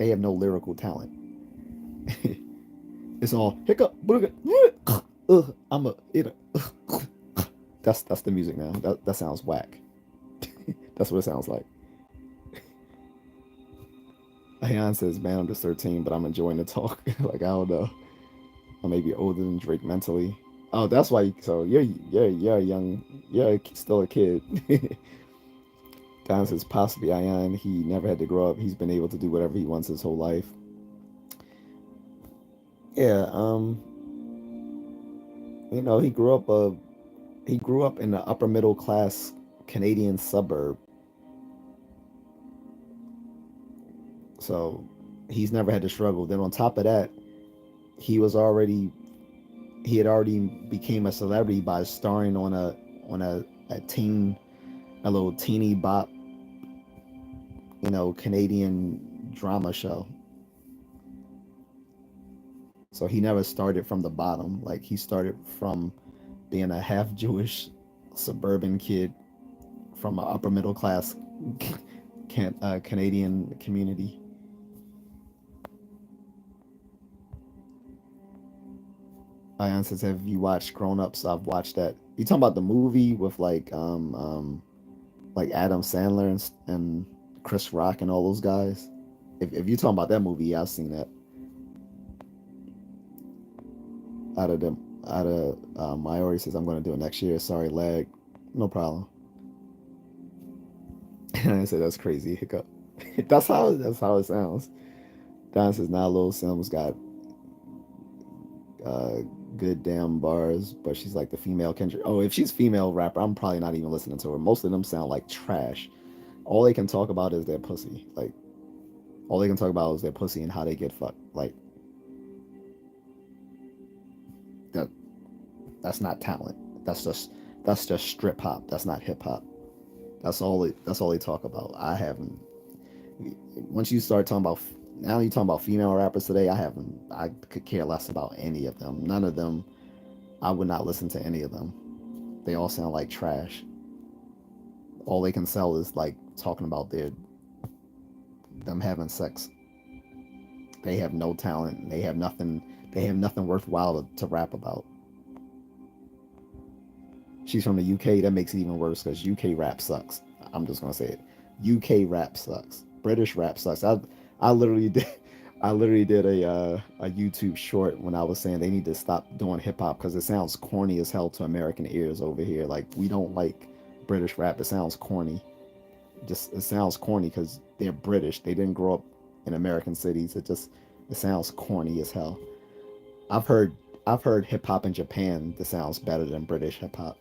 Speaker 1: have no lyrical talent. It's all hiccup, booga, I'm a it. That's the music now. That sounds whack. That's what it sounds like. Ayan says, "Man, I'm just 13, but I'm enjoying the talk." Like I don't know, I may be older than Drake mentally. Oh, that's why. So you're young. You're still a kid. Don says possibly Ayan. He never had to grow up. He's been able to do whatever he wants his whole life. Yeah. You know, he grew up in the upper middle class Canadian suburb. So he's never had to struggle. Then on top of that, he was already he had already became a celebrity by starring on a teen a little teeny bop, you know, Canadian drama show. So he never started from the bottom. Like he started from being a half Jewish suburban kid from an upper middle class Canadian community. I answers, have you watched Grown Ups? I've watched that. You talking about the movie with like Adam Sandler and Chris Rock and all those guys? If you talking about that movie, yeah, I've seen that. Out of the out of Maori says I'm going to do it next year. Sorry, lag. No problem. And I said that's crazy. Hiccup. That's how it sounds. Don says now Lil Sims got uh, good damn bars, but she's like the female Kendrick. Oh, if she's female rapper, I'm probably not even listening to her. Most of them sound like trash. All they can talk about is their pussy. Like all they can talk about is their pussy and how they get fucked. Like that. That's not talent. That's just that's just strip hop. That's not hip hop. That's all they talk about. I haven't. Once you start talking about now, you talking about female rappers today. I haven't. I could care less about any of them. None of them. I would not listen to any of them. They all sound like trash. All they can sell is like talking about their them having sex. They have no talent. They have nothing. They have nothing worthwhile to rap about. She's from the UK. That makes it even worse because UK rap sucks. I'm just gonna say it. UK rap sucks. British rap sucks. I literally did. I literally did a YouTube short when I was saying they need to stop doing hip hop because it sounds corny as hell to American ears over here. Like we don't like British rap. It sounds corny. Just it sounds corny because they're British. They didn't grow up in American cities. It sounds corny as hell. I've heard I've heard hip hop in Japan that sounds better than British hip hop.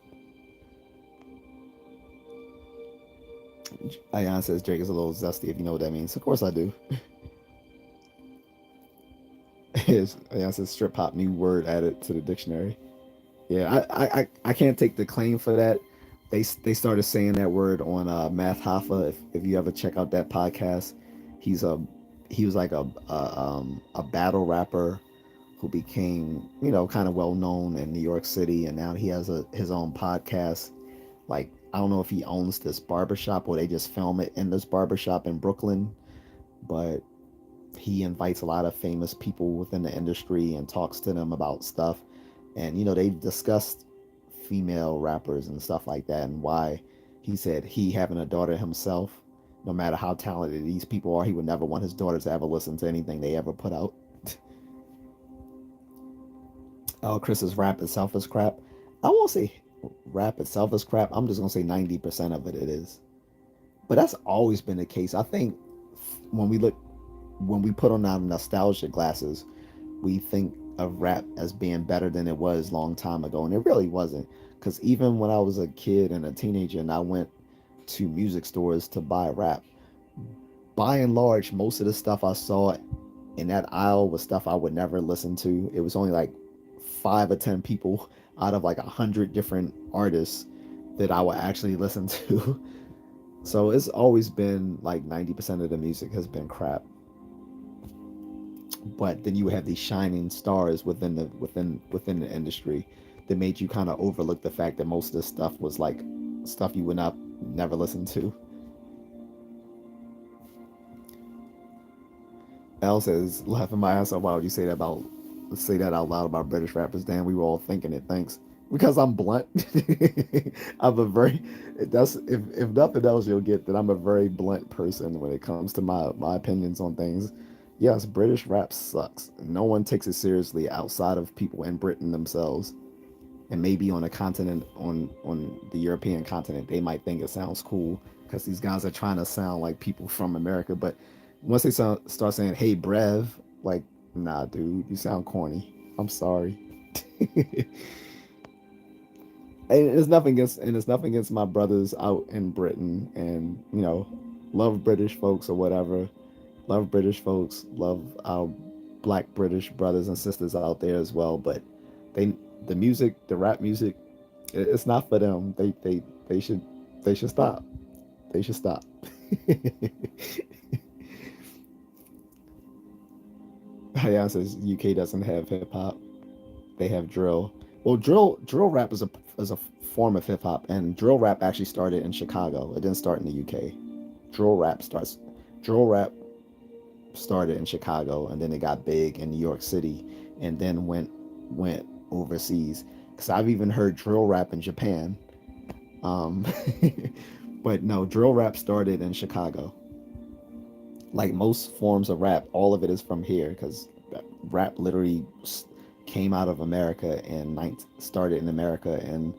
Speaker 1: Ayan says Drake is a little zesty if you know what that means. Of course I do. Ayan says strip hop new word added to the dictionary. Yeah, I can't take the claim for that. They started saying that word on Math Hoffa. If you ever check out that podcast, he's a he was like a battle rapper who became kind of well known in New York City, and now he has his own podcast. Like I don't know if he owns this barbershop or they just film it in this barbershop in Brooklyn, but he invites a lot of famous people within the industry and talks to them about stuff. And they've discussed female rappers and stuff like that and why he said he having a daughter himself, no matter how talented these people are, he would never want his daughter to ever listen to anything they ever put out. Oh, Chris's rap itself is crap. I won't say rap itself is crap. I'm just gonna say 90% of it is. But that's always been the case. I think when we look when we put on our nostalgia glasses, we think of rap as being better than it was a long time ago, and it really wasn't. Because even when I was a kid and a teenager, and I went to music stores to buy rap, by and large, most of the stuff I saw in that aisle was stuff I would never listen to. It was only like 5 or 10 people out of like 100 different artists that I would actually listen to. So it's always been like 90% of the music has been crap. But then you have these shining stars within the industry that made you kind of overlook the fact that most of this stuff was like stuff you would not never listen to. Al says, laughing my ass off. Why would you say that out loud about British rappers? Damn, we were all thinking it. Thanks. Because I'm blunt. I'm a very that's if nothing else you'll get that I'm a very blunt person when it comes to my opinions on things. Yes, British rap sucks. No one takes it seriously outside of people in Britain themselves. And maybe on a continent on the European continent, they might think it sounds cool because these guys are trying to sound like people from America. But once they start saying "Hey, Brev," like, nah, dude, you sound corny. I'm sorry. And it's nothing against my brothers out in Britain, and love British folks or whatever. Love British folks. Love our Black British brothers and sisters out there as well. But they the music, the rap music, it's not for them. They should they should stop. They should stop. Hayan says UK doesn't have hip hop. They have drill. Well, drill rap is a form of hip hop, and drill rap actually started in Chicago. It didn't start in the UK. Drill rap starts. Drill rap started in Chicago, and then it got big in New York City, and then went overseas. Because I've even heard drill rap in Japan. Um, but no, drill rap started in Chicago. Like most forms of rap, all of it is from here because rap literally came out of America and started in America and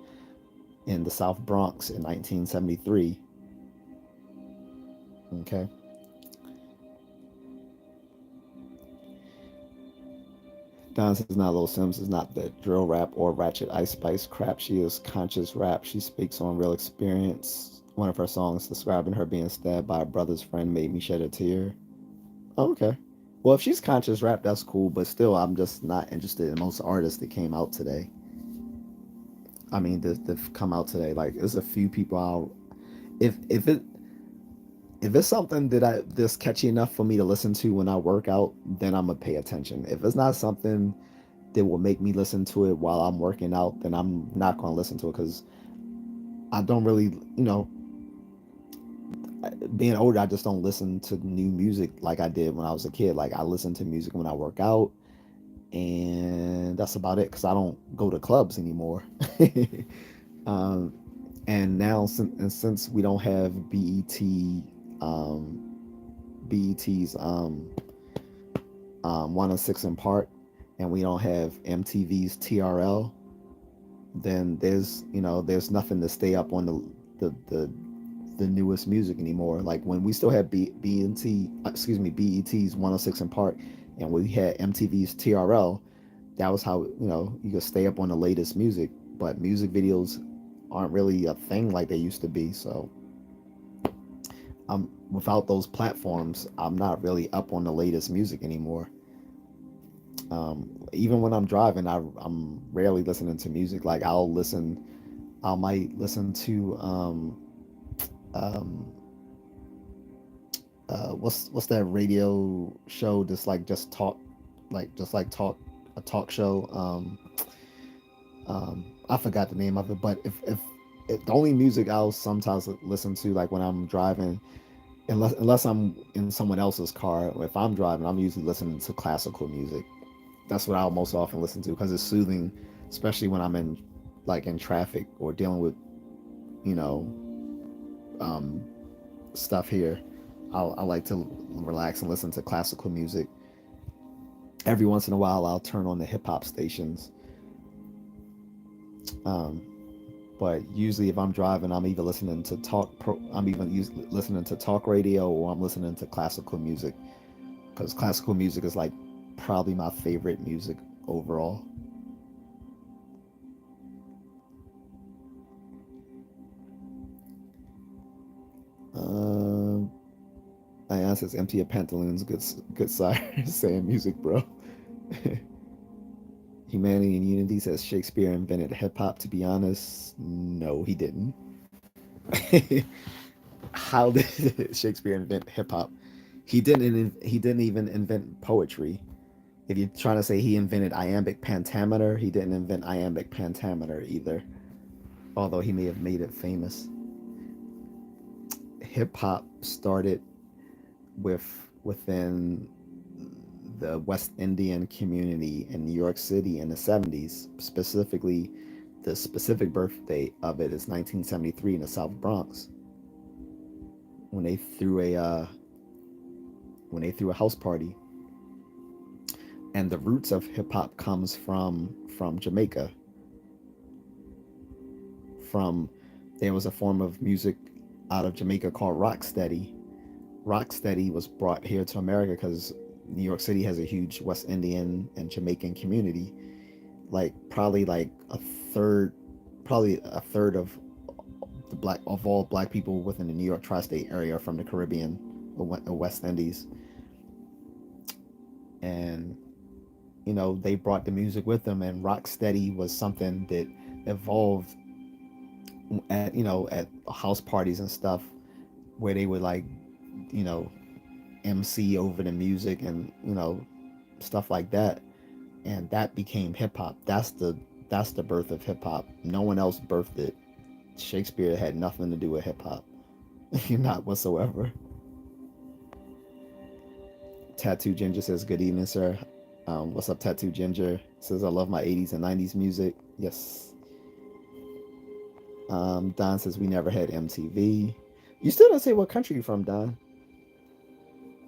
Speaker 1: in the South Bronx in 1973. Okay. Don says not Lil Sims is not the drill rap or ratchet ice spice crap. She is conscious rap. She speaks on real experience. One of her songs describing her being stabbed by a brother's friend made me shed a tear. Oh, okay. Well, if she's conscious rap, that's cool. But still, I'm just not interested in most artists that came out today. I mean, that come out today. Like, there's a few people I'll if it's something that's catchy enough for me to listen to when I work out, then I'm gonna pay attention. If it's not something that will make me listen to it while I'm working out, then I'm not gonna listen to it because I don't really, being older, I just don't listen to new music like I did when I was a kid. Like I listen to music when I work out, and that's about it because I don't go to clubs anymore. um, and now since we don't have um, BET's 106 in Park, and we don't have MTV's TRL, then there's nothing to stay up on the newest music anymore. Like when we still had BET's 106 in Park, and we had MTV's TRL, that was how you could stay up on the latest music. But music videos aren't really a thing like they used to be. So without those platforms, I'm not really up on the latest music anymore. Even when I'm driving, I'm rarely listening to music. Like I might listen to um, what's that radio show that's like just talk, like just like talk a talk show. I forgot the name of it, but if the only music I'll sometimes listen to like when I'm driving, unless I'm in someone else's car, or if I'm driving, I'm usually listening to classical music. That's what I'll most often listen to because it's soothing, especially when I'm in traffic or dealing with you know um, stuff here. I like to relax and listen to classical music. Every once in a while, I'll turn on the hip hop stations. Um, but usually, if I'm driving, I'm either listening to listening to talk radio or I'm listening to classical music because classical music is like probably my favorite music overall. Um, Diane says, "Empty your pantaloons, good sire." Saying music, bro. Humanity and Unity says Shakespeare invented hip hop. To be honest, no, he didn't. How did Shakespeare invent hip hop? He didn't. He didn't even invent poetry. If you're trying to say he invented iambic pentameter, he didn't invent iambic pentameter either. Although he may have made it famous. Hip hop started within the West Indian community in New York City in the 70s. Specifically, the specific birthday of it is 1973 in the South Bronx when they threw a house party. And the roots of hip hop comes from Jamaica. From There was a form of music out of Jamaica called rocksteady. Rocksteady was brought here to America because New York City has a huge West Indian and Jamaican community. Like third, probably a third of all black people within the New York tri-state area are from the Caribbean or West Indies, and they brought the music with them, and rocksteady was something that evolved at house parties and stuff where they would like you know MC over the music and stuff like that, and that became hip hop. That's the birth of hip hop. No one else birthed it. Shakespeare had nothing to do with hip hop, not whatsoever. Tattoo Ginger says, "Good evening, sir. What's up, Tattoo Ginger? Says I love my 80s and 90s music. Yes. Don says we never had MTV. You still don't say what country you from, Don.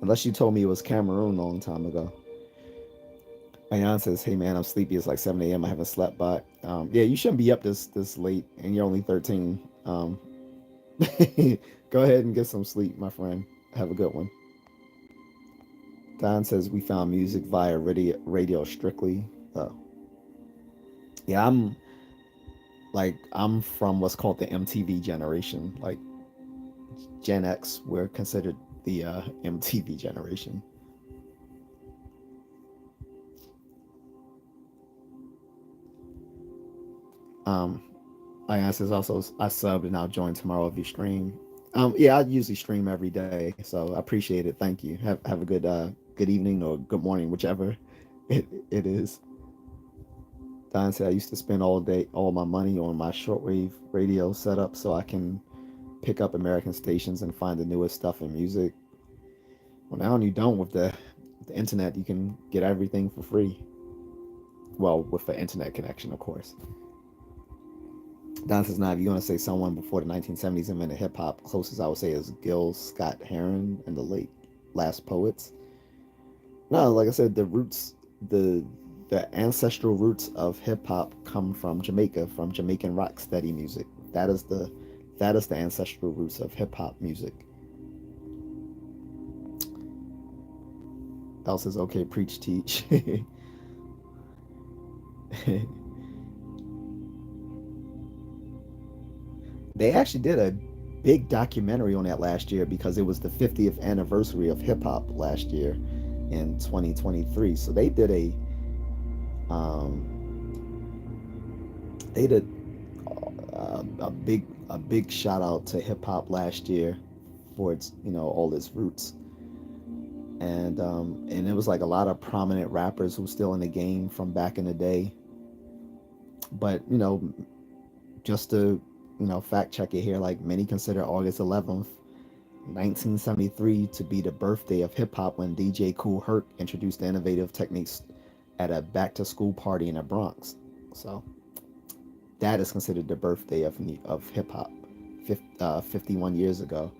Speaker 1: Unless you told me it was Cameroon a long time ago. Ayan says, "Hey man, I'm sleepy. It's like 7 a.m. I haven't slept by. Yeah, you shouldn't be up this late, and you're only 13. Go ahead and get some sleep, my friend. Have a good one." Don says we found music via radio strictly. Oh, yeah, I'm from what's called the MTV generation. Like Gen X, we're considered the MTV generation. Um, I says also I subbed and I'll join tomorrow if you stream. Yeah, I usually stream every day, so I appreciate it. Thank you. Have a good evening or good morning, whichever it is. Don said I used to spend all my money on my shortwave radio setup so I can pick up American stations and find the newest stuff in music. Well, now you don't with the internet. You can get everything for free. Well, with the internet connection, of course. Don says, now, if you're going to say someone before the 1970s invented hip hop, closest I would say is Gil Scott Heron and the late Last Poets. No, like I said, the ancestral roots of hip hop come from Jamaica, from Jamaican rocksteady music. That is the ancestral roots of hip hop music. Else is okay, preach, teach. They actually did a big documentary on that last year because it was the 50th anniversary of hip hop last year in 2023. So they did a big shout out to hip hop last year for its all its roots, and it was like a lot of prominent rappers who were still in the game from back in the day. But just to fact check it here, like many consider August 11th, 1973 to be the birthday of hip hop when DJ Kool Herc introduced the innovative techniques at a back to school party in the Bronx. So that is considered the birthday of hip hop 51 years ago.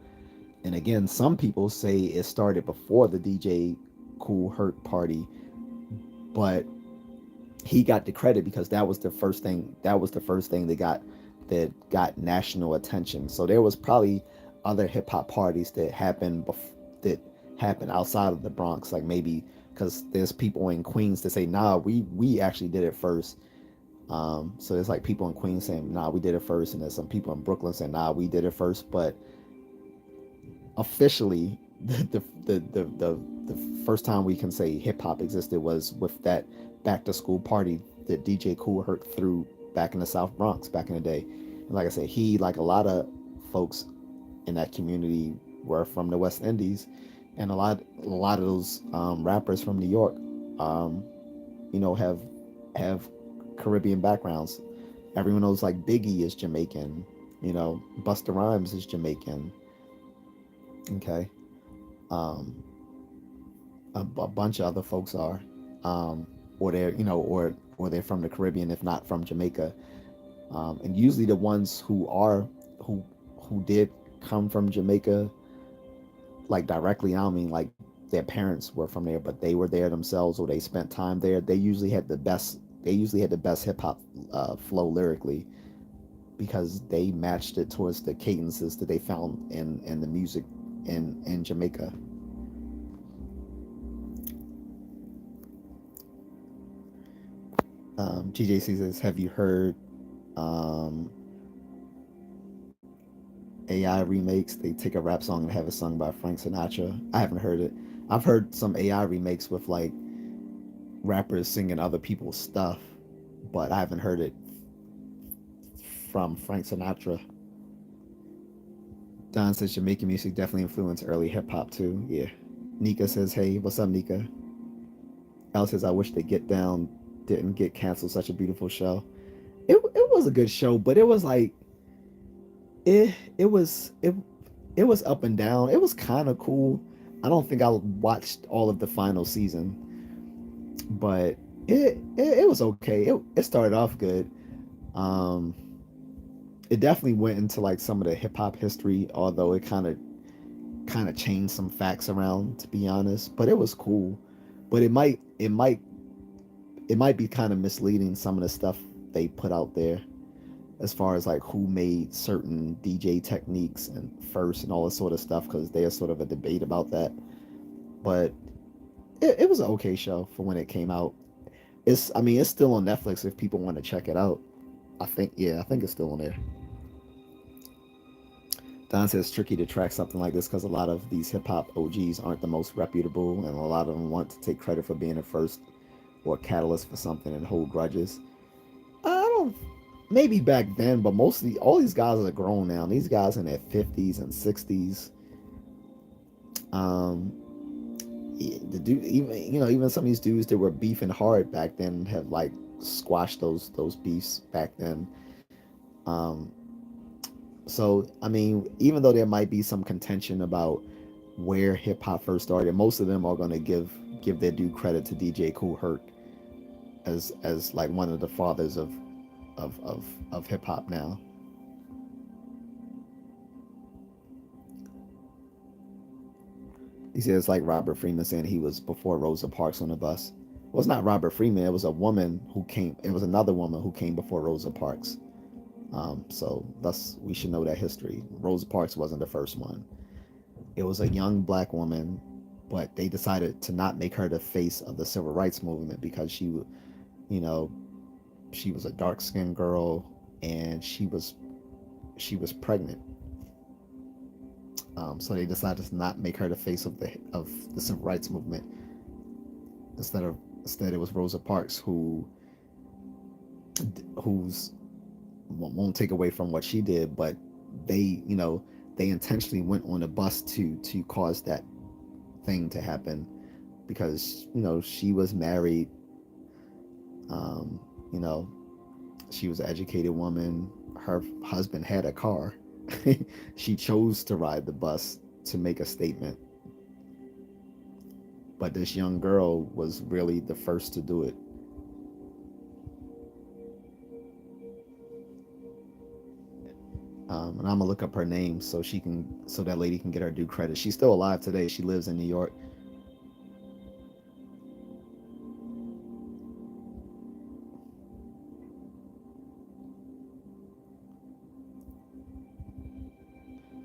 Speaker 1: And again, some people say it started before the DJ Kool Herc party, but he got the credit because that was the first thing. That was the first thing that got national attention. So there was probably other hip hop parties that happened outside of the Bronx, like maybe because there's people in Queens that say, "Nah, we actually did it first." So there's like people in Queens saying, "Nah, we did it first," and there's some people in Brooklyn saying, "Nah, we did it first." But officially, the first time we can say hip hop existed was with that back to school party that DJ Kool Herc threw back in the South Bronx back in the day. And like I said, he, like a lot of folks in that community, were from the West Indies, and a lot of those rappers from New York, um, have Caribbean backgrounds. Everyone knows like Biggie is Jamaican. Busta Rhymes is Jamaican. Okay. Um, a bunch of other folks are, or they're or they're from the Caribbean, if not from Jamaica. And usually the ones who who did come from Jamaica, like directly, I don't mean like their parents were from there, but they were there themselves or they spent time there. They usually had the best hip hop flow lyrically because they matched it towards the cadences that they found in the music in Jamaica. GJC says, "Have you heard um, AI remakes? They take a rap song and have it sung by Frank Sinatra." I haven't heard it. I've heard some AI remakes with like rappers singing other people's stuff, but I haven't heard it from Frank Sinatra. Don says Jamaican music definitely influenced early hip hop too. Yeah. Nika says, "Hey, what's up, Nika?" Al says, "I wish the Get Down didn't get canceled. Such a beautiful show." It was a good show, but it was like it was up and down. It was kind of cool. I don't think I watched all of the final season. but it was okay. It started off good. Um, it definitely went into like some of the hip hop history, although it kind of changed some facts around, to be honest. But it was cool. But it might be kind of misleading, some of the stuff they put out there, as far as like who made certain DJ techniques and first and all this sort of stuff, because there's sort of a debate about that. But it was an okay show for when it came out. I mean, it's still on Netflix if people want to check it out. I think it's still on there. Don says it's tricky to track something like this because a lot of these hip hop OGs aren't the most reputable, and a lot of them want to take credit for being the first or catalyst for something and hold grudges. I don't. Maybe back then, but mostly all these guys are grown now. These guys in their 50s and 60s. Um, the dude, even some of these dudes that were beefing hard back then have like squashed those beefs back then. Um, so I mean, even though there might be some contention about where hip hop first started, most of them are going to give their due credit to DJ Kool Herc as like one of the fathers of hip hop now. He says it's like Robert Freeman saying he was before Rosa Parks on the bus. Well, it's not Robert Freeman. It was a woman who came. It was another woman who came before Rosa Parks. So thus we should know that history. Rosa Parks wasn't the first one. It was a young black woman, but they decided to not make her the face of the civil rights movement because you know, she was a dark skinned girl and she was pregnant. So they decided to not make her the face of the civil rights movement. Instead it was Rosa Parks who's won't take away from what she did, but they intentionally went on a bus to cause that thing to happen because she was married. um you know she was an educated woman. Her husband had a car. She chose to ride the bus to make a statement, but this young girl was really the first to do it. And I'm gonna look up her name so that lady can get her due credit. She's still alive today. She lives in New York.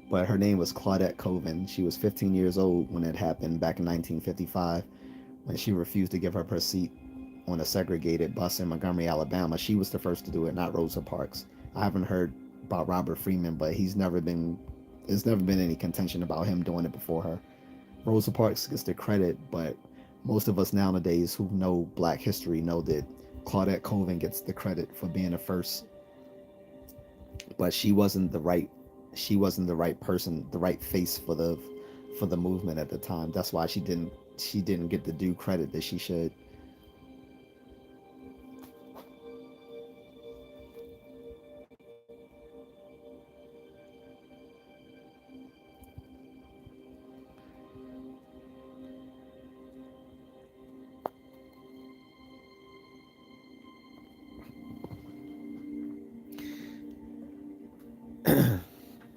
Speaker 1: But her name was Claudette Colvin. She was 15 years old when it happened back in 1955, when she refused to give up her seat on a segregated bus in Montgomery, Alabama. She was the first to do it, not Rosa Parks. I haven't heard about Robert Freeman, but there's never been any contention about him doing it before her. Rosa Parks gets the credit, but most of us nowadays who know Black history know that Claudette Colvin gets the credit for being the first, but she wasn't the right person, the right face for the movement at the time. That's why she didn't get the due credit that she should.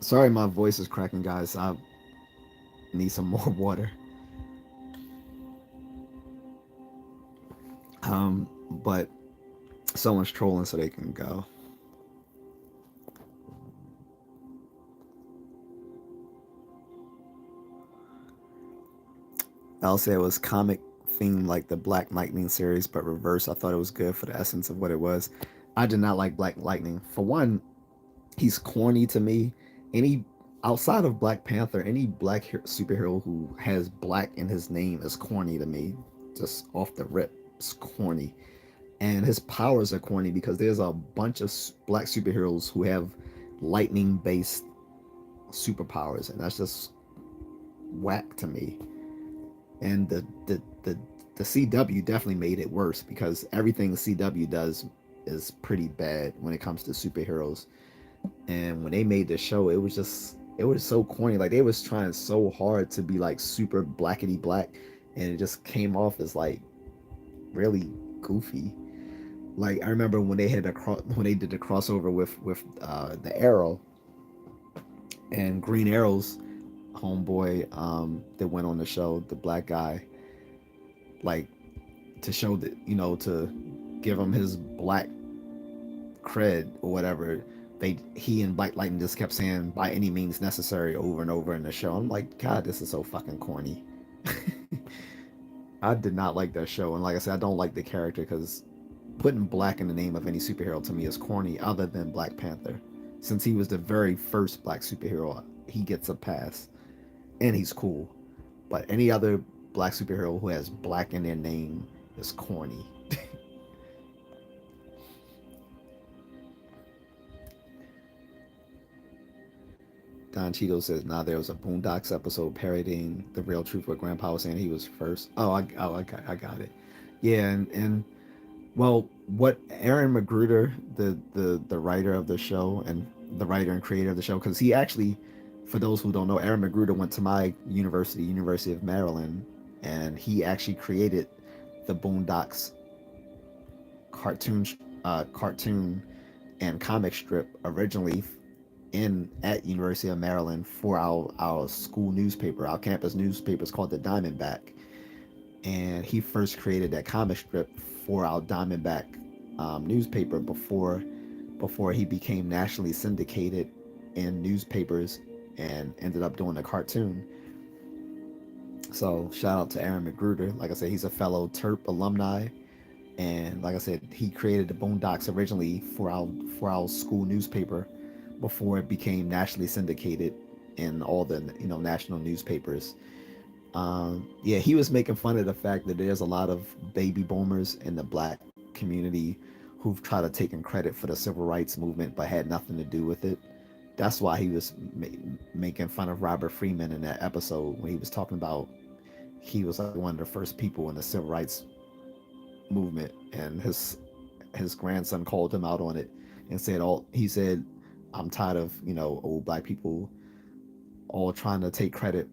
Speaker 1: Sorry, my voice is cracking, guys. I need some more water. But someone's trolling so they can go. I'll say it was comic themed like the Black Lightning series, but reverse. I thought it was good for the essence of what it was. I did not like Black Lightning. For one, he's corny to me. Any Outside of Black Panther, any black superhero who has black in his name is corny to me. Just off the rip, it's corny. And his powers are corny because there's a bunch of black superheroes who have lightning based superpowers, and that's just whack to me. And the CW definitely made it worse because everything CW does is pretty bad when it comes to superheroes. And when they made the show, it was so corny. Like they was trying so hard to be like super blackety black, and it just came off as like really goofy. Like I remember when they had when they did the crossover with the Arrow and Green Arrow's homeboy that went on the show, the black guy, like to show that to give him his black cred or whatever. He and Black Lightning just kept saying by any means necessary over and over in the show. I'm like, God, this is so fucking corny. I did not like that show, and like I said, I don't like the character because putting black in the name of any superhero to me is corny. Other than Black Panther, since he was the very first black superhero, he gets a pass, and he's cool. But any other black superhero who has black in their name is corny. Don Cheeto says, "Nah, there was a Boondocks episode parodying the real truth where Grandpa was saying he was first." Oh, I got it. Yeah, and well, what Aaron Magruder, the writer of the show and the writer and creator of the show, because he actually, for those who don't know, Aaron Magruder went to my university, University of Maryland, and he actually created the Boondocks cartoon, cartoon and comic strip originally in at University of Maryland for our school newspaper, our campus newspaper is called the Diamondback, and he first created that comic strip for our Diamondback newspaper before he became nationally syndicated in newspapers and ended up doing a cartoon. So shout out to Aaron Magruder. Like I said, he's a fellow Terp alumni, and like I said, he created the Boondocks originally for our school newspaper before it became nationally syndicated in all the national newspapers. Yeah, he was making fun of the fact that there's a lot of baby boomers in the black community who've tried to take credit for the civil rights movement but had nothing to do with it. That's why he was making fun of Robert Freeman in that episode when he was talking about he was like one of the first people in the civil rights movement, and his grandson called him out on it and said all he said, "I'm tired of old black people all trying to take credit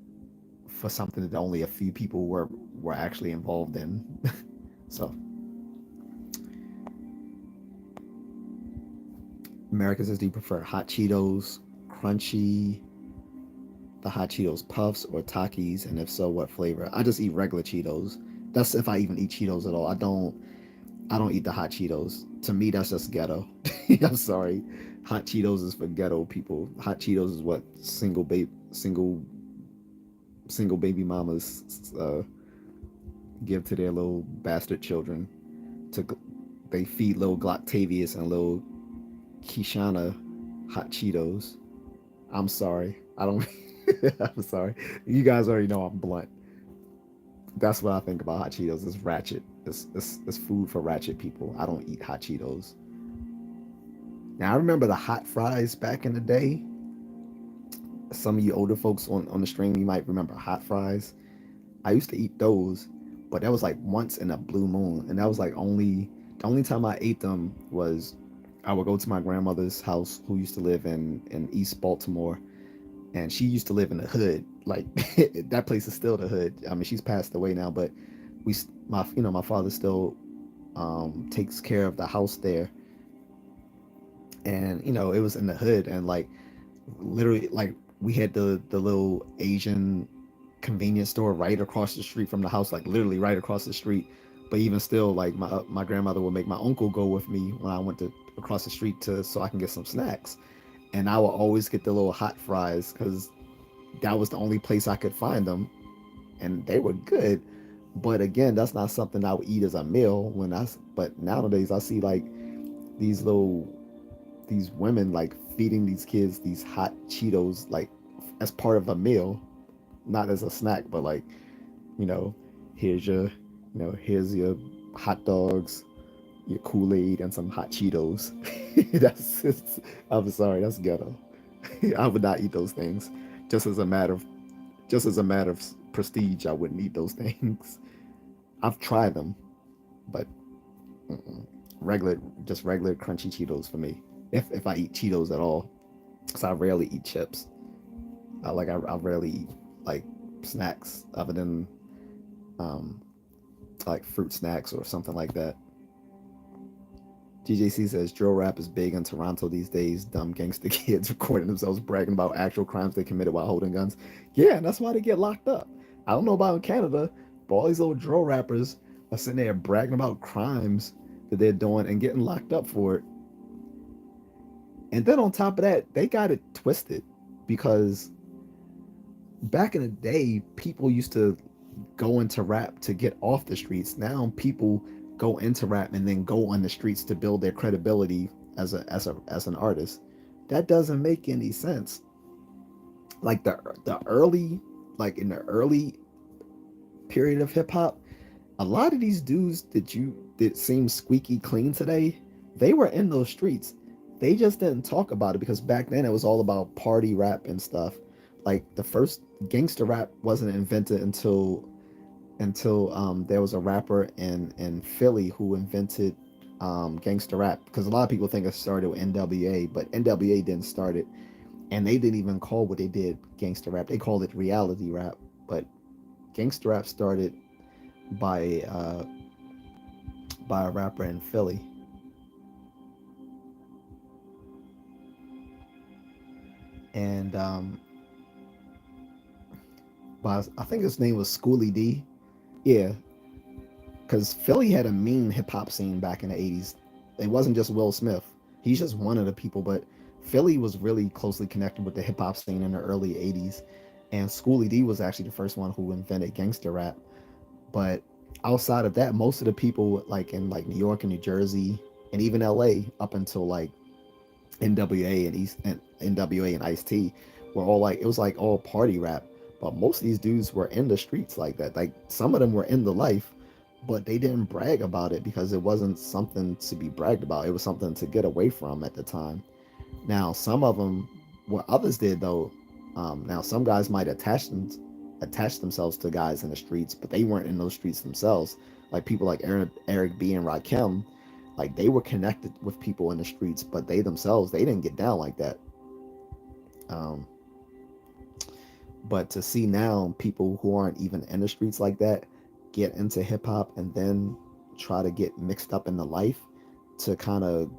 Speaker 1: for something that only a few people were actually involved in." So America says, "Do you prefer hot Cheetos, crunchy, the hot Cheetos puffs, or Takis? And if so, what flavor?" I just eat regular Cheetos. That's if I even eat Cheetos at all. I don't eat the hot Cheetos. To me, that's just ghetto. I'm sorry. Hot Cheetos is for ghetto people. Hot Cheetos is what single baby mamas give to their little bastard children. To They feed little Gloctavius and little Kishana hot Cheetos. I'm sorry. I don't. I'm sorry. You guys already know I'm blunt. That's what I think about hot Cheetos. It's ratchet. It's food for ratchet people. I don't eat hot Cheetos. Now I remember the hot fries back in the day. Some of you older folks on the stream, you might remember hot fries. I used to eat those, but that was like once in a blue moon, and that was like the only time I ate them was I would go to my grandmother's house, who used to live in East Baltimore, and she used to live in the hood. Like that place is still the hood. I mean, she's passed away now, but my father still takes care of the house there, and it was in the hood, and like literally like we had the little Asian convenience store right across the street from the house, like literally right across the street. But even still, like my grandmother would make my uncle go with me when I went to across the street to so I can get some snacks, and I would always get the little hot fries because that was the only place I could find them, and they were good. But again, that's not something I would eat as a meal but nowadays I see like these little these women like feeding these kids these hot Cheetos like as part of a meal, not as a snack, but like, you know, here's your here's your hot dogs, your Kool-Aid, and some hot Cheetos. I'm sorry, that's ghetto. I would not eat those things. Just as a matter of prestige, I wouldn't eat those things. I've tried them, but mm-mm. regular just regular crunchy Cheetos for me. If I eat Cheetos at all, because I rarely eat chips. I rarely eat like snacks other than um like fruit snacks or something like that. J.A.C says drill rap is big in Toronto these days. Dumb gangster kids recording themselves bragging about actual crimes they committed while holding guns. Yeah, and that's why they get locked up. I don't know about in Canada, but all these little drill rappers are sitting there bragging about crimes that they're doing and getting locked up for it. And then on top of that, they got it twisted because back in the day, people used to go into rap to get off the streets. Now people go into rap and then go on the streets to build their credibility as an artist. That doesn't make any sense. Like the early like in the early period of hip hop, a lot of these dudes that seem squeaky clean today, they were in those streets. They just didn't talk about it because back then it was all about party rap and stuff. Like the first gangster rap wasn't invented until there was a rapper in Philly who invented gangster rap, because a lot of people think it started with NWA, but NWA didn't start it, and they didn't even call what they did gangster rap. They called it reality rap, but gangster rap started by a rapper in Philly, and I think his name was Schoolie D. Yeah, because Philly had a mean hip hop scene back in the '80s. It wasn't just Will Smith; he's just one of the people, but Philly was really closely connected with the hip hop scene in the early '80s. And Schoolie D was actually the first one who invented gangster rap. But outside of that, most of the people like in like New York and New Jersey and even LA up until like NWA and NWA and Ice T were all like, it was like all party rap. But most of these dudes were in the streets like that. Like some of them were in the life, but they didn't brag about it because it wasn't something to be bragged about. It was something to get away from at the time. Now some of them, what others did though, now some guys might attach themselves to guys in the streets, but they weren't in those streets themselves. Like people like Eric B and Rakim, like they were connected with people in the streets, but they themselves they didn't get down like that. Um, but to see now people who aren't even in the streets like that get into hip hop and then try to get mixed up in the life to kind of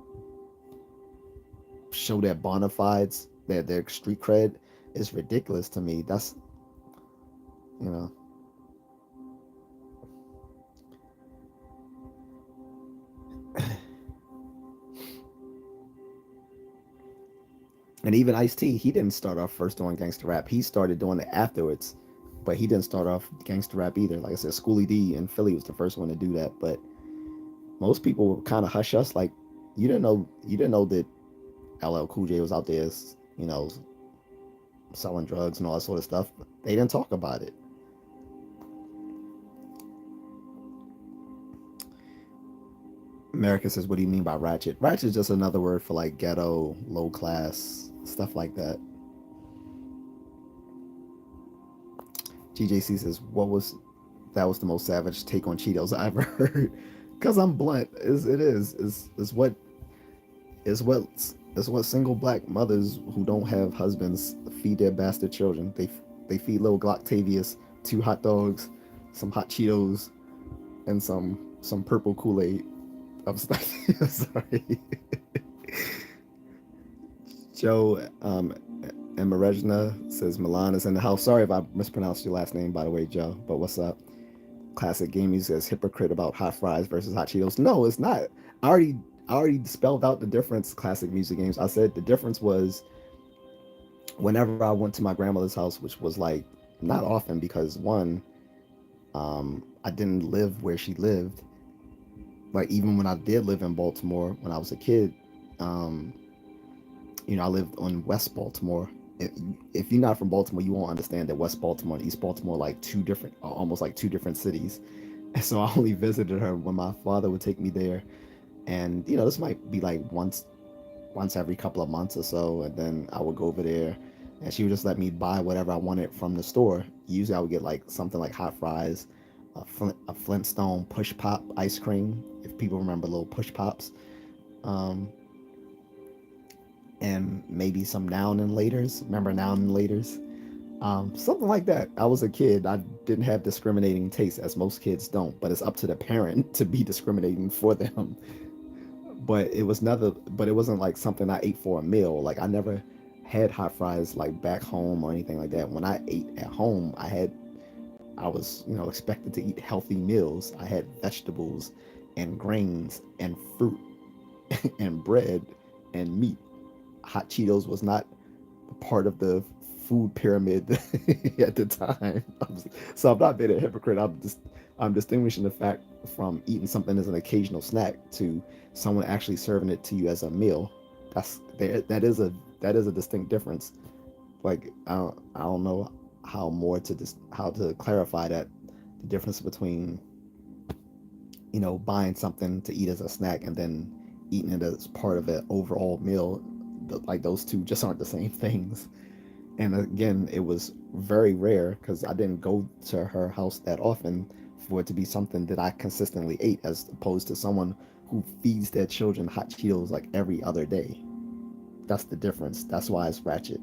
Speaker 1: show their bona fides, their street cred, is ridiculous to me. That's you know And even Ice T, he didn't start off first doing gangster rap. He started doing it afterwards, but he didn't start off gangster rap either. Like I said, Schoolie D in Philly was the first one to do that. But most people were kind of hush us, like you didn't know that LL Cool J was out there, selling drugs and all that sort of stuff. They didn't talk about it. America says, "What do you mean by ratchet?" Ratchet is just another word for like ghetto, low class stuff like that. GJC says, "What was that? Was the most savage take on Cheetos I ever heard?" Because I'm blunt. Is what single black mothers who don't have husbands feed their bastard children. They feed little Glocktavius 2 hot dogs, some hot Cheetos, and some purple Kool-Aid. I'm sorry. Joe and Marejna says Milan is in the house. Sorry if I mispronounced your last name, by the way, Joe. But what's up? Classic Gaming says hypocrite about hot fries versus hot Cheetos. No, it's not. I already I already spelled out the difference. Classic music games. I said the difference was whenever I went to my grandmother's house, which was like not often because one, I didn't live where she lived. Like even when I did live in Baltimore when I was a kid, um, I lived on West Baltimore. If you're not from Baltimore, you won't understand that West Baltimore and East Baltimore are like two different, almost like two different cities. And so I only visited her when my father would take me there, and this might be like once every couple of months or so, and then I would go over there, and she would just let me buy whatever I wanted from the store. Usually, I would get like something like hot fries, a Flintstone push pop ice cream, if people remember little push pops, um, and maybe some Now and Laters. Remember Now and Laters? Something like that. I was a kid. I didn't have discriminating taste, as most kids don't. But it's up to the parent to be discriminating for them. But it was never. But it wasn't like something I ate for a meal. Like I never had hot fries like back home or anything like that. When I ate at home, I was expected to eat healthy meals. I had vegetables and grains and fruit and bread and meat. Hot Cheetos was not part of the food pyramid at the time. So I'm not being a hypocrite. I'm distinguishing the fact from eating something as an occasional snack to someone actually serving it to you as a meal. That is a distinct difference. Like I don't know how to clarify that the difference between buying something to eat as a snack and then eating it as part of an overall meal. Like those two just aren't the same things. And again, it was very rare because I didn't go to her house that often for it to be something that I consistently ate, as opposed to someone who feeds their children hot Cheetos like every other day. That's the difference. That's why it's ratchet.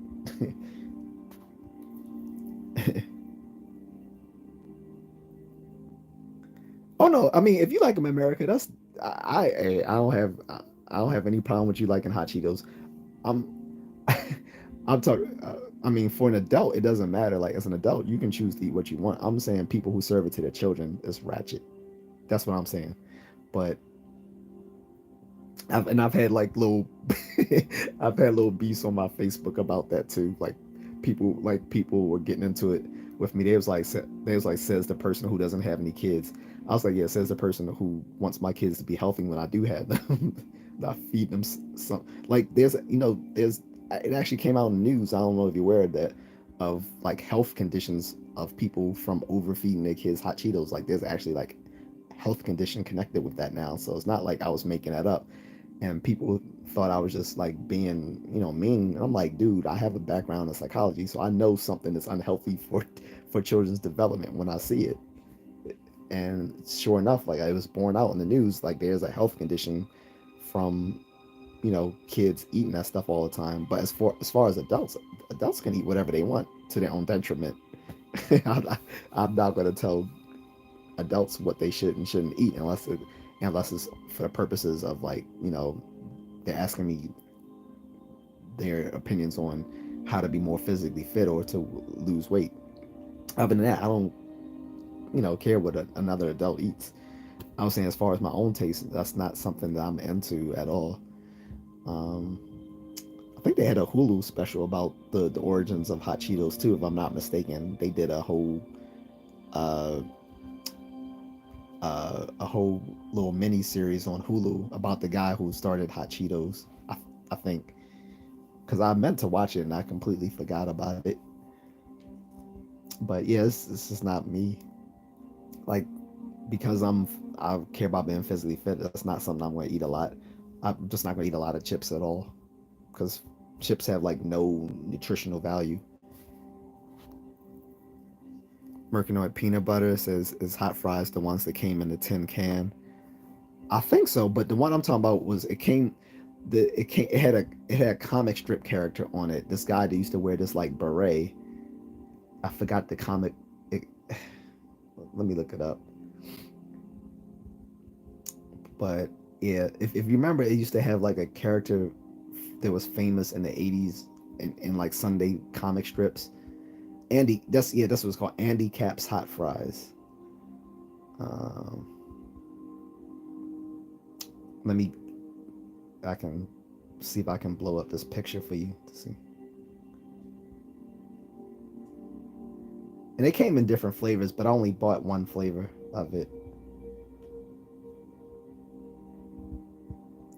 Speaker 1: Oh no, I mean if you like them in America, that's I don't have any problem with you liking hot Cheetos. I'm I'm talking. I mean, for an adult, it doesn't matter. Like as an adult, you can choose to eat what you want. I'm saying people who serve it to their children is ratchet. That's what I'm saying. But I've had like little I've had little beefs on my Facebook about that too. People were getting into it with me. They was like says the person who doesn't have any kids. I was like, yeah, says the person who wants my kids to be healthy when I do have them. I feed them some like there's it actually came out in the news. I don't know if you're aware of that, of like health conditions of people from overfeeding their kids hot Cheetos. Like there's actually like health condition connected with that now. So it's not like I was making that up. And people thought I was just like being, mean. And I'm like, dude, I have a background in psychology, so I know something that's unhealthy for children's development when I see it. And sure enough, like it was borne out in the news, like there's a health condition from kids eating that stuff all the time. But as far as adults can eat whatever they want to their own detriment. I'm not going to tell adults what they should and shouldn't eat unless it's for the purposes of like they're asking me their opinions on how to be more physically fit or to lose weight. Other than that, I don't care what another adult eats. I was saying as far as my own taste, that's not something that I'm into at all. um I think they had a Hulu special about the origins of hot Cheetos too, if I'm not mistaken. They did uh a whole little mini series on Hulu about the guy who started Hot Cheetos. I think because I meant to watch it and I completely forgot about it. But yeah, this is not me. Like because I care about being physically fit. That's not something I'm going to eat a lot. I'm just not going to eat a lot of chips at all because chips have like no nutritional value. Mercanoid peanut butter says is hot fries the ones that came in the tin can. I think so, but the one I'm talking about was it had a comic strip character on it. This guy that used to wear this like beret. I forgot the comic. It, let me look it up. But yeah, if you remember, it used to have like a character that was famous in the '80s in like Sunday comic strips. That's what it's called. Andy Cap's Hot Fries. Um, let me. I can see if I can blow up this picture for you to see. And it came in different flavors, but I only bought one flavor of it.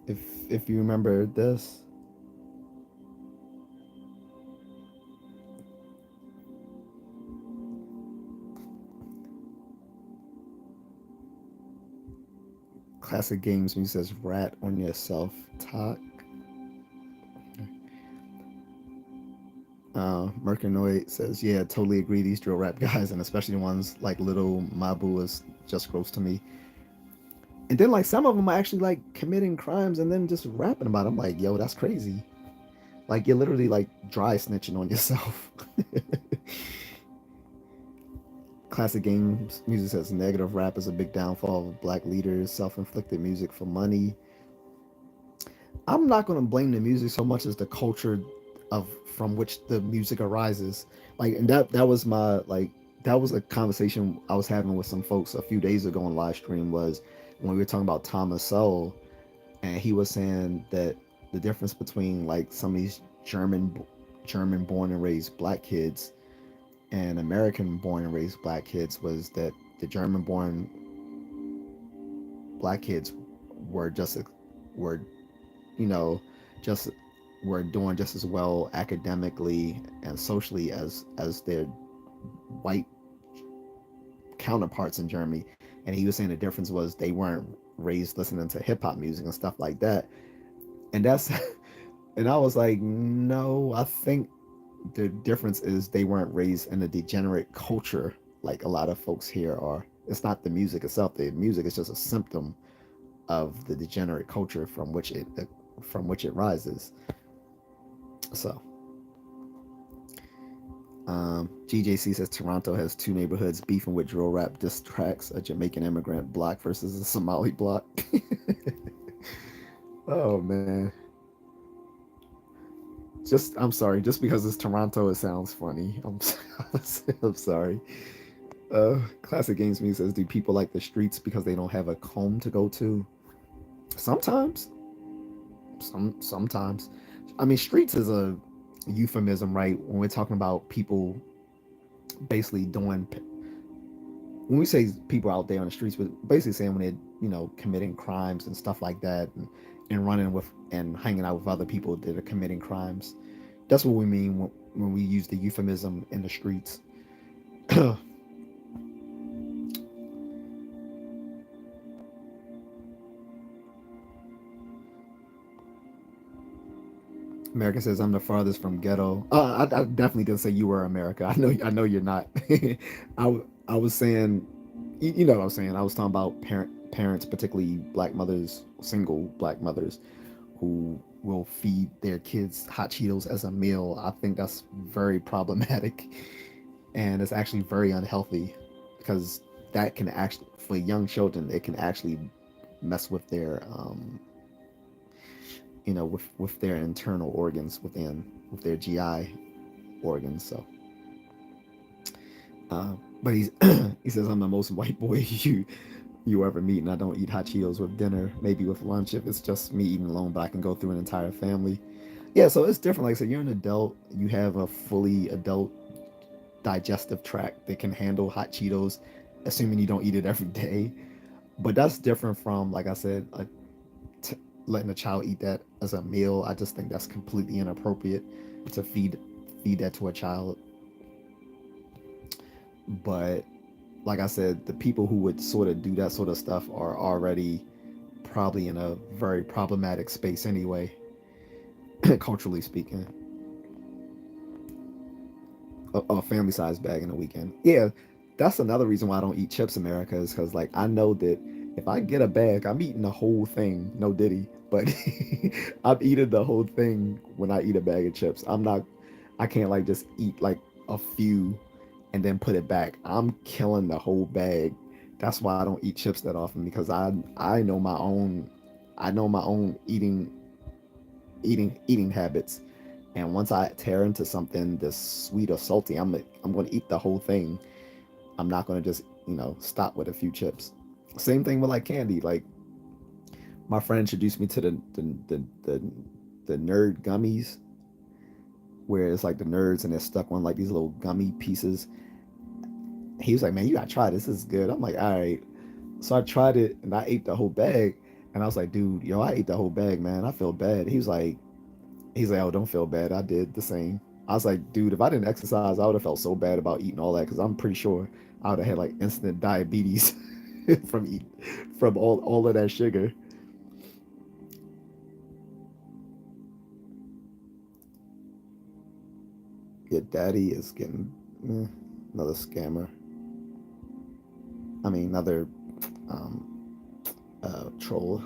Speaker 1: If if you remember this, classic games music says rat on yourself talk. Mercanoid says, yeah, totally agree. These drill rap guys, and especially the ones like Little Mabu, is just gross to me. And then like some of them are actually like committing crimes and then just rapping about it. I'm like, yo, that's crazy. Like you're literally like dry snitching on yourself. Classic games music says negative rap is a big downfall of black leaders, self-inflicted music for money. I'm not going to blame the music so much as the culture of from which the music arises. Like, and that was my like that was a conversation I was having with some folks a few days ago on live stream, was when we were talking about Thomas Sowell, and he was saying that the difference between like some of these German born and raised black kids and American born and raised black kids was that the German born black kids were just were you know just were doing just as well academically and socially as their white counterparts in Germany. And he was saying the difference was they weren't raised listening to hip hop music and stuff like that. And that's and I was like, no, I think the difference is they weren't raised in a degenerate culture like a lot of folks here are. It's not the music itself. The music is just a symptom of the degenerate culture from which it rises. So, J.A.C says Toronto has two neighborhoods beefing with drill rap diss tracks: a Jamaican immigrant block versus a Somali block. Oh man, I'm sorry. Just because it's Toronto, it sounds funny. I'm sorry. Classic Games Me says, do people like the streets because they don't have a home to go to? Sometimes, sometimes. I mean, streets is a euphemism, right? When we're talking about people basically doing, when we say people out there on the streets, we're basically saying when they're committing crimes and stuff like that, and running with and hanging out with other people that are committing crimes. That's what we mean when we use the euphemism in the streets. America says I'm the farthest from ghetto. I definitely didn't say you were America. I know you're not. I was saying, you know what I was saying. I was talking about parents, particularly black mothers, single black mothers, who will feed their kids hot Cheetos as a meal. I think that's very problematic, and it's actually very unhealthy, because that can actually, for young children, it can actually mess with their with their internal organs with their GI organs. So, but he says I'm the most white boy you ever meet, and I don't eat hot Cheetos with dinner. Maybe with lunch if it's just me eating alone, but I can go through an entire family. Yeah, so it's different. Like I said, you're an adult. You have a fully adult digestive tract that can handle hot Cheetos, assuming you don't eat it every day. But that's different from, like I said, letting a child eat that as a meal. I just think that's completely inappropriate to feed that to a child. But like I said, the people who would sort of do that sort of stuff are already probably in a very problematic space anyway, culturally speaking. A family size bag in a weekend. Yeah, that's another reason why I don't eat chips, America, is because like I know that if I get a bag, I'm eating the whole thing. No diddy, but I'm eating the whole thing when I eat a bag of chips. I can't like just eat like a few and then put it back. I'm killing the whole bag. That's why I don't eat chips that often, because I know my own eating habits. And once I tear into something that's sweet or salty, I'm going to eat the whole thing. I'm not going to just stop with a few chips. Same thing with like candy. Like my friend introduced me to the nerd gummies, where it's like the nerds and they're stuck on like these little gummy pieces. He was like, "Man, you gotta try this. This is good." I'm like, "All right." So I tried it and I ate the whole bag. And I was like, "Dude, yo, I ate the whole bag, man. I feel bad." He's like, "Oh, don't feel bad. I did the same." I was like, "Dude, if I didn't exercise, I would have felt so bad about eating all that, because I'm pretty sure I would have had like instant diabetes from eating from all of that sugar." Your daddy is getting another scammer. I mean, another um, troll.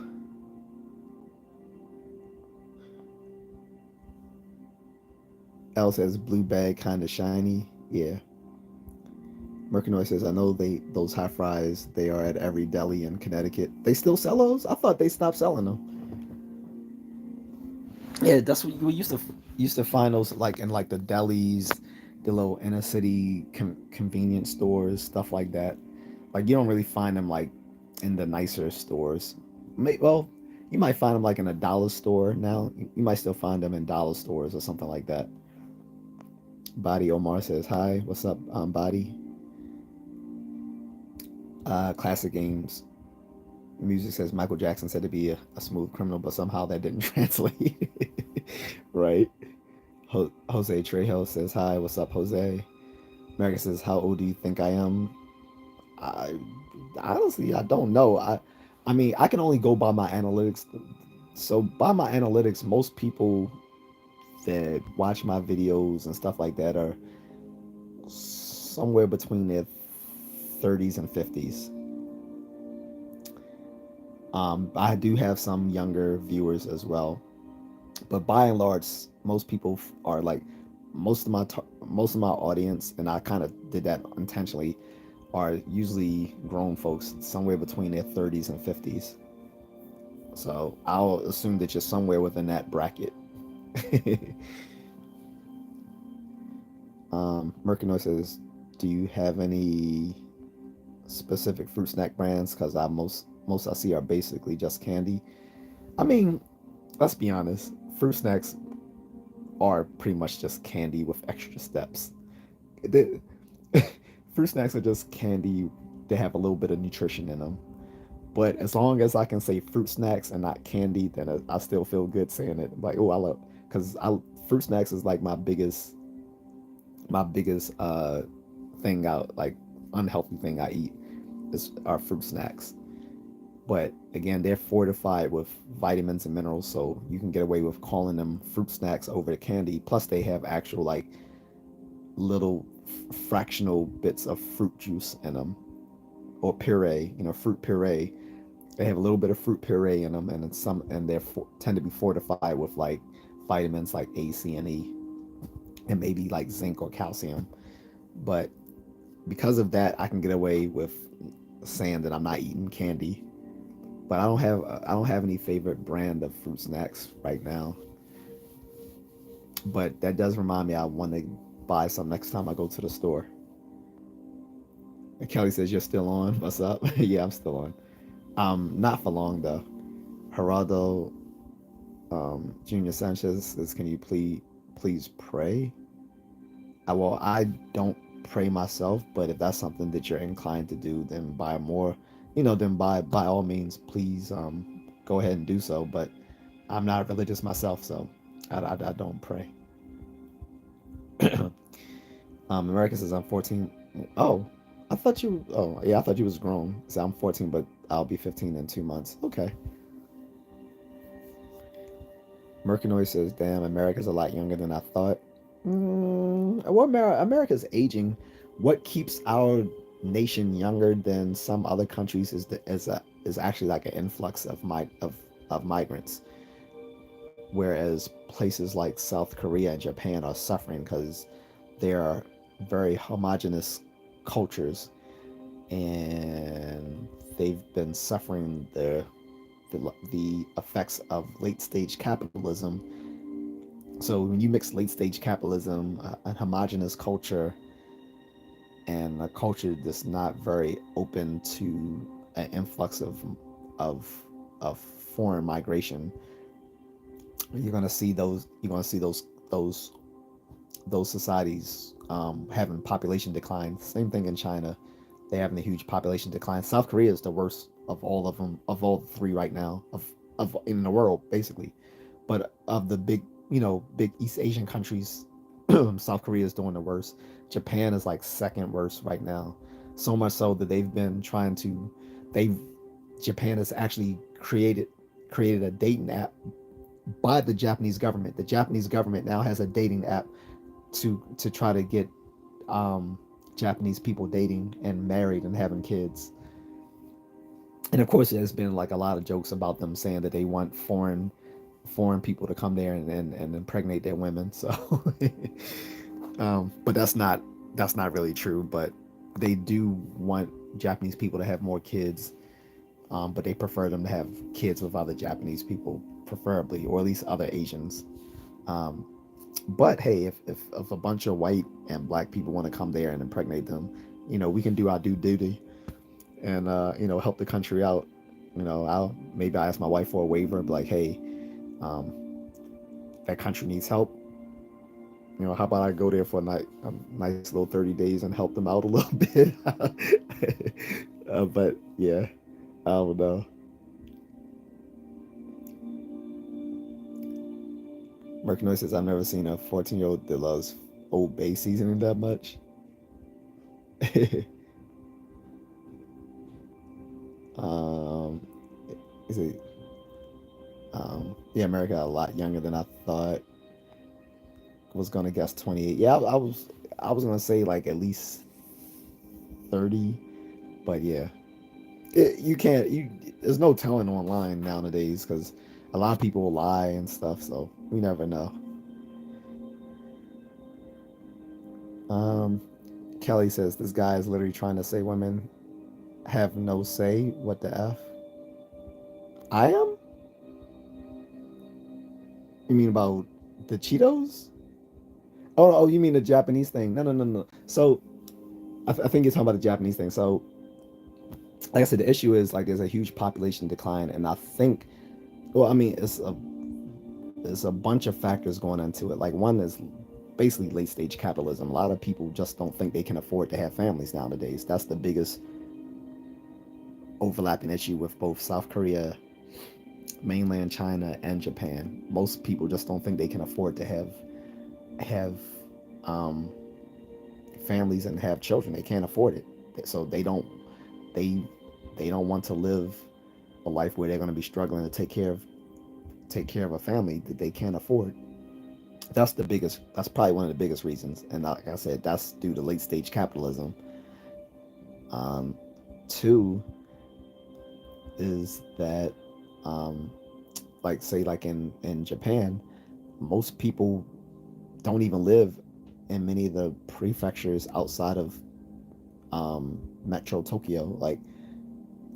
Speaker 1: L says blue bag kind of shiny. Yeah. Mercanoy says, I know those hot fries, they are at every deli in Connecticut. They still sell those? I thought they stopped selling them. Yeah, that's what we used to find those like in like the delis, the little inner city convenience stores, stuff like that. Like you don't really find them like in the nicer stores. Well, you might find them like in a dollar store now. You might still find them in dollar stores or something like that. Body Omar says hi. What's up, Body? Classic games. Music says Michael Jackson said to be a smooth criminal, but somehow that didn't translate. Right? Jose Trejo says hi. What's up, Jose? America says, how old do you think I am? I honestly I don't know. I mean I can only go by my analytics. So by my analytics, most people that watch my videos and stuff like that are somewhere between their 30s and 50s. I do have some younger viewers as well, but by and large, most people are like most of my audience, and I kind of did that intentionally, are usually grown folks somewhere between their 30s and 50s. So I'll assume that you're somewhere within that bracket. Mercanoy says, "Do you have any specific fruit snack brands? Because I most I see are basically just candy. I mean, let's be honest. Fruit snacks are pretty much just candy with extra steps. The, fruit snacks are just candy. They have a little bit of nutrition in them. But as long as I can say fruit snacks and not candy, then I still feel good saying it. Like, oh, I love, because I fruit snacks is like my biggest thing out, like unhealthy thing I eat is are fruit snacks. But again, they're fortified with vitamins and minerals, so you can get away with calling them fruit snacks over the candy. Plus, they have actual like little fractional bits of fruit juice in them, or puree, fruit puree. They have a little bit of fruit puree in them, and tend to be fortified with like vitamins like A, C, and E, and maybe like zinc or calcium. But because of that, I can get away with saying that I'm not eating candy. But I don't have any favorite brand of fruit snacks right now. But that does remind me I want to buy some next time I go to the store. And Kelly says you're still on. What's up? Yeah, I'm still on. Not for long though. Geraldo Junior Sanchez says, "Can you please pray?" Well, I don't pray myself, but if that's something that you're inclined to do, then by more, then by all means, please go ahead and do so. But I'm not religious myself, so I don't pray. America says I'm 14. Oh, I thought you. Oh, yeah, I thought you was grown. So I'm 14, but I'll be 15 in 2 months. Okay. Mercanoy says, "Damn, America's a lot younger than I thought." Well, America's aging. What keeps our nation younger than some other countries is actually like an influx of migrants, whereas places like South Korea and Japan are suffering because they are very homogenous cultures, and they've been suffering the effects of late stage capitalism. So when you mix late stage capitalism, a homogenous culture, and a culture that's not very open to an influx of of foreign migration, you're gonna see those societies having population decline. Same thing in China, they having a huge population decline. South Korea is the worst of all of them, of all three right now, of in the world basically. But of the big East Asian countries, South Korea is doing the worst. Japan is like second worst right now. So much so that they've Japan has actually created a dating app by the Japanese government. The Japanese government now has a dating app to try to get Japanese people dating and married and having kids. And of course, there's been like a lot of jokes about them saying that they want foreign foreign people to come there and impregnate their women. So, but that's not really true. But they do want Japanese people to have more kids, but they prefer them to have kids with other Japanese people, preferably, or at least other Asians. Um, but hey, if a bunch of white and black people want to come there and impregnate them, we can do our due duty and help the country out. I'll maybe I ask my wife for a waiver and be like, hey, um, that country needs help. How about I go there for a nice little 30 days and help them out a little bit? But yeah, I don't know. Mercury says, I've never seen a 14-year-old that loves Old Bay seasoning that much. um, is it, yeah, America a lot younger than I thought. Was gonna guess 28. Yeah, I was gonna say like at least 30, but yeah, you can't. There's no telling online nowadays because a lot of people will lie and stuff. So we never know. Um, Kelly says this guy is literally trying to say women have no say. What the f? I am. You mean about the Cheetos? Oh, you mean the Japanese thing? No, no, no, no. So I think you're talking about the Japanese thing. So, like I said, the issue is like there's a huge population decline, and I think, well, I mean, it's a bunch of factors going into it. Like one is basically late stage capitalism. A lot of people just don't think they can afford to have families nowadays. That's the biggest overlapping issue with both South Korea, mainland China, and Japan. Most people just don't think they can afford to have um, families and have children. They can't afford it, so they they don't want to live a life where they're going to be struggling to take care of a family that they can't afford. That's probably one of the biggest reasons, and like I said, that's due to late stage capitalism. um, Two is that, um, like say like in Japan, most people don't even live in many of the prefectures outside of Metro Tokyo, like,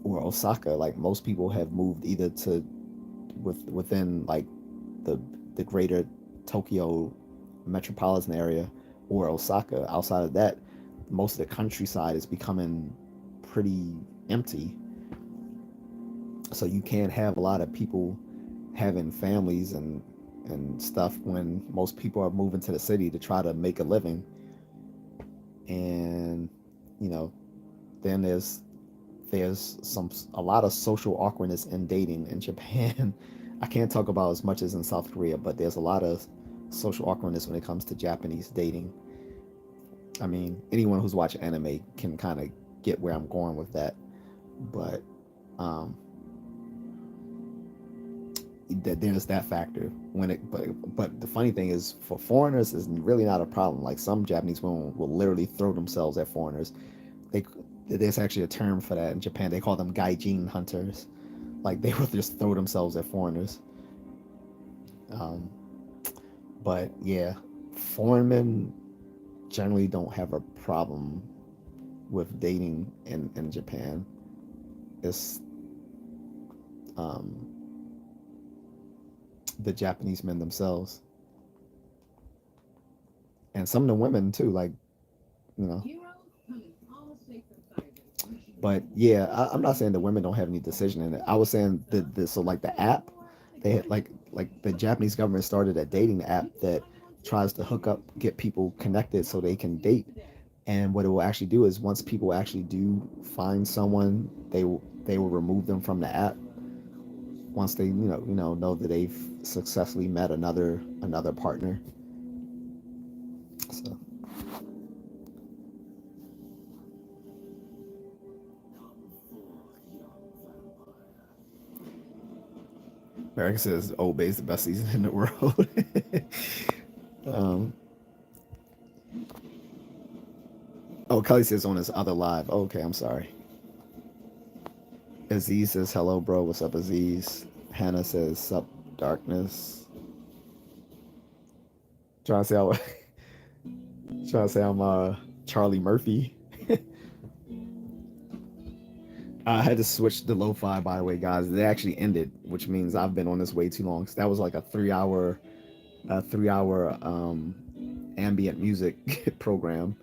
Speaker 1: or Osaka. Like most people have moved either to within like the the greater Tokyo metropolitan area or Osaka. Outside of that, most of the countryside is becoming pretty empty. So you can't have a lot of people having families and stuff when most people are moving to the city to try to make a living. And you know, then there's a lot of social awkwardness in dating in Japan. I can't talk about as much as in South Korea, but there's a lot of social awkwardness when it comes to Japanese dating. I mean, anyone who's watched anime can kind of get where I'm going with that. But um, there's that factor when it. But the funny thing is, for foreigners, is really not a problem. Like some Japanese women will literally throw themselves at foreigners. They there's actually a term for that in Japan. They call them gaijin hunters. Like they will just throw themselves at foreigners. Um, but yeah, foreign men generally don't have a problem with dating in Japan. It's um, the Japanese men themselves, and some of the women too. Like you know, but yeah, I'm not saying the women don't have any decision in it. I was saying so like the app, they had like the Japanese government started a dating app that tries to hook up, get people connected so they can date. And what it will actually do is once people actually do find someone, they will remove them from the app once they know that they've successfully met another partner. So America says Old Bay is the best season in the world. um, oh, Kelly says on his other live. Oh, okay, I'm sorry. Aziz says hello, bro. What's up, Aziz? Hannah says sup. Darkness. Trying to say I'm, trying to say I'm Charlie Murphy. I had to switch to lo-fi, by the way, guys. They actually ended, which means I've been on this way too long. So that was like a 3 hour ambient music program.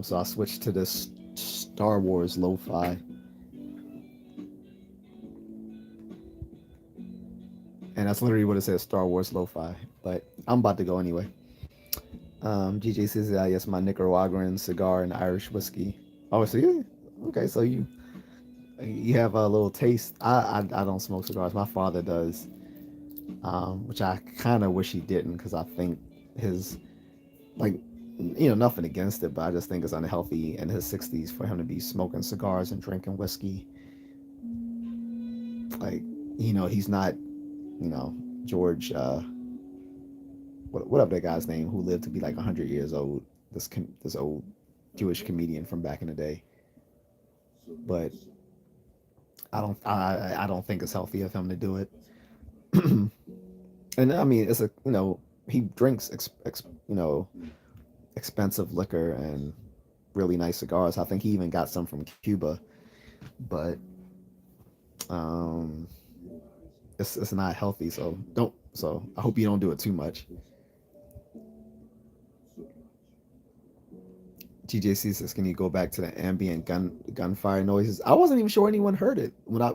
Speaker 1: So I switched to this Star Wars lo-fi, and that's literally what it says, Star Wars lo-fi. But I'm about to go anyway. GJ says, yes, my Nicaraguan cigar and Irish whiskey. Oh, so yeah, okay, so you have a little taste. I don't smoke cigars. My father does, which I kind of wish he didn't because I think his like nothing against it, but I just think it's unhealthy in his 60s for him to be smoking cigars and drinking whiskey. Like he's not George what up that guy's name who lived to be like 100 years old. This old Jewish comedian from back in the day, but I don't think it's healthy of him to do it. And I mean, it's a he drinks expensive liquor and really nice cigars. I think he even got some from Cuba, but um, it's not healthy. So don't. So I hope you don't do it too much. TJC says, "Can you go back to the ambient gunfire noises?" I wasn't even sure anyone heard it when I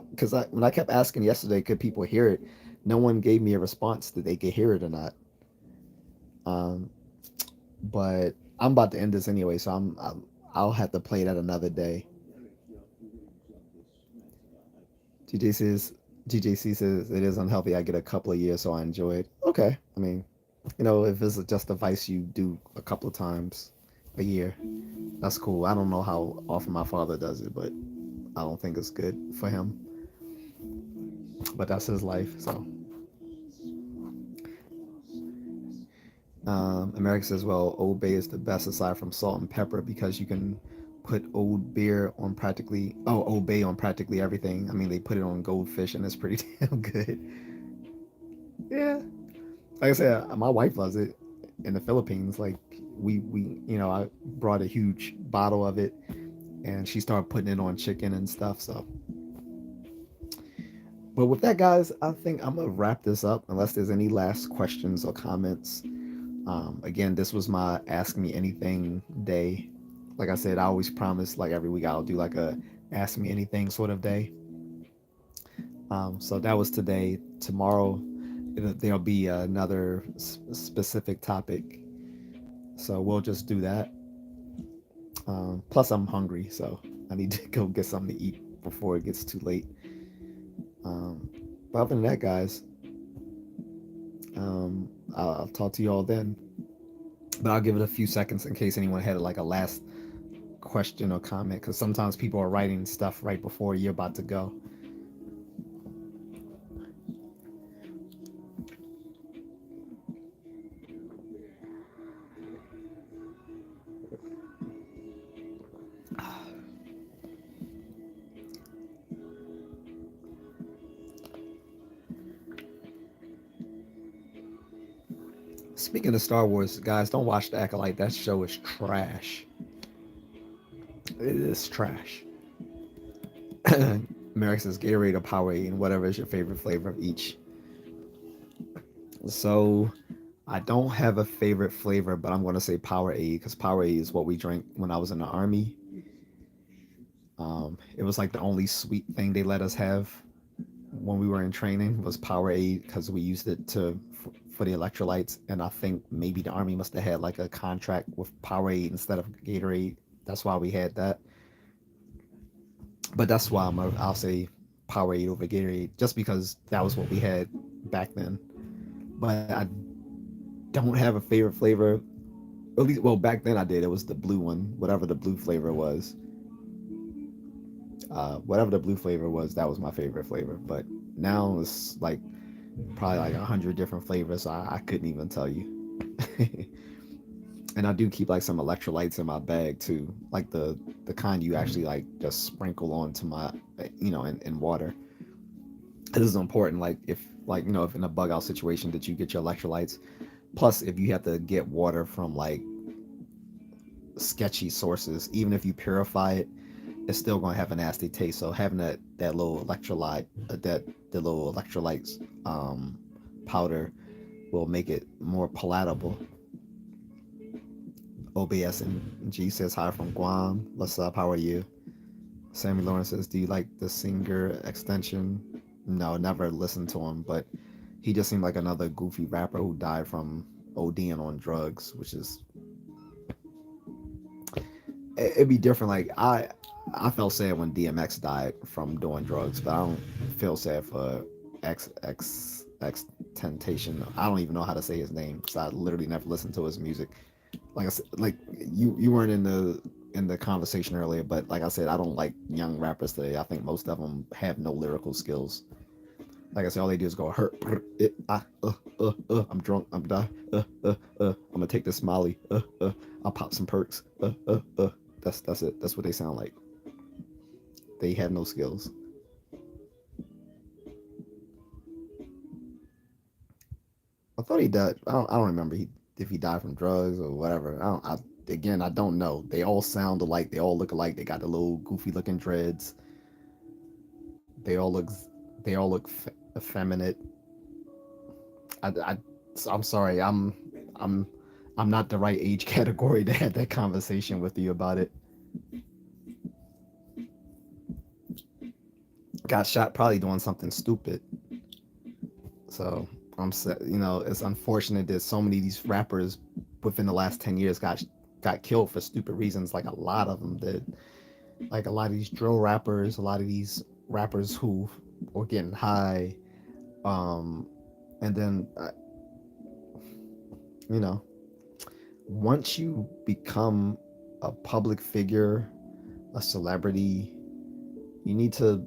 Speaker 1: kept asking yesterday, could people hear it? No one gave me a response that they could hear it or not. Um, but I'm about to end this anyway, so I'll have to play that another day. TJ says TJC says it is unhealthy. I get a couple of years, so I enjoy it. Okay, I mean, if it's just a vice you do a couple of times a year, that's cool. I don't know how often my father does it, but I don't think it's good for him. But that's his life. So, America says, well, Old Bay is the best aside from salt and pepper because you can put Old Bay on practically everything. I mean, they put it on goldfish and it's pretty damn good. Yeah, like I said, my wife loves it in the Philippines. Like I brought a huge bottle of it, and she started putting it on chicken and stuff. So, but with that, guys, I think I'm gonna wrap this up. Unless there's any last questions or comments. Again, this was my Ask Me Anything day. Like I said, I always promise, like every week, I'll do like a Ask Me Anything sort of day. So that was today. Tomorrow, there'll be another specific topic. So we'll just do that. Plus, I'm hungry, so I need to go get something to eat before it gets too late. Um, but other than that, guys, I'll talk to you all then. But I'll give it a few seconds in case anyone had like a last question or comment, because sometimes people are writing stuff right before you're about to go. Speaking of Star Wars, guys, don't watch the Acolyte. That show is trash. It is trash. Merrick says Gatorade or Powerade, and whatever is your favorite flavor of each. So I don't have a favorite flavor, but I'm going to say Powerade because Powerade is what we drank when I was in the army. It was like the only sweet thing they let us have when we were in training was Powerade because we used it for the electrolytes, and I think maybe the army must have had like a contract with Powerade instead of Gatorade. That's why we had that. But that's why I'll say Powerade over Gatorade, just because that was what we had back then. But I don't have a favorite flavor. At least, well, back then I did. It was the blue one, whatever the blue flavor was. Whatever the blue flavor was, that was my favorite flavor. But now it's like probably like 100 different flavors. I couldn't even tell you. And I do keep like some electrolytes in my bag too, like the kind you actually like just sprinkle onto my, in water. This is important. Like if if in a bug out situation that you get your electrolytes. Plus, if you have to get water from like sketchy sources, even if you purify it, it's still gonna have a nasty taste. So having that little electrolyte, that the little electrolytes powder will make it more palatable. OBS and G says hi from Guam. What's up? How are you? Sammy Lawrence says, do you like the singer extension? No, never listened to him, but he just seemed like another goofy rapper who died from ODing on drugs, which is it'd be different. Like I felt sad when DMX died from doing drugs, but I don't feel sad for X Temptation. I don't even know how to say his name because I literally never listened to his music. Like I said, like you weren't in the conversation earlier, but like I said, I don't like young rappers today. I think most of them have no lyrical skills. Like I said, all they do is go hurt, it, I'm drunk, I'm die, I'm gonna take this Molly, I'll pop some perks, That's it. That's what they sound like. They have no skills. I thought he died. I don't remember if he died from drugs or whatever. Again, I don't know. They all sound alike. They all look alike. They got the little goofy looking dreads. They all look they all look effeminate. I I'm sorry. I'm I'm not the right age category to have that conversation with you about it. Got shot probably doing something stupid. So it's unfortunate that so many of these rappers within the last 10 years got killed for stupid reasons. Like a lot of them did. Like a lot of these drill rappers, a lot of these rappers who were getting high, um, and then you know, once you become a public figure, a celebrity, you need to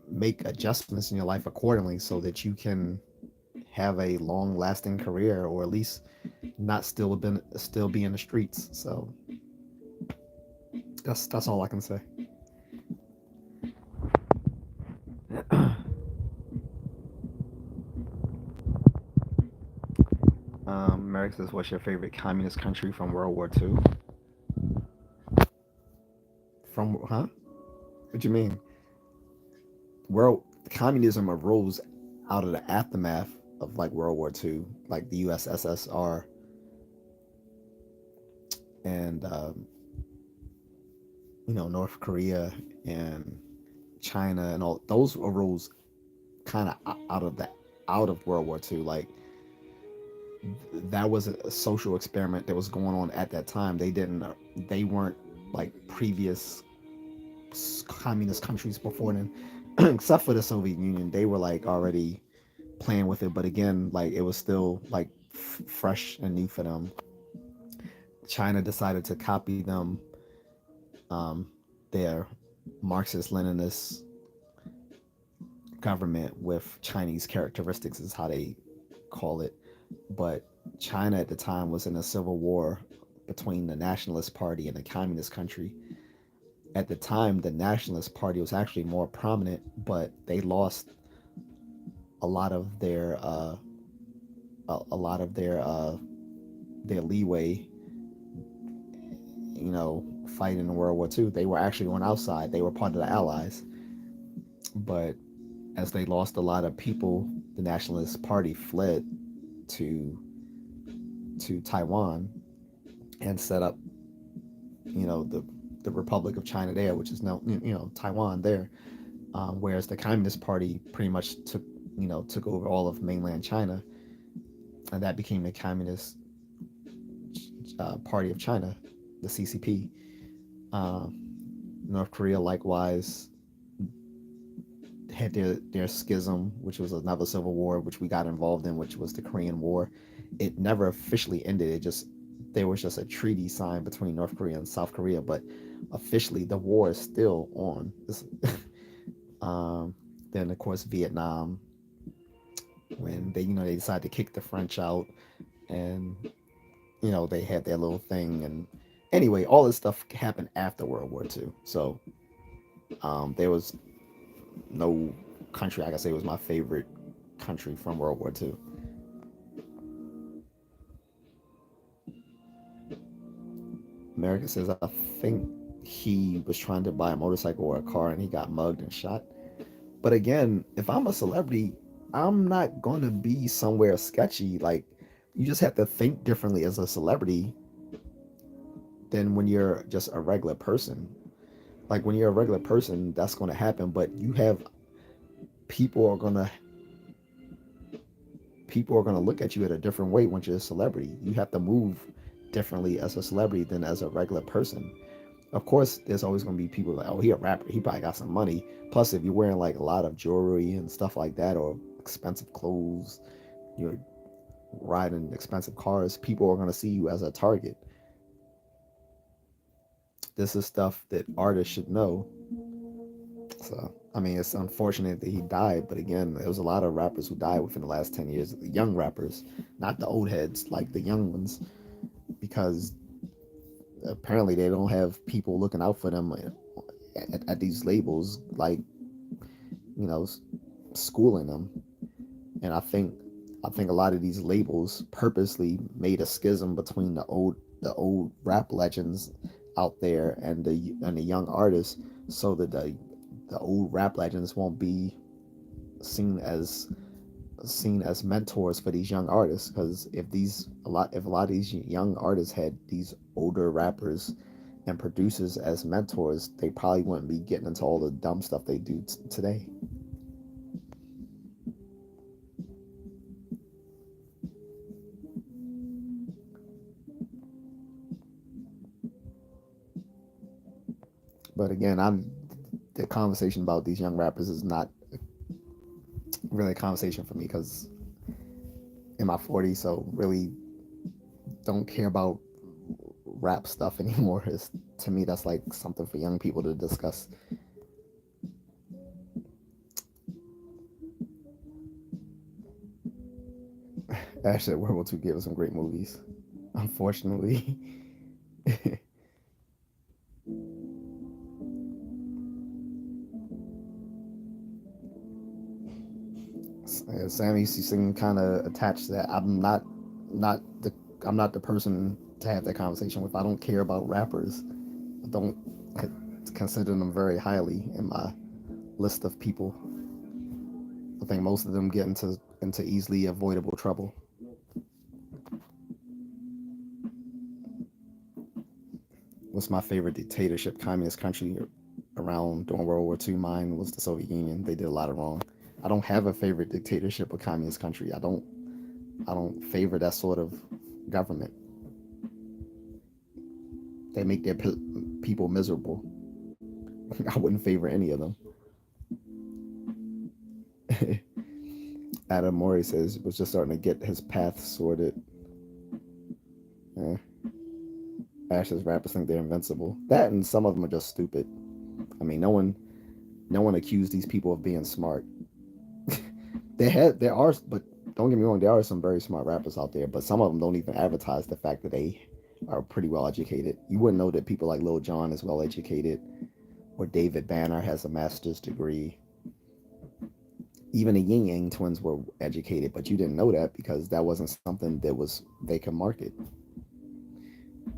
Speaker 1: make adjustments in your life accordingly so that you can have a long lasting career or at least not still be in the streets. So that's all I can say. Merrick says, "What's your favorite communist country from World War II?" From huh? What do you mean? World Communism arose out of the aftermath of like World War II, like the USSR and North Korea and China and all those arose kind of out of World War II. Like that was a social experiment that was going on at that time. They weren't like previous communist countries before then, except for the Soviet Union. They were like already playing with it, but again, like it was still like fresh and new for them. China decided to copy them, um, their Marxist Leninist government with Chinese characteristics, is how they call it. But China at the time was in a civil war between the Nationalist Party and the Communist country. At the time, the Nationalist Party was actually more prominent, but they lost a lot of a lot of their leeway, fighting in World War II. They were actually on our side. They were part of the Allies. But as they lost a lot of people, the Nationalist Party fled to Taiwan and set up, the Republic of China there, which is now Taiwan there. Whereas the Communist Party pretty much took over all of mainland China, and that became the Communist Party of China, the CCP. Uh, North Korea likewise had their schism, which was another civil war, which we got involved in, which was the Korean War. It never officially ended. There was just a treaty signed between North Korea and South Korea, but officially the war is still on. Then of course Vietnam, when they decided to kick the French out, and they had their little thing, and anyway, all this stuff happened after World War II. So there was no country I can say was my favorite country from World War II. America says, I think he was trying to buy a motorcycle or a car and he got mugged and shot. But again, if I'm a celebrity, I'm not going to be somewhere sketchy. Like, you just have to think differently as a celebrity than when you're just a regular person. Like, when you're a regular person, that's going to happen. But you have people are going to people are going to look at you at a different way once you're a celebrity. You have to move differently as a celebrity than as a regular person. Of course, there's always going to be people like, oh, he a rapper. He probably got some money. Plus, if you're wearing like a lot of jewelry and stuff like that, or expensive clothes, you're riding expensive cars, people are going to see you as a target. This is stuff that artists should know. So, I mean, it's unfortunate that he died, but again, there was a lot of rappers who died within the last 10 years, the young rappers, not the old heads, like the young ones, because apparently they don't have people looking out for them at these labels, like, you know, schooling them. And I think a lot of these labels purposely made a schism between the old rap legends out there and the young artists, so that the old rap legends won't be seen as seen as mentors for these young artists. Because if a lot of these young artists had these older rappers and producers as mentors, they probably wouldn't be getting into all the dumb stuff they do today. But again, I'm the conversation about these young rappers is not really a conversation for me because in my 40s, so really don't care about rap stuff anymore. It's, to me, that's like something for young people to discuss. Actually, World War II gave us some great movies. Unfortunately, Sam used to seem kind of attached to that. Not the I'm not the person to have that conversation with. I don't care about rappers. I don't consider them very highly in my list of people. I think most of them get into easily avoidable trouble. What's my favorite dictatorship communist country around during World War II? Mine was the Soviet Union. They did a lot of wrong. I don't have a favorite dictatorship or communist country. I don't favor that sort of government. They make their people miserable. I wouldn't favor any of them. Adam Mori says was just starting to get his path sorted. Yeah. Ash's rappers think they're invincible. That and some of them are just stupid. I mean, no one accused these people of being smart. There are, but don't get me wrong, there are some very smart rappers out there, but some of them don't even advertise the fact that they are pretty well educated. You wouldn't know that people like Lil Jon is well educated, or David Banner has a master's degree. Even the Yin Yang twins were educated, but you didn't know that because that wasn't something that was they could market.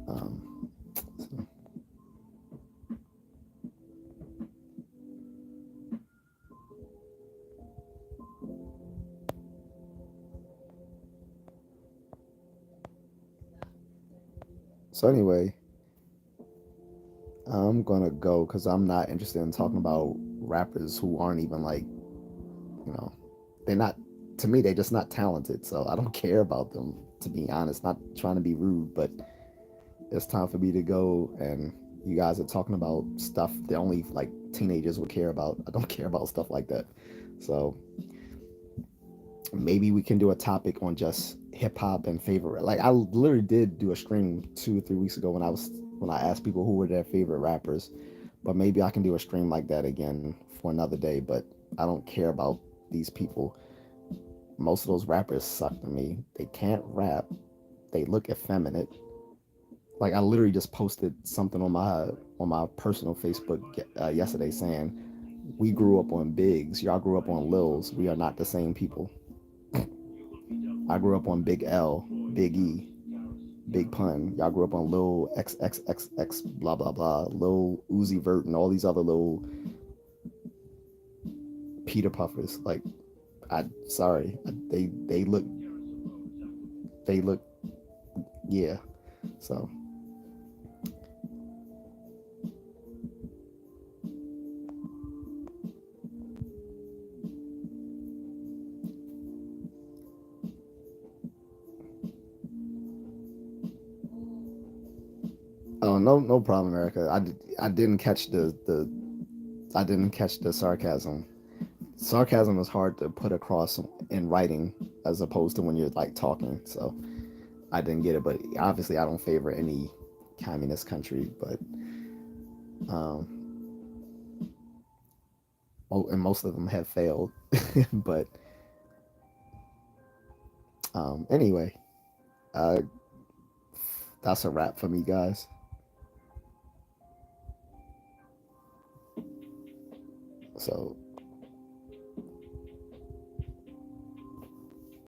Speaker 1: Um, so, so anyway, I'm gonna go because I'm not interested in talking about rappers who aren't even like, you know, they're not. To me, they're just not talented. So I don't care about them. To be honest, not trying to be rude, but it's time for me to go. And you guys are talking about stuff that only like teenagers would care about. I don't care about stuff like that. So maybe we can do a topic on just hip hop and favorite. Like I literally did do a stream 2 or 3 weeks ago when I asked people who were their favorite rappers. But maybe I can do a stream like that again for another day. But I don't care about these people. Most of those rappers suck to me. They can't rap. They look effeminate. Like I literally just posted something on my personal Facebook yesterday saying We grew up on bigs. Y'all grew up on lils. We are not the same people. I grew up on Big L, Big E, Big Pun. Y'all grew up on Lil XXXX, blah blah blah, Lil Uzi Vert, and all these other little Peter Puffers. Like, sorry, they look, yeah. So, oh no problem, Erica. I didn't catch I didn't catch the sarcasm. Sarcasm is hard to put across in writing as opposed to when you're like talking. So I didn't get it, but obviously I don't favor any communist country, but um, and most of them have failed. But anyway, uh, that's a wrap for me, guys. So